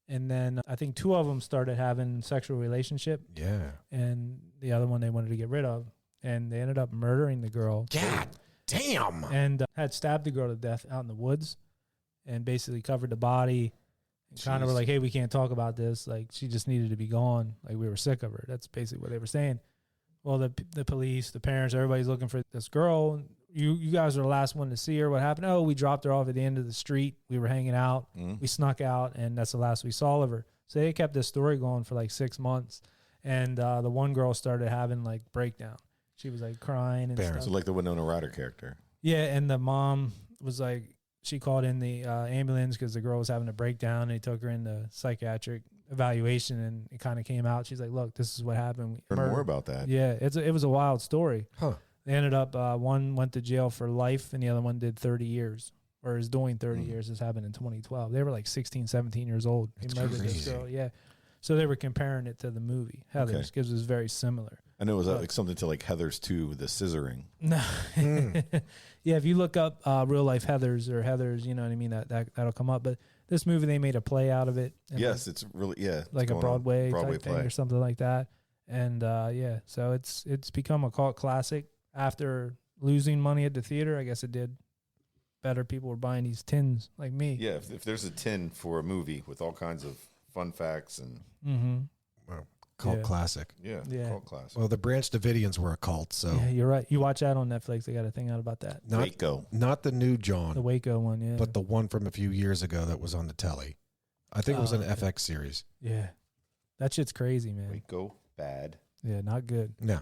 [SPEAKER 1] And then I think 2 of them started having sexual relationship.
[SPEAKER 2] Yeah.
[SPEAKER 1] And the other one they wanted to get rid of. And they ended up murdering the girl.
[SPEAKER 2] God damn.
[SPEAKER 1] And had stabbed the girl to death out in the woods. And basically covered the body. And kind of were like, hey, we can't talk about this. Like, she just needed to be gone. Like, we were sick of her. That's basically what they were saying. Well, the police, the parents, everybody's looking for this girl. You guys are the last one to see her. What happened? Oh, we dropped her off at the end of the street. We were hanging out. We snuck out, and that's the last we saw of her. So they kept this story going for like 6 months. And the one girl started having like breakdown. She was like crying and stuff.
[SPEAKER 3] So like the Winona Ryder character.
[SPEAKER 1] Yeah, and the mom was like, she called in the ambulance because the girl was having a breakdown. And they took her in the psychiatric evaluation, and it kind of came out. She's like, look, this is what happened.
[SPEAKER 3] Learn more about that.
[SPEAKER 1] Yeah, it was a wild story.
[SPEAKER 2] Huh.
[SPEAKER 1] They ended up, one went to jail for life, and the other one did 30 years, or is doing 30 years. This happened in 2012. They were like 16, 17 years old.
[SPEAKER 2] That's
[SPEAKER 1] They murdered this
[SPEAKER 2] crazy.
[SPEAKER 1] girl. Yeah. So they were comparing it to the movie Heathers because it was very similar.
[SPEAKER 3] I know it was like something to like Heathers 2, the scissoring.
[SPEAKER 1] No. Yeah, if you look up real life Heathers or Heathers, you know what I mean, that'll come up. But this movie, they made a play out of it.
[SPEAKER 3] Yes, it's really,
[SPEAKER 1] like a Broadway
[SPEAKER 3] Broadway
[SPEAKER 1] type
[SPEAKER 3] play
[SPEAKER 1] thing or something like that. And so it's become a cult classic. After losing money at the theater, I guess it did better. People were buying these tins like me.
[SPEAKER 3] Yeah, if there's a tin for a movie with all kinds of fun facts and
[SPEAKER 2] Cult classic.
[SPEAKER 3] yeah, cult classic.
[SPEAKER 2] Well, the Branch Davidians were a cult, so
[SPEAKER 1] Yeah, you're right. You watch that on Netflix. They got a thing out about that.
[SPEAKER 3] Waco.
[SPEAKER 2] not the new John,
[SPEAKER 1] The Waco one, yeah.
[SPEAKER 2] but the one from a few years ago that was on the telly. I think it was an
[SPEAKER 1] okay.
[SPEAKER 2] FX series.
[SPEAKER 1] Yeah. That shit's crazy, man.
[SPEAKER 3] Waco, bad.
[SPEAKER 1] Yeah, not good.
[SPEAKER 2] No.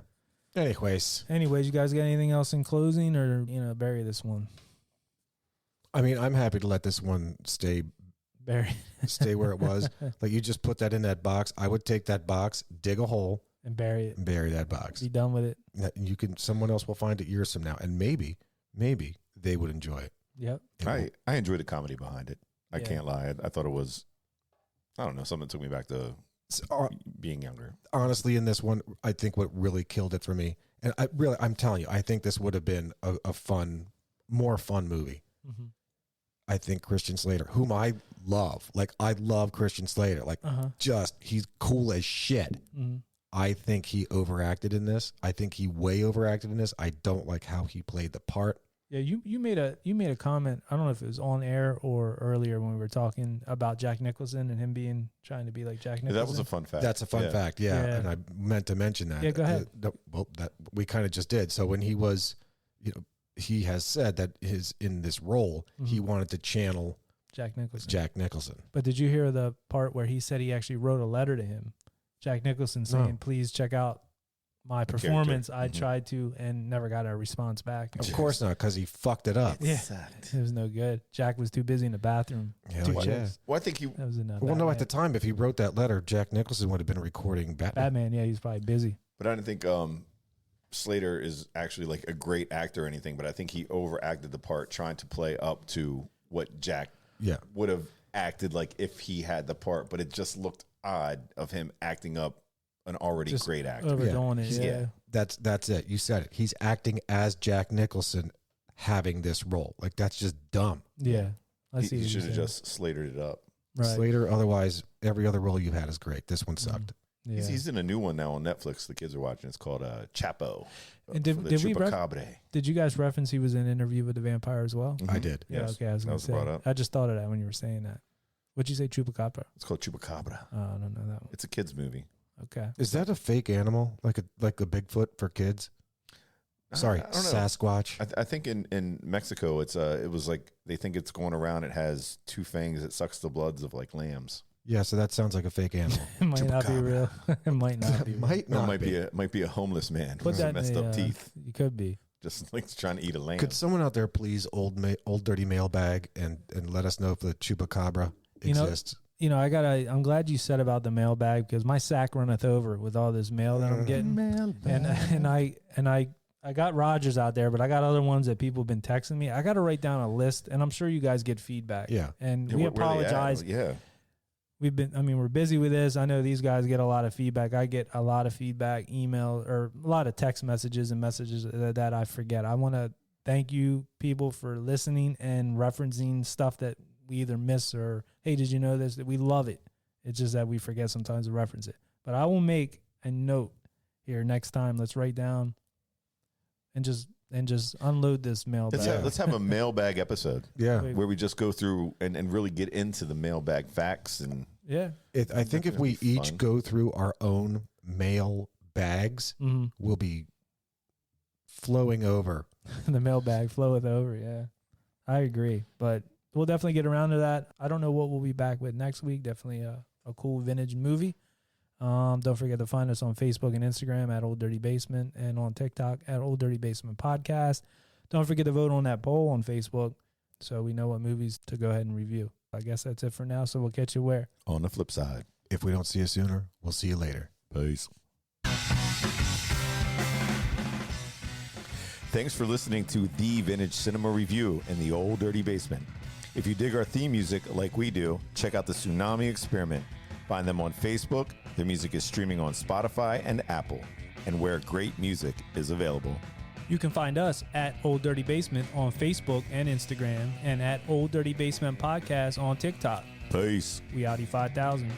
[SPEAKER 2] Anyways,
[SPEAKER 1] You guys got anything else in closing or, bury this one?
[SPEAKER 2] I mean, I'm happy to let this one stay
[SPEAKER 1] Bury
[SPEAKER 2] where it was. Like, you just put that in that box. I would take that box, dig a hole,
[SPEAKER 1] and bury it.
[SPEAKER 2] and bury that box.
[SPEAKER 1] Be done with it.
[SPEAKER 2] Someone else will find it years from now, and maybe they would enjoy it.
[SPEAKER 1] Yep.
[SPEAKER 3] I enjoyed the comedy behind it. I
[SPEAKER 1] Yeah.
[SPEAKER 3] can't lie. I thought it was, I don't know, something that took me back to being younger.
[SPEAKER 2] Honestly, in this one, I think what really killed it for me, and I'm telling you, I think this would have been a more fun movie.
[SPEAKER 1] Mm-hmm.
[SPEAKER 2] I think Christian Slater, whom I love, like I love Christian Slater, like he's cool as shit.
[SPEAKER 1] Mm-hmm.
[SPEAKER 2] I think he overacted in this. I think he way overacted in this. I don't like how he played the part.
[SPEAKER 1] Yeah, you made a comment. I don't know if it was on air or earlier when we were talking about Jack Nicholson and him trying to be like Jack Nicholson.
[SPEAKER 3] That was a fun fact.
[SPEAKER 2] That's a fun fact, yeah.
[SPEAKER 1] Yeah.
[SPEAKER 2] And I meant to mention that.
[SPEAKER 1] Yeah, go ahead.
[SPEAKER 2] That we kind of just did. So when he was, he has said that in this role, he wanted to channel
[SPEAKER 1] Jack Nicholson.
[SPEAKER 2] Jack Nicholson.
[SPEAKER 1] But did you hear the part where he said he actually wrote a letter to him, Jack Nicholson, saying, "Please check out my performance. I tried to and never got a response back."
[SPEAKER 2] Of course not, because he fucked it up.
[SPEAKER 1] Yeah, it was no good. Jack was too busy in the bathroom.
[SPEAKER 2] Hell yeah.
[SPEAKER 3] Well, I think
[SPEAKER 1] That was enough.
[SPEAKER 2] Well, no, at the time, if he wrote that letter, Jack Nicholson would have been recording Batman.
[SPEAKER 1] Yeah, he's probably busy.
[SPEAKER 3] but I didn't think Slater is actually like a great actor or anything, but I think he overacted the part trying to play up to what Jack would have acted like if he had the part, but it just looked odd of him acting up an already
[SPEAKER 1] Just
[SPEAKER 3] great actor.
[SPEAKER 1] overdoing it. Yeah.
[SPEAKER 2] That's it. You said it. He's acting as Jack Nicholson having this role. Like, that's just dumb.
[SPEAKER 1] Yeah. I see.
[SPEAKER 3] He
[SPEAKER 1] what
[SPEAKER 3] should
[SPEAKER 1] you're
[SPEAKER 3] have
[SPEAKER 1] saying.
[SPEAKER 3] just Slatered it up.
[SPEAKER 1] Right.
[SPEAKER 2] Slater, otherwise, every other role you've had is great. This one sucked.
[SPEAKER 1] Yeah.
[SPEAKER 3] He's in a new one now on Netflix. The kids are watching. It's called Chapo.
[SPEAKER 1] And did we
[SPEAKER 3] Chupacabra.
[SPEAKER 1] Did you guys reference he was in an interview with the vampire as well?
[SPEAKER 2] I did.
[SPEAKER 1] Yeah.
[SPEAKER 3] Yes.
[SPEAKER 1] Okay. I was
[SPEAKER 3] That
[SPEAKER 1] going
[SPEAKER 3] was
[SPEAKER 1] to say.
[SPEAKER 3] brought up.
[SPEAKER 1] I just thought of that when you were saying that. What'd you say? Chupacabra?
[SPEAKER 3] It's called Chupacabra.
[SPEAKER 1] Oh, I don't know that one.
[SPEAKER 3] It's a kids movie.
[SPEAKER 1] Okay.
[SPEAKER 2] Is that a fake animal, like a Bigfoot for kids? Sorry,
[SPEAKER 3] I don't know.
[SPEAKER 2] Sasquatch.
[SPEAKER 3] I think in Mexico, it was like they think it's going around. It has 2 fangs. It sucks the bloods of like lambs.
[SPEAKER 2] Yeah, so that sounds like a fake animal.
[SPEAKER 1] It might not be real. It might not be real.
[SPEAKER 2] Might not
[SPEAKER 3] Might be a homeless man
[SPEAKER 1] Put
[SPEAKER 3] with
[SPEAKER 1] that
[SPEAKER 3] messed
[SPEAKER 1] in
[SPEAKER 3] up
[SPEAKER 1] the,
[SPEAKER 3] teeth,
[SPEAKER 1] You could be.
[SPEAKER 3] just like trying to eat a lamb.
[SPEAKER 2] Could someone out there please old dirty mailbag and let us know if the chupacabra exists?
[SPEAKER 1] I'm glad you said about the mailbag because my sack runneth over with all this mail that I'm getting. And I got Rogers out there, but I got other ones that people have been texting me. I got to write down a list, and I'm sure you guys get feedback.
[SPEAKER 2] Yeah.
[SPEAKER 1] And
[SPEAKER 3] Yeah,
[SPEAKER 1] we
[SPEAKER 3] where they at?
[SPEAKER 1] apologize.
[SPEAKER 3] Yeah.
[SPEAKER 1] We're busy with this. I know these guys get a lot of feedback. I get a lot of feedback, email, or a lot of text messages and messages that I forget. I want to thank you people for listening and referencing stuff that we either miss or, hey, did you know this? That we love it. It's just that we forget sometimes to reference it. But I will make a note here next time. Let's write down and just unload this mailbag.
[SPEAKER 3] Let's have a mailbag episode.
[SPEAKER 2] Yeah.
[SPEAKER 3] Where we just go through and really get into the mailbag facts and
[SPEAKER 1] Yeah.
[SPEAKER 2] I think if we each go through our own mail bags, we'll be flowing over.
[SPEAKER 1] The mailbag floweth over. Yeah, I agree. But we'll definitely get around to that. I don't know what we'll be back with next week. Definitely a cool vintage movie. Don't forget to find us on Facebook and Instagram at Old Dirty Basement and on TikTok at Old Dirty Basement Podcast. Don't forget to vote on that poll on Facebook so we know what movies to go ahead and review. I guess that's it for now. So we'll catch you where?
[SPEAKER 3] on the flip side.
[SPEAKER 2] If we don't see you sooner, we'll see you later.
[SPEAKER 3] Peace. Thanks for listening to The Vintage Cinema Review in the Old Dirty Basement. If you dig our theme music like we do, check out the Tsunami Experiment. Find them on Facebook. Their music is streaming on Spotify and Apple, and where great music is available.
[SPEAKER 1] You can find us at Old Dirty Basement on Facebook and Instagram and at Old Dirty Basement Podcast on TikTok.
[SPEAKER 3] Peace.
[SPEAKER 1] We Audi 5000.